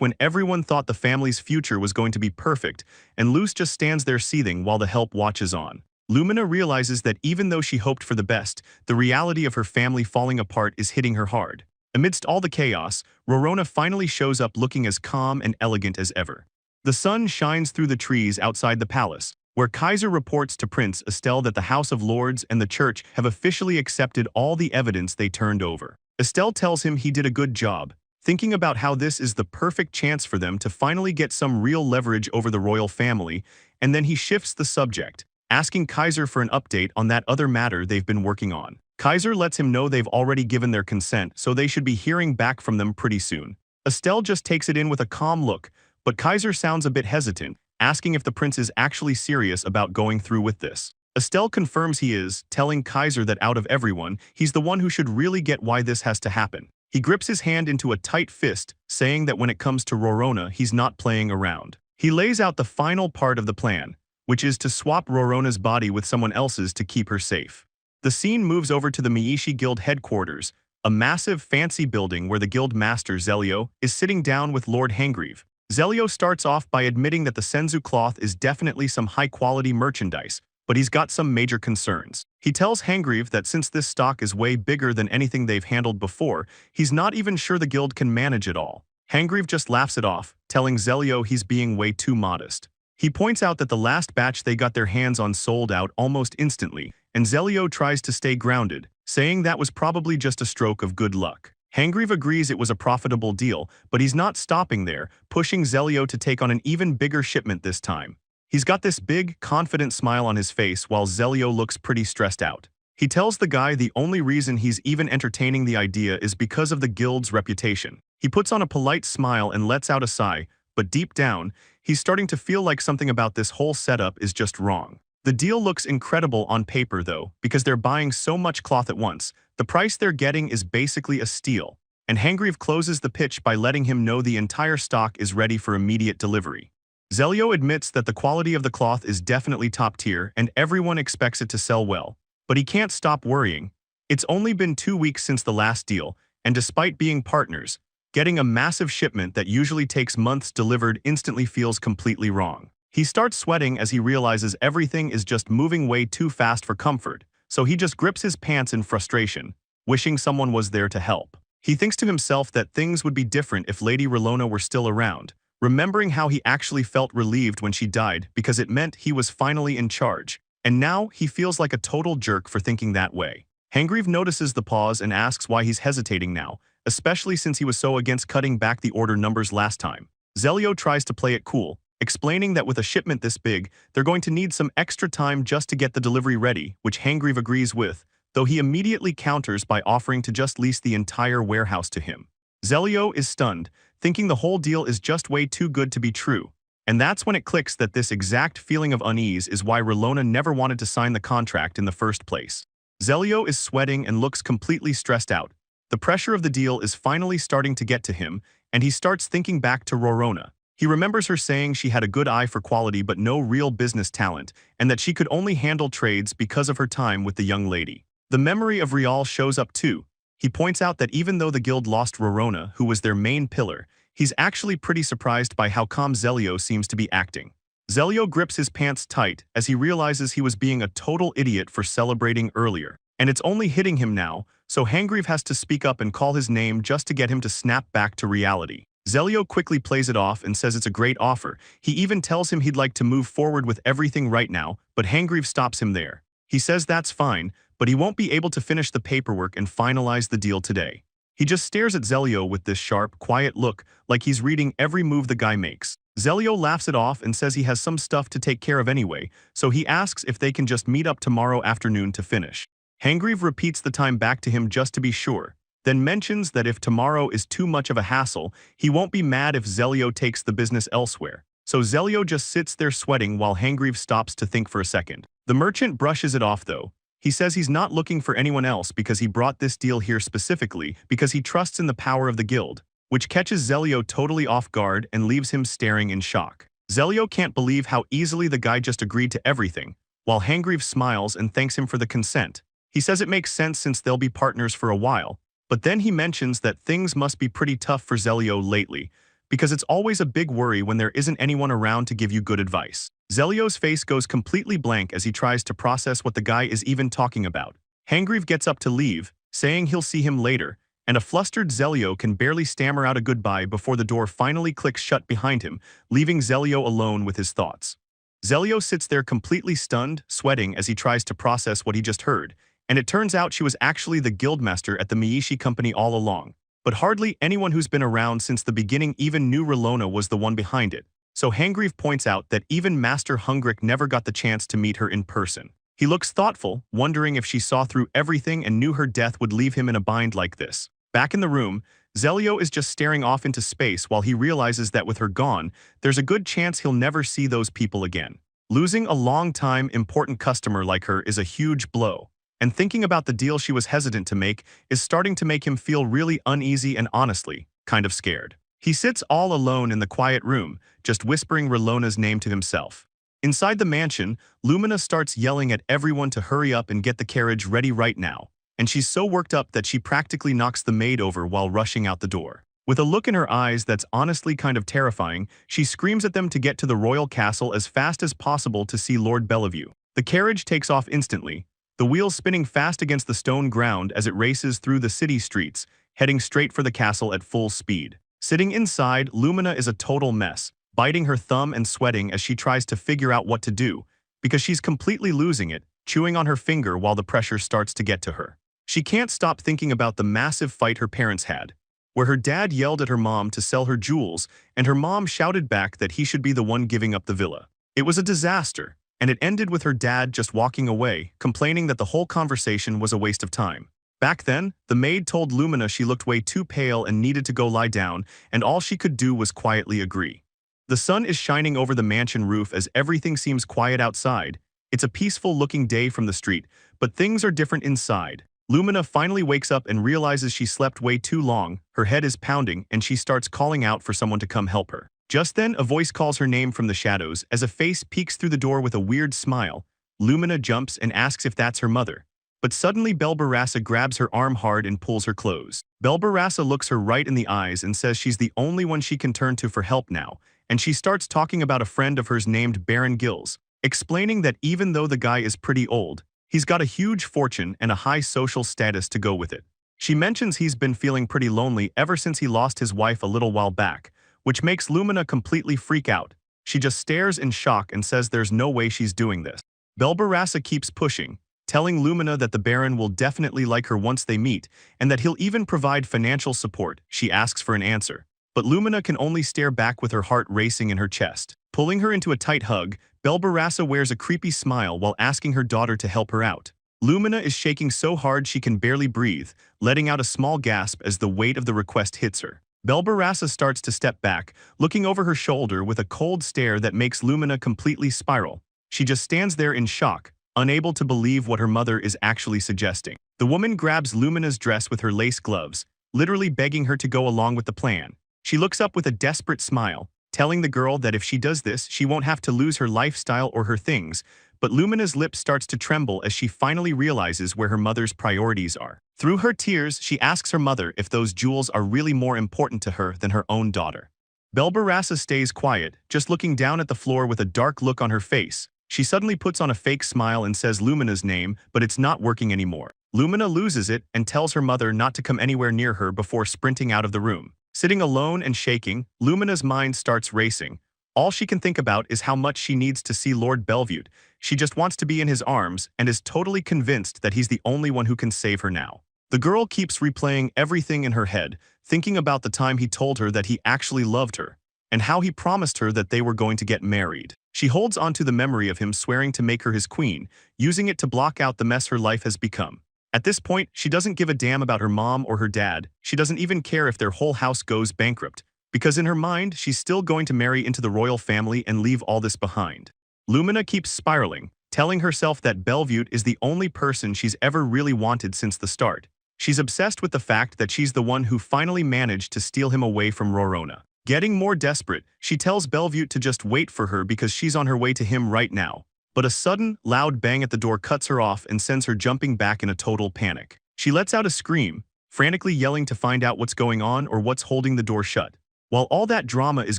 when everyone thought the family's future was going to be perfect, and Luce just stands there seething while the help watches on. Lumina realizes that even though she hoped for the best, the reality of her family falling apart is hitting her hard. Amidst all the chaos, Rona finally shows up looking as calm and elegant as ever. The sun shines through the trees outside the palace, where Kaiser reports to Prince Estelle that the House of Lords and the Church have officially accepted all the evidence they turned over. Estelle tells him he did a good job, thinking about how this is the perfect chance for them to finally get some real leverage over the royal family, and then he shifts the subject, asking Kaiser for an update on that other matter they've been working on. Kaiser lets him know they've already given their consent, so they should be hearing back from them pretty soon. Estelle just takes it in with a calm look, but Kaiser sounds a bit hesitant, asking if the prince is actually serious about going through with this. Estelle confirms he is, telling Kaiser that out of everyone, he's the one who should really get why this has to happen. He grips his hand into a tight fist, saying that when it comes to Rona, he's not playing around. He lays out the final part of the plan, which is to swap Rona's body with someone else's to keep her safe. The scene moves over to the Meishi Guild headquarters, a massive, fancy building where the guild master Zelio is sitting down with Lord Hangrieve. Zelio starts off by admitting that the Senzu cloth is definitely some high-quality merchandise, but he's got some major concerns. He tells Hangrieve that since this stock is way bigger than anything they've handled before, he's not even sure the guild can manage it all. Hangreave just laughs it off, telling Zelio he's being way too modest. He points out that the last batch they got their hands on sold out almost instantly, and Zelio tries to stay grounded, saying that was probably just a stroke of good luck. Hangreave agrees it was a profitable deal, but he's not stopping there, pushing Zelio to take on an even bigger shipment this time. He's got this big, confident smile on his face while Zelio looks pretty stressed out. He tells the guy the only reason he's even entertaining the idea is because of the guild's reputation. He puts on a polite smile and lets out a sigh, but deep down, he's starting to feel like something about this whole setup is just wrong. The deal looks incredible on paper though, because they're buying so much cloth at once. The price they're getting is basically a steal, and Hangreave closes the pitch by letting him know the entire stock is ready for immediate delivery. Zelio admits that the quality of the cloth is definitely top tier and everyone expects it to sell well, but he can't stop worrying. It's only been 2 weeks since the last deal, and despite being partners, getting a massive shipment that usually takes months delivered instantly feels completely wrong. He starts sweating as he realizes everything is just moving way too fast for comfort, so he just grips his pants in frustration, wishing someone was there to help. He thinks to himself that things would be different if Lady Rona were still around, remembering how he actually felt relieved when she died because it meant he was finally in charge, and now he feels like a total jerk for thinking that way. Hangreave notices the pause and asks why he's hesitating now, especially since he was so against cutting back the order numbers last time. Zelio tries to play it cool, explaining that with a shipment this big, they're going to need some extra time just to get the delivery ready, which Hangreave agrees with, though he immediately counters by offering to just lease the entire warehouse to him. Zelio is stunned, thinking the whole deal is just way too good to be true, and that's when it clicks that this exact feeling of unease is why Rona never wanted to sign the contract in the first place. Zelio is sweating and looks completely stressed out. The pressure of the deal is finally starting to get to him, and he starts thinking back to Rona. He remembers her saying she had a good eye for quality but no real business talent, and that she could only handle trades because of her time with the young lady. The memory of Rial shows up too. He points out that even though the guild lost Rona, who was their main pillar, he's actually pretty surprised by how calm Zelio seems to be acting. Zelio grips his pants tight as he realizes he was being a total idiot for celebrating earlier, and it's only hitting him now, so Hangreave has to speak up and call his name just to get him to snap back to reality. Zelio quickly plays it off and says it's a great offer. He even tells him he'd like to move forward with everything right now, but Hangreave stops him there. He says that's fine, but he won't be able to finish the paperwork and finalize the deal today. He just stares at Zelio with this sharp, quiet look, like he's reading every move the guy makes. Zelio laughs it off and says he has some stuff to take care of anyway, so he asks if they can just meet up tomorrow afternoon to finish. Hangreave repeats the time back to him just to be sure, then mentions that if tomorrow is too much of a hassle, he won't be mad if Zelio takes the business elsewhere. So Zelio just sits there sweating while Hangreave stops to think for a second. The merchant brushes it off though. He says he's not looking for anyone else because he brought this deal here specifically because he trusts in the power of the guild, which catches Zelio totally off guard and leaves him staring in shock. Zelio can't believe how easily the guy just agreed to everything, while Hangreave smiles and thanks him for the consent. He says it makes sense since they'll be partners for a while, but then he mentions that things must be pretty tough for Zelio lately, because it's always a big worry when there isn't anyone around to give you good advice. Zelio's face goes completely blank as he tries to process what the guy is even talking about. Hangreave gets up to leave, saying he'll see him later, and a flustered Zelio can barely stammer out a goodbye before the door finally clicks shut behind him, leaving Zelio alone with his thoughts. Zelio sits there completely stunned, sweating as he tries to process what he just heard, and it turns out she was actually the guildmaster at the Miishi company all along. But hardly anyone who's been around since the beginning even knew Rona was the one behind it. So Hangreave points out that even Master Hungrick never got the chance to meet her in person. He looks thoughtful, wondering if she saw through everything and knew her death would leave him in a bind like this. Back in the room, Zelio is just staring off into space while he realizes that with her gone, there's a good chance he'll never see those people again. Losing a long-time, important customer like her is a huge blow, and thinking about the deal she was hesitant to make is starting to make him feel really uneasy and honestly, kind of scared. He sits all alone in the quiet room, just whispering Rona's name to himself. Inside the mansion, Lumina starts yelling at everyone to hurry up and get the carriage ready right now, and she's so worked up that she practically knocks the maid over while rushing out the door. With a look in her eyes that's honestly kind of terrifying, she screams at them to get to the royal castle as fast as possible to see Lord Bellevue. The carriage takes off instantly, the wheels spinning fast against the stone ground as it races through the city streets, heading straight for the castle at full speed. Sitting inside, Lumina is a total mess, biting her thumb and sweating as she tries to figure out what to do, because she's completely losing it, chewing on her finger while the pressure starts to get to her. She can't stop thinking about the massive fight her parents had, where her dad yelled at her mom to sell her jewels and her mom shouted back that he should be the one giving up the villa. It was a disaster, and it ended with her dad just walking away, complaining that the whole conversation was a waste of time. Back then, the maid told Lumina she looked way too pale and needed to go lie down, and all she could do was quietly agree. The sun is shining over the mansion roof as everything seems quiet outside. It's a peaceful-looking day from the street, but things are different inside. Lumina finally wakes up and realizes she slept way too long, her head is pounding, and she starts calling out for someone to come help her. Just then, a voice calls her name from the shadows as a face peeks through the door with a weird smile. Lumina jumps and asks if that's her mother. But suddenly Belbarassa grabs her arm hard and pulls her close. Belbarassa looks her right in the eyes and says she's the only one she can turn to for help now, and she starts talking about a friend of hers named Baron Gills, explaining that even though the guy is pretty old, he's got a huge fortune and a high social status to go with it. She mentions he's been feeling pretty lonely ever since he lost his wife a little while back, which makes Lumina completely freak out. She just stares in shock and says there's no way she's doing this. Belbarassa keeps pushing, telling Lumina that the Baron will definitely like her once they meet, and that he'll even provide financial support. She asks for an answer, but Lumina can only stare back with her heart racing in her chest. Pulling her into a tight hug, Belbarassa wears a creepy smile while asking her daughter to help her out. Lumina is shaking so hard she can barely breathe, letting out a small gasp as the weight of the request hits her. Belbarassa starts to step back, looking over her shoulder with a cold stare that makes Lumina completely spiral. She just stands there in shock, unable to believe what her mother is actually suggesting. The woman grabs Lumina's dress with her lace gloves, literally begging her to go along with the plan. She looks up with a desperate smile, telling the girl that if she does this, she won't have to lose her lifestyle or her things, but Lumina's lip starts to tremble as she finally realizes where her mother's priorities are. Through her tears, she asks her mother if those jewels are really more important to her than her own daughter. Belbarassa stays quiet, just looking down at the floor with a dark look on her face. She suddenly puts on a fake smile and says Lumina's name, but it's not working anymore. Lumina loses it and tells her mother not to come anywhere near her before sprinting out of the room. Sitting alone and shaking, Lumina's mind starts racing. All she can think about is how much she needs to see Lord Bellevue. She just wants to be in his arms and is totally convinced that he's the only one who can save her now. The girl keeps replaying everything in her head, thinking about the time he told her that he actually loved her, and how he promised her that they were going to get married. She holds onto the memory of him swearing to make her his queen, using it to block out the mess her life has become. At this point, she doesn't give a damn about her mom or her dad. She doesn't even care if their whole house goes bankrupt, because in her mind, she's still going to marry into the royal family and leave all this behind. Lumina keeps spiraling, telling herself that Bellevue is the only person she's ever really wanted since the start. She's obsessed with the fact that she's the one who finally managed to steal him away from Rona. Getting more desperate, she tells Bellevue to just wait for her because she's on her way to him right now. But a sudden, loud bang at the door cuts her off and sends her jumping back in a total panic. She lets out a scream, frantically yelling to find out what's going on or what's holding the door shut. While all that drama is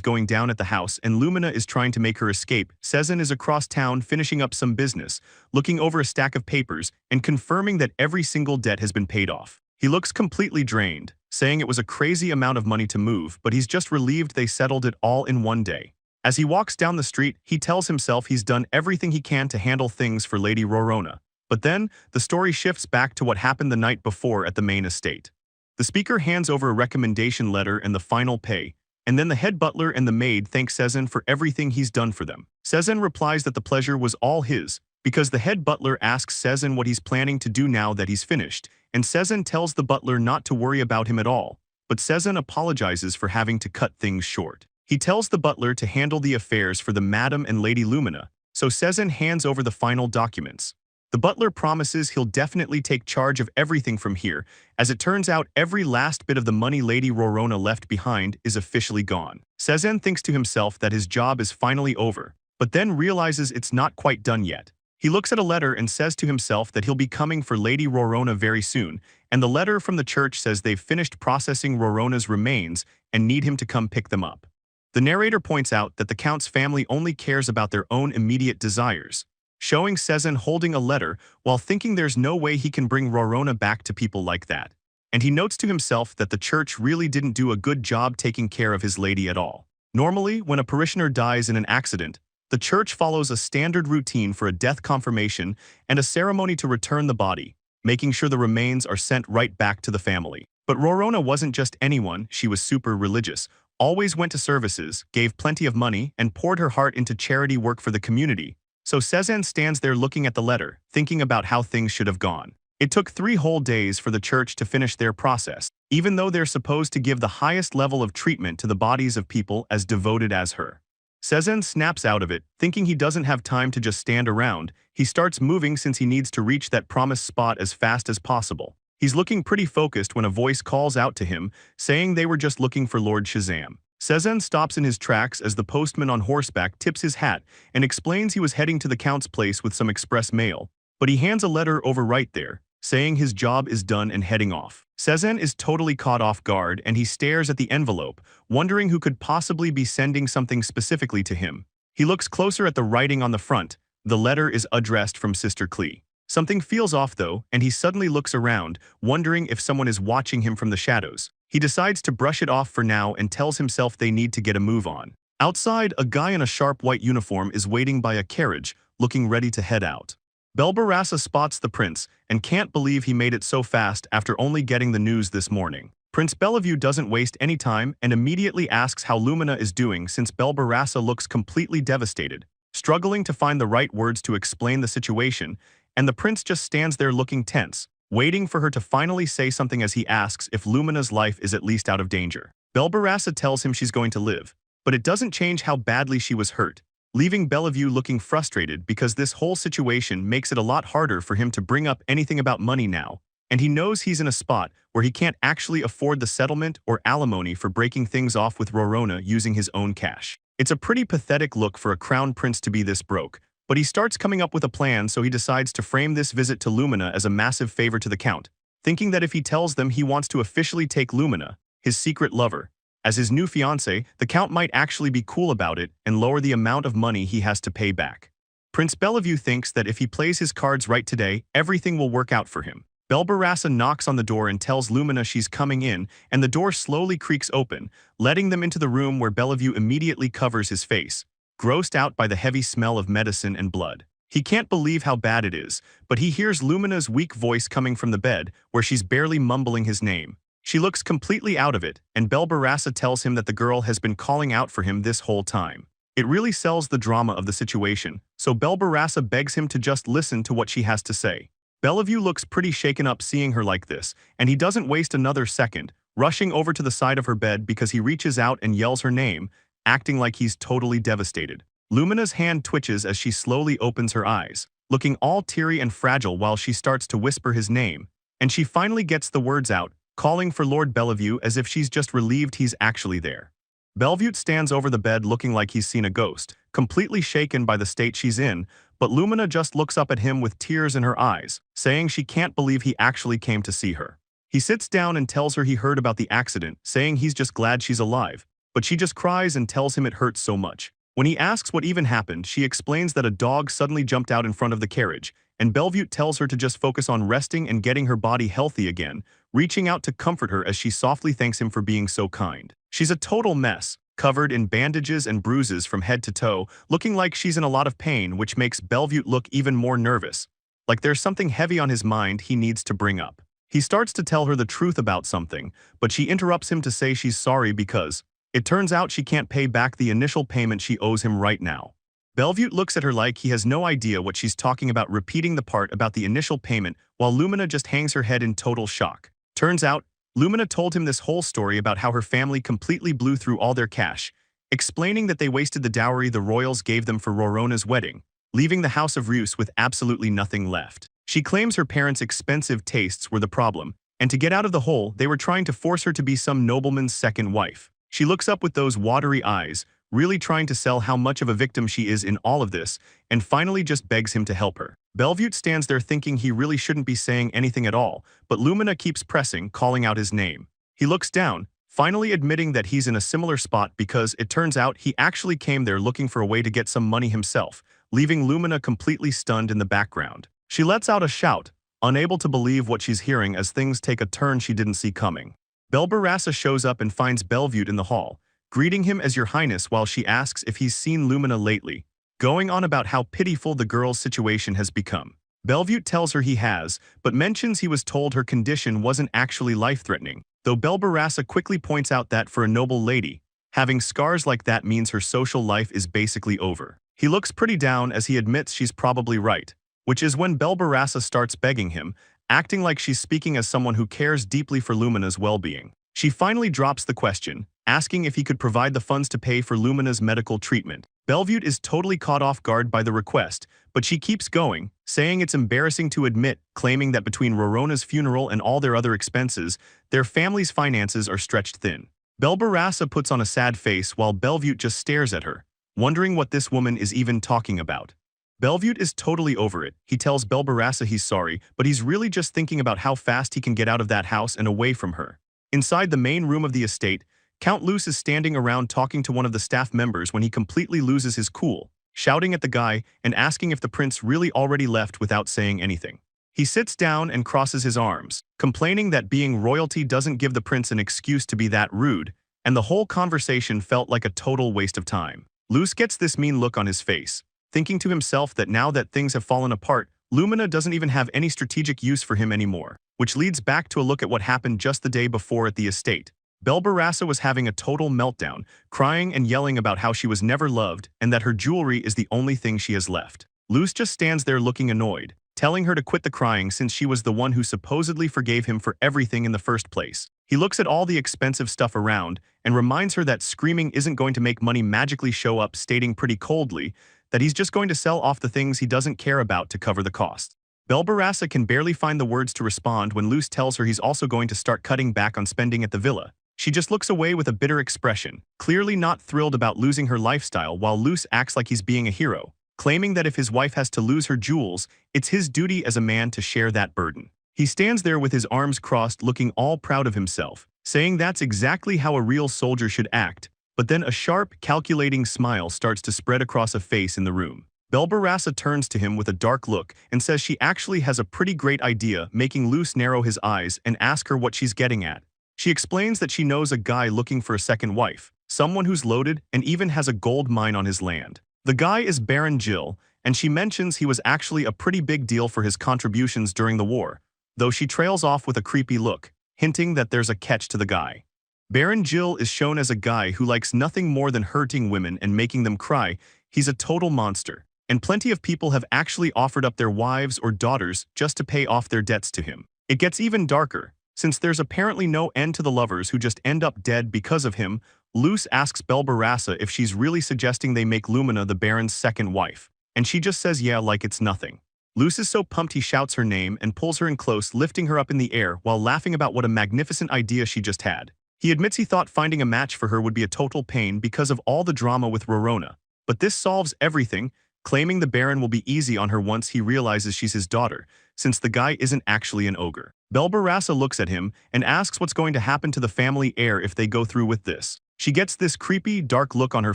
going down at the house and Lumina is trying to make her escape, Sesan is across town finishing up some business, looking over a stack of papers and confirming that every single debt has been paid off. He looks completely drained, saying it was a crazy amount of money to move, but he's just relieved they settled it all in one day. As he walks down the street, he tells himself he's done everything he can to handle things for Lady Rona. But then, the story shifts back to what happened the night before at the main estate. The speaker hands over a recommendation letter and the final pay, and then the head butler and the maid thank Sesan for everything he's done for them. Sesan replies that the pleasure was all his, because the head butler asks Sesan what he's planning to do now that he's finished, and Sesan tells the butler not to worry about him at all, but Sesan apologizes for having to cut things short. He tells the butler to handle the affairs for the Madam and Lady Lumina, so Sesan hands over the final documents. The butler promises he'll definitely take charge of everything from here. As it turns out, every last bit of the money Lady Rona left behind is officially gone. Sesan thinks to himself that his job is finally over, but then realizes it's not quite done yet. He looks at a letter and says to himself that he'll be coming for Lady Rona very soon, and the letter from the church says they've finished processing Rona's remains and need him to come pick them up. The narrator points out that the Count's family only cares about their own immediate desires, showing Sesan holding a letter while thinking there's no way he can bring Rona back to people like that. and he notes to himself that the church really didn't do a good job taking care of his lady at all. Normally, when a parishioner dies in an accident, the church follows a standard routine for a death confirmation and a ceremony to return the body, making sure the remains are sent right back to the family. But Rona wasn't just anyone, she was super religious, always went to services, gave plenty of money, and poured her heart into charity work for the community. So Sesan stands there looking at the letter, thinking about how things should have gone. It took 3 whole days for the church to finish their process, even though they're supposed to give the highest level of treatment to the bodies of people as devoted as her. Sesan snaps out of it, thinking he doesn't have time to just stand around. He starts moving since he needs to reach that promised spot as fast as possible. He's looking pretty focused when a voice calls out to him, saying they were just looking for Lord Shazam. Sesan stops in his tracks as the postman on horseback tips his hat and explains he was heading to the Count's place with some express mail, but he hands a letter over right there, saying his job is done and heading off. Sesan is totally caught off guard and he stares at the envelope, wondering who could possibly be sending something specifically to him. He looks closer at the writing on the front. The letter is addressed from Sister Klee. Something feels off though, and he suddenly looks around, wondering if someone is watching him from the shadows. He decides to brush it off for now and tells himself they need to get a move on. Outside, a guy in a sharp white uniform is waiting by a carriage, looking ready to head out. Belbarassa spots the prince and can't believe he made it so fast after only getting the news this morning. Prince Bellevue doesn't waste any time and immediately asks how Lumina is doing since Belbarassa looks completely devastated, struggling to find the right words to explain the situation, and the prince just stands there looking tense, waiting for her to finally say something as he asks if Lumina's life is at least out of danger. Belbarassa tells him she's going to live, but it doesn't change how badly she was hurt, leaving Bellevue looking frustrated because this whole situation makes it a lot harder for him to bring up anything about money now, and he knows he's in a spot where he can't actually afford the settlement or alimony for breaking things off with Rona using his own cash. It's a pretty pathetic look for a crown prince to be this broke, but he starts coming up with a plan, so he decides to frame this visit to Lumina as a massive favor to the Count, thinking that if he tells them he wants to officially take Lumina, his secret lover, as his new fiancé, the Count might actually be cool about it and lower the amount of money he has to pay back. Prince Bellevue thinks that if he plays his cards right today, everything will work out for him. Belbarassa knocks on the door and tells Lumina she's coming in, and the door slowly creaks open, letting them into the room where Bellevue immediately covers his face, grossed out by the heavy smell of medicine and blood. He can't believe how bad it is, but he hears Lumina's weak voice coming from the bed, where she's barely mumbling his name. She looks completely out of it, and Belbarassa tells him that the girl has been calling out for him this whole time. It really sells the drama of the situation, so Belbarassa begs him to just listen to what she has to say. Bellevue looks pretty shaken up seeing her like this, and he doesn't waste another second, rushing over to the side of her bed because he reaches out and yells her name, acting like he's totally devastated. Lumina's hand twitches as she slowly opens her eyes, looking all teary and fragile while she starts to whisper his name, and she finally gets the words out, calling for Lord Bellevue as if she's just relieved he's actually there. Bellevue stands over the bed looking like he's seen a ghost, completely shaken by the state she's in, but Lumina just looks up at him with tears in her eyes, saying she can't believe he actually came to see her. He sits down and tells her he heard about the accident, saying he's just glad she's alive, but she just cries and tells him it hurts so much. When he asks what even happened, she explains that a dog suddenly jumped out in front of the carriage, and Bellevue tells her to just focus on resting and getting her body healthy again, reaching out to comfort her as she softly thanks him for being so kind. She's a total mess, covered in bandages and bruises from head to toe, looking like she's in a lot of pain, which makes Bellevue look even more nervous, like there's something heavy on his mind he needs to bring up. He starts to tell her the truth about something, but she interrupts him to say she's sorry because it turns out she can't pay back the initial payment she owes him right now. Bellevue looks at her like he has no idea what she's talking about, repeating the part about the initial payment while Lumina just hangs her head in total shock. Turns out, Lumina told him this whole story about how her family completely blew through all their cash, explaining that they wasted the dowry the royals gave them for Rorona's wedding, leaving the House of Rus with absolutely nothing left. She claims her parents' expensive tastes were the problem, and to get out of the hole, they were trying to force her to be some nobleman's second wife. She looks up with those watery eyes, really trying to sell how much of a victim she is in all of this, and finally just begs him to help her. Bellevue stands there thinking he really shouldn't be saying anything at all, but Lumina keeps pressing, calling out his name. He looks down, finally admitting that he's in a similar spot because it turns out he actually came there looking for a way to get some money himself, leaving Lumina completely stunned in the background. She lets out a shout, unable to believe what she's hearing as things take a turn she didn't see coming. Belbarassa shows up and finds Bellevue in the hall, greeting him as Your Highness while she asks if he's seen Lumina lately, going on about how pitiful the girl's situation has become. Bellevue tells her he has, but mentions he was told her condition wasn't actually life-threatening, though Belbarassa quickly points out that for a noble lady, having scars like that means her social life is basically over. He looks pretty down as he admits she's probably right, which is when Belbarassa starts begging him, acting like she's speaking as someone who cares deeply for Lumina's well-being. She finally drops the question, asking if he could provide the funds to pay for Lumina's medical treatment. Bellevue is totally caught off guard by the request, but she keeps going, saying it's embarrassing to admit, claiming that between Rona's funeral and all their other expenses, their family's finances are stretched thin. Belbarassa puts on a sad face while Bellevue just stares at her, wondering what this woman is even talking about. Bellevue is totally over it. He tells Belbarassa he's sorry, but he's really just thinking about how fast he can get out of that house and away from her. Inside the main room of the estate, Count Luce is standing around talking to one of the staff members when he completely loses his cool, shouting at the guy and asking if the prince really already left without saying anything. He sits down and crosses his arms, complaining that being royalty doesn't give the prince an excuse to be that rude, and the whole conversation felt like a total waste of time. Luce gets this mean look on his face, thinking to himself that now that things have fallen apart, Lumina doesn't even have any strategic use for him anymore, which leads back to a look at what happened just the day before at the estate. Belbarassa was having a total meltdown, crying and yelling about how she was never loved and that her jewelry is the only thing she has left. Luce just stands there looking annoyed, telling her to quit the crying since she was the one who supposedly forgave him for everything in the first place. He looks at all the expensive stuff around and reminds her that screaming isn't going to make money magically show up, stating pretty coldly that he's just going to sell off the things he doesn't care about to cover the cost. Belbarassa can barely find the words to respond when Luce tells her he's also going to start cutting back on spending at the villa. She just looks away with a bitter expression, clearly not thrilled about losing her lifestyle, while Luce acts like he's being a hero, claiming that if his wife has to lose her jewels, it's his duty as a man to share that burden. He stands there with his arms crossed, looking all proud of himself, saying that's exactly how a real soldier should act, but then a sharp, calculating smile starts to spread across a face in the room. Belbarassa turns to him with a dark look and says she actually has a pretty great idea, making Luce narrow his eyes and ask her what she's getting at. She explains that she knows a guy looking for a second wife, someone who's loaded and even has a gold mine on his land. The guy is Baron Jill, and she mentions he was actually a pretty big deal for his contributions during the war, though she trails off with a creepy look, hinting that there's a catch to the guy. Baron Jill is shown as a guy who likes nothing more than hurting women and making them cry. He's a total monster, and plenty of people have actually offered up their wives or daughters just to pay off their debts to him. It gets even darker, since there's apparently no end to the lovers who just end up dead because of him. Luce asks Belbarassa if she's really suggesting they make Lumina the Baron's second wife, and she just says yeah like it's nothing. Luce is so pumped he shouts her name and pulls her in close, lifting her up in the air while laughing about what a magnificent idea she just had. He admits he thought finding a match for her would be a total pain because of all the drama with Rona, but this solves everything, claiming the Baron will be easy on her once he realizes she's his daughter, since the guy isn't actually an ogre. Belbarassa looks at him and asks what's going to happen to the family heir if they go through with this. She gets this creepy, dark look on her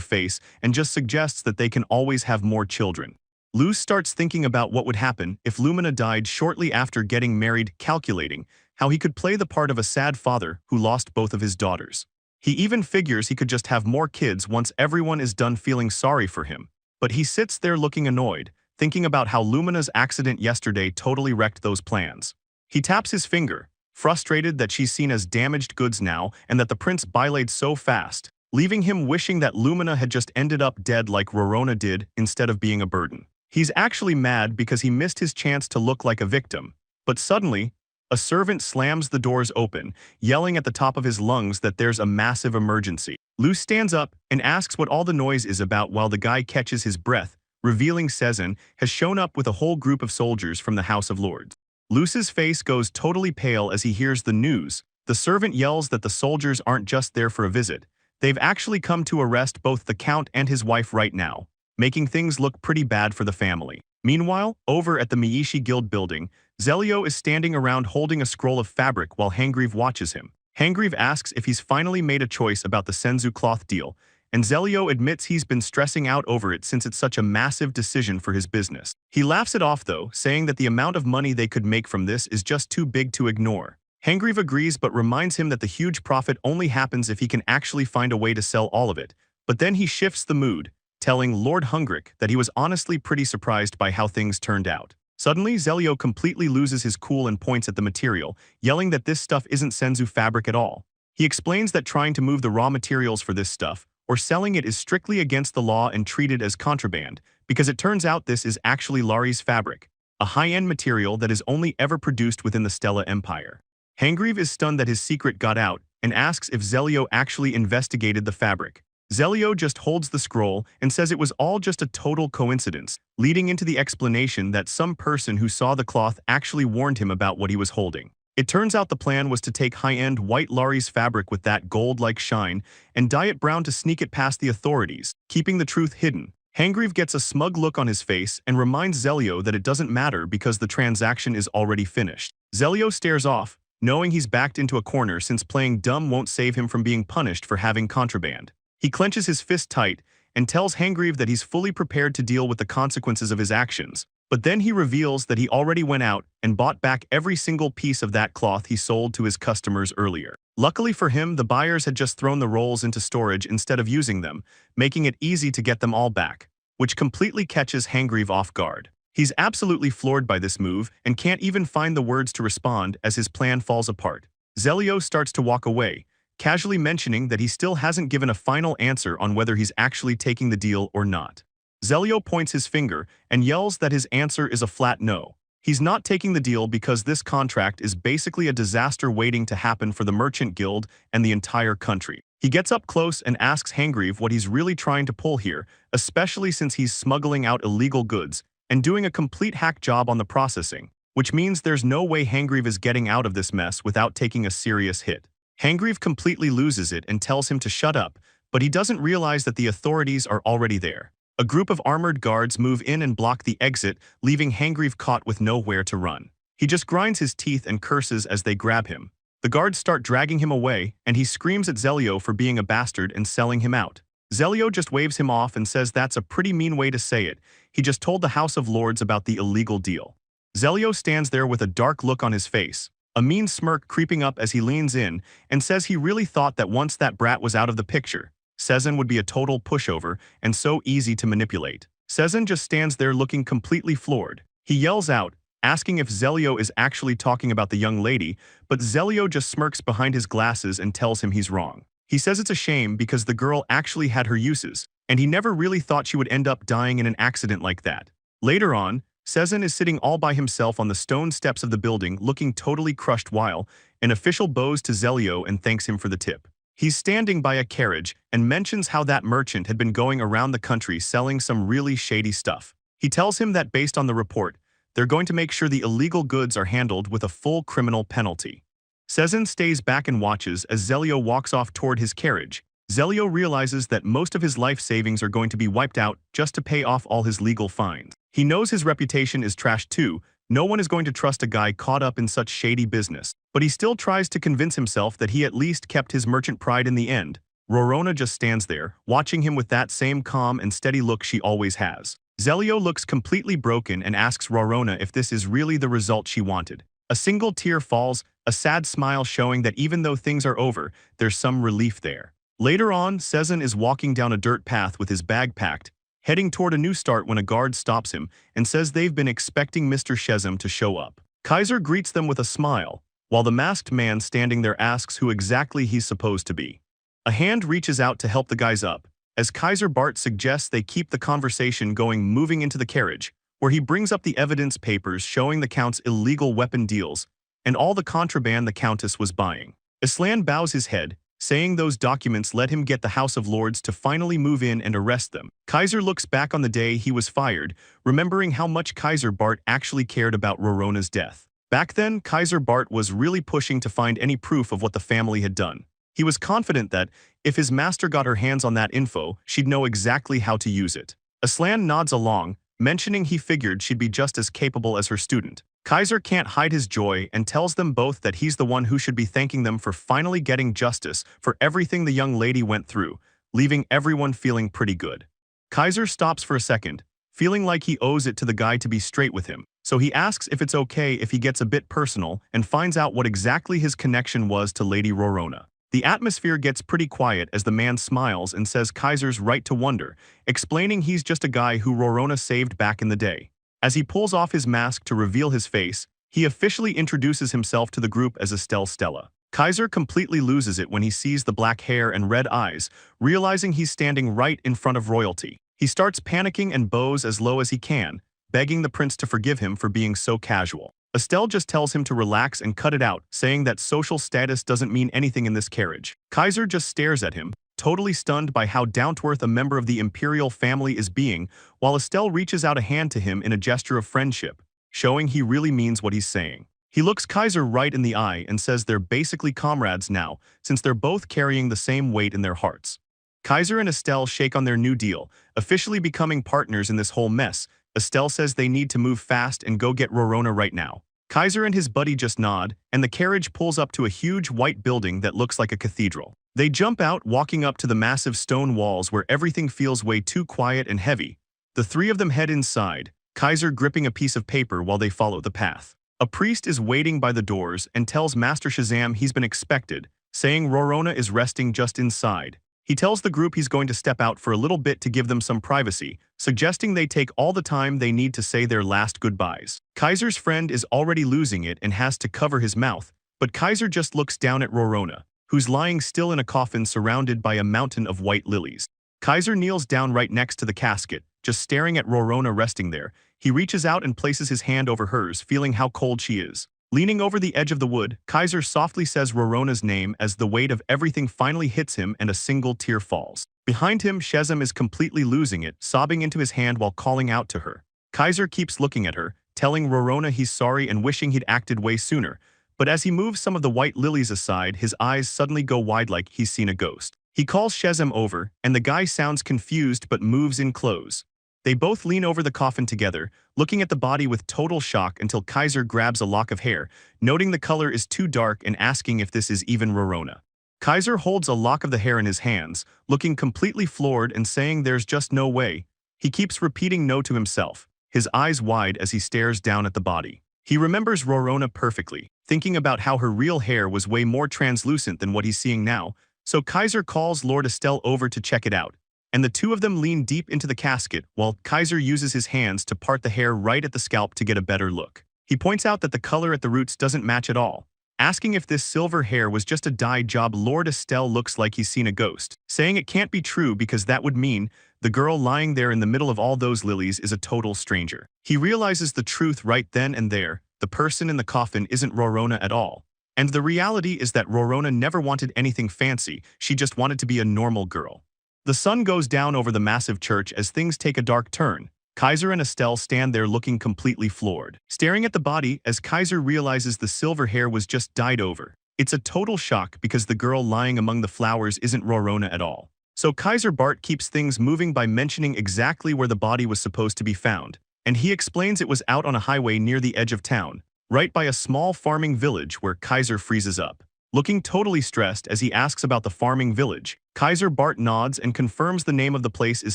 face and just suggests that they can always have more children. Luce starts thinking about what would happen if Lumina died shortly after getting married, calculating how he could play the part of a sad father who lost both of his daughters. He even figures he could just have more kids once everyone is done feeling sorry for him. But he sits there looking annoyed, thinking about how Lumina's accident yesterday totally wrecked those plans. He taps his finger, frustrated that she's seen as damaged goods now and that the prince bylaid so fast, leaving him wishing that Lumina had just ended up dead like Rona did instead of being a burden. He's actually mad because he missed his chance to look like a victim, but suddenly, a servant slams the doors open, yelling at the top of his lungs that there's a massive emergency. Luce stands up and asks what all the noise is about while the guy catches his breath, revealing Sesan has shown up with a whole group of soldiers from the House of Lords. Luce's face goes totally pale as he hears the news. The servant yells that the soldiers aren't just there for a visit. They've actually come to arrest both the count and his wife right now, making things look pretty bad for the family. Meanwhile, over at the Meishi Guild building, Zelio is standing around holding a scroll of fabric while Hangrieve watches him. Hangrieve asks if he's finally made a choice about the Senzu cloth deal, and Zelio admits he's been stressing out over it since it's such a massive decision for his business. He laughs it off though, saying that the amount of money they could make from this is just too big to ignore. Hangreave agrees but reminds him that the huge profit only happens if he can actually find a way to sell all of it, but then he shifts the mood, telling Lord Hungrick that he was honestly pretty surprised by how things turned out. Suddenly, Zelio completely loses his cool and points at the material, yelling that this stuff isn't Senzu fabric at all. He explains that trying to move the raw materials for this stuff, or selling it, is strictly against the law and treated as contraband, because it turns out this is actually Lari's fabric, a high-end material that is only ever produced within the Stella Empire. Hangreave is stunned that his secret got out and asks if Zelio actually investigated the fabric. Zelio just holds the scroll and says it was all just a total coincidence, leading into the explanation that some person who saw the cloth actually warned him about what he was holding. It turns out the plan was to take high-end white Lari's fabric with that gold-like shine and dye it brown to sneak it past the authorities, keeping the truth hidden. Hangreave gets a smug look on his face and reminds Zelio that it doesn't matter because the transaction is already finished. Zelio stares off, knowing he's backed into a corner since playing dumb won't save him from being punished for having contraband. He clenches his fist tight and tells Hangreave that he's fully prepared to deal with the consequences of his actions, but then he reveals that he already went out and bought back every single piece of that cloth he sold to his customers earlier. Luckily for him, the buyers had just thrown the rolls into storage instead of using them, making it easy to get them all back, which completely catches Hangreave off guard. He's absolutely floored by this move and can't even find the words to respond as his plan falls apart. Zelio starts to walk away, casually mentioning that he still hasn't given a final answer on whether he's actually taking the deal or not. Zelio points his finger and yells that his answer is a flat no. He's not taking the deal because this contract is basically a disaster waiting to happen for the Merchant Guild and the entire country. He gets up close and asks Hangreave what he's really trying to pull here, especially since he's smuggling out illegal goods and doing a complete hack job on the processing, which means there's no way Hangreave is getting out of this mess without taking a serious hit. Hangreave completely loses it and tells him to shut up, but he doesn't realize that the authorities are already there. A group of armored guards move in and block the exit, leaving Hangreave caught with nowhere to run. He just grinds his teeth and curses as they grab him. The guards start dragging him away, and he screams at Zelio for being a bastard and selling him out. Zelio just waves him off and says that's a pretty mean way to say it. He just told the House of Lords about the illegal deal. Zelio stands there with a dark look on his face, a mean smirk creeping up as he leans in and says he really thought that once that brat was out of the picture, Sesan would be a total pushover and so easy to manipulate. Sesan just stands there looking completely floored. He yells out, asking if Zelio is actually talking about the young lady, but Zelio just smirks behind his glasses and tells him he's wrong. He says it's a shame because the girl actually had her uses, and he never really thought she would end up dying in an accident like that. Later on, Sesan is sitting all by himself on the stone steps of the building looking totally crushed while an official bows to Zelio and thanks him for the tip. He's standing by a carriage and mentions how that merchant had been going around the country selling some really shady stuff. He tells him that based on the report, they're going to make sure the illegal goods are handled with a full criminal penalty. Sesan stays back and watches as Zelio walks off toward his carriage. Zelio realizes that most of his life savings are going to be wiped out just to pay off all his legal fines. He knows his reputation is trashed too. No one is going to trust a guy caught up in such shady business, but he still tries to convince himself that he at least kept his merchant pride in the end. Rona just stands there, watching him with that same calm and steady look she always has. Zelio looks completely broken and asks Rona if this is really the result she wanted. A single tear falls, a sad smile showing that even though things are over, there's some relief there. Later on, Sesan is walking down a dirt path with his bag packed, heading toward a new start when a guard stops him and says they've been expecting Mr. Shezem to show up. Kaiser greets them with a smile, while the masked man standing there asks who exactly he's supposed to be. A hand reaches out to help the guys up, as Kaiser Bart suggests they keep the conversation going, moving into the carriage, where he brings up the evidence papers showing the Count's illegal weapon deals and all the contraband the Countess was buying. Aslan bows his head, saying those documents let him get the House of Lords to finally move in and arrest them. Kaiser looks back on the day he was fired, remembering how much Kaiser Bart actually cared about Rorona's death. Back then, Kaiser Bart was really pushing to find any proof of what the family had done. He was confident that, if his master got her hands on that info, she'd know exactly how to use it. Aslan nods along, mentioning he figured she'd be just as capable as her student. Kaiser can't hide his joy and tells them both that he's the one who should be thanking them for finally getting justice for everything the young lady went through, leaving everyone feeling pretty good. Kaiser stops for a second, feeling like he owes it to the guy to be straight with him, so he asks if it's okay if he gets a bit personal and finds out what exactly his connection was to Lady Rorona. The atmosphere gets pretty quiet as the man smiles and says Kaiser's right to wonder, explaining he's just a guy who Rorona saved back in the day. As he pulls off his mask to reveal his face, he officially introduces himself to the group as Estelle Stella. Kaiser completely loses it when he sees the black hair and red eyes, realizing he's standing right in front of royalty. He starts panicking and bows as low as he can, begging the prince to forgive him for being so casual. Estelle just tells him to relax and cut it out, saying that social status doesn't mean anything in this carriage. Kaiser just stares at him, totally stunned by how down-to-earth a member of the imperial family is being, while Estelle reaches out a hand to him in a gesture of friendship, showing he really means what he's saying. He looks Kaiser right in the eye and says they're basically comrades now, since they're both carrying the same weight in their hearts. Kaiser and Estelle shake on their new deal, officially becoming partners in this whole mess. Estelle says they need to move fast and go get Rorona right now. Kaiser and his buddy just nod, and the carriage pulls up to a huge white building that looks like a cathedral. They jump out, walking up to the massive stone walls where everything feels way too quiet and heavy. The three of them head inside, Kaiser gripping a piece of paper while they follow the path. A priest is waiting by the doors and tells Master Shazam he's been expected, saying Rorona is resting just inside. He tells the group he's going to step out for a little bit to give them some privacy, suggesting they take all the time they need to say their last goodbyes. Kaiser's friend is already losing it and has to cover his mouth, but Kaiser just looks down at Rorona, who's lying still in a coffin surrounded by a mountain of white lilies. Kaiser kneels down right next to the casket, just staring at Rorona resting there. He reaches out and places his hand over hers, feeling how cold she is. Leaning over the edge of the wood, Kaiser softly says Rorona's name as the weight of everything finally hits him and a single tear falls. Behind him, Shazam is completely losing it, sobbing into his hand while calling out to her. Kaiser keeps looking at her, telling Rorona he's sorry and wishing he'd acted way sooner, but as he moves some of the white lilies aside, his eyes suddenly go wide like he's seen a ghost. He calls Shazam over, and the guy sounds confused but moves in close. They both lean over the coffin together, looking at the body with total shock until Kaiser grabs a lock of hair, noting the color is too dark and asking if this is even Rorona. Kaiser holds a lock of the hair in his hands, looking completely floored and saying there's just no way. He keeps repeating no to himself, his eyes wide as he stares down at the body. He remembers Rorona perfectly, thinking about how her real hair was way more translucent than what he's seeing now, so Kaiser calls Lord Estelle over to check it out, and the two of them lean deep into the casket while Kaiser uses his hands to part the hair right at the scalp to get a better look. He points out that the color at the roots doesn't match at all, asking if this silver hair was just a dye job. Lord Estelle looks like he's seen a ghost, saying it can't be true because that would mean the girl lying there in the middle of all those lilies is a total stranger. He realizes the truth right then and there. The person in the coffin isn't Rorona at all. And the reality is that Rorona never wanted anything fancy, she just wanted to be a normal girl. The sun goes down over the massive church as things take a dark turn. Kaiser and Estelle stand there looking completely floored, staring at the body as Kaiser realizes the silver hair was just dyed over. It's a total shock because the girl lying among the flowers isn't Rorona at all. So Kaiser Bart keeps things moving by mentioning exactly where the body was supposed to be found, and he explains it was out on a highway near the edge of town, right by a small farming village where Kaiser freezes up. Looking totally stressed as he asks about the farming village, Kaiser Bart nods and confirms the name of the place is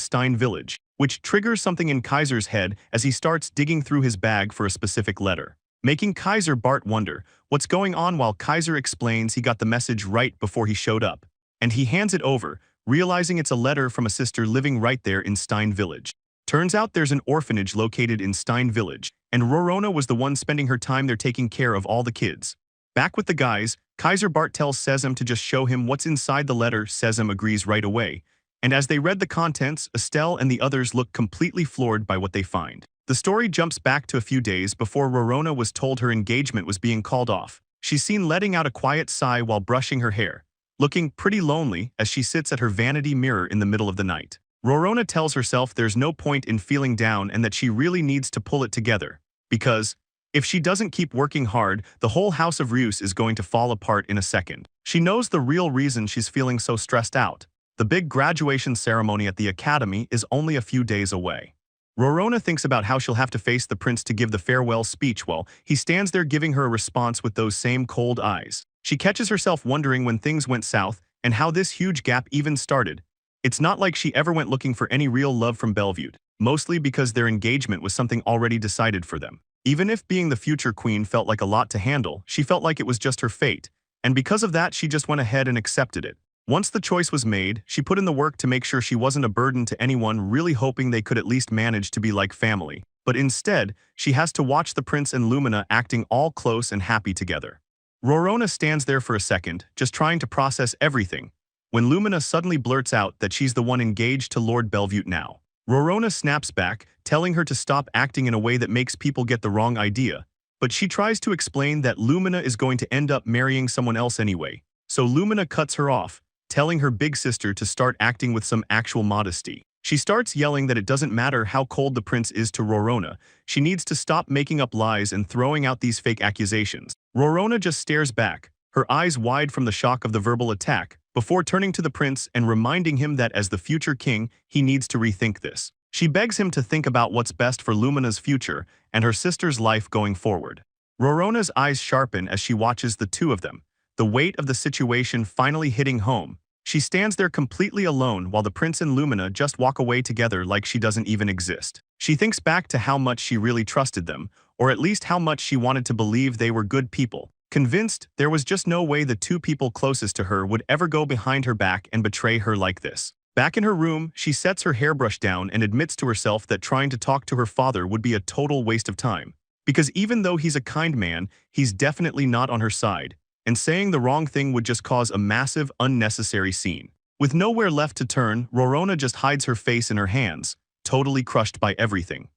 Stein Village, which triggers something in Kaiser's head as he starts digging through his bag for a specific letter, making Kaiser Bart wonder what's going on while Kaiser explains he got the message right before he showed up, and he hands it over, realizing it's a letter from a sister living right there in Stein Village. Turns out there's an orphanage located in Stein Village, and Rorona was the one spending her time there taking care of all the kids. Back with the guys, Kaiser Bart tells Shazam to just show him what's inside the letter. Shazam agrees right away, and as they read the contents, Estelle and the others look completely floored by what they find. The story jumps back to a few days before Rorona was told her engagement was being called off. She's seen letting out a quiet sigh while brushing her hair, looking pretty lonely as she sits at her vanity mirror in the middle of the night. Rorona tells herself there's no point in feeling down and that she really needs to pull it together, because if she doesn't keep working hard, the whole House of Reus is going to fall apart in a second. She knows the real reason she's feeling so stressed out. The big graduation ceremony at the academy is only a few days away. Rorona thinks about how she'll have to face the prince to give the farewell speech while he stands there giving her a response with those same cold eyes. She catches herself wondering when things went south and how this huge gap even started. It's not like she ever went looking for any real love from Bellevue, mostly because their engagement was something already decided for them. Even if being the future queen felt like a lot to handle, she felt like it was just her fate, and because of that she just went ahead and accepted it. Once the choice was made, she put in the work to make sure she wasn't a burden to anyone, really hoping they could at least manage to be like family. But instead, she has to watch the prince and Lumina acting all close and happy together. Rona stands there for a second, just trying to process everything, when Lumina suddenly blurts out that she's the one engaged to Lord Bellevue now. Rona snaps back, telling her to stop acting in a way that makes people get the wrong idea, but she tries to explain that Lumina is going to end up marrying someone else anyway, so Lumina cuts her off, telling her big sister to start acting with some actual modesty. She starts yelling that it doesn't matter how cold the prince is to Rona, she needs to stop making up lies and throwing out these fake accusations. Rona just stares back, her eyes wide from the shock of the verbal attack, before turning to the prince and reminding him that as the future king, he needs to rethink this. She begs him to think about what's best for Lumina's future and her sister's life going forward. Rona's eyes sharpen as she watches the two of them, the weight of the situation finally hitting home. She stands there completely alone while the prince and Lumina just walk away together like she doesn't even exist. She thinks back to how much she really trusted them, or at least how much she wanted to believe they were good people, convinced there was just no way the two people closest to her would ever go behind her back and betray her like this. Back in her room, she sets her hairbrush down and admits to herself that trying to talk to her father would be a total waste of time. Because even though he's a kind man, he's definitely not on her side, and saying the wrong thing would just cause a massive, unnecessary scene. With nowhere left to turn, Rona just hides her face in her hands, totally crushed by everything.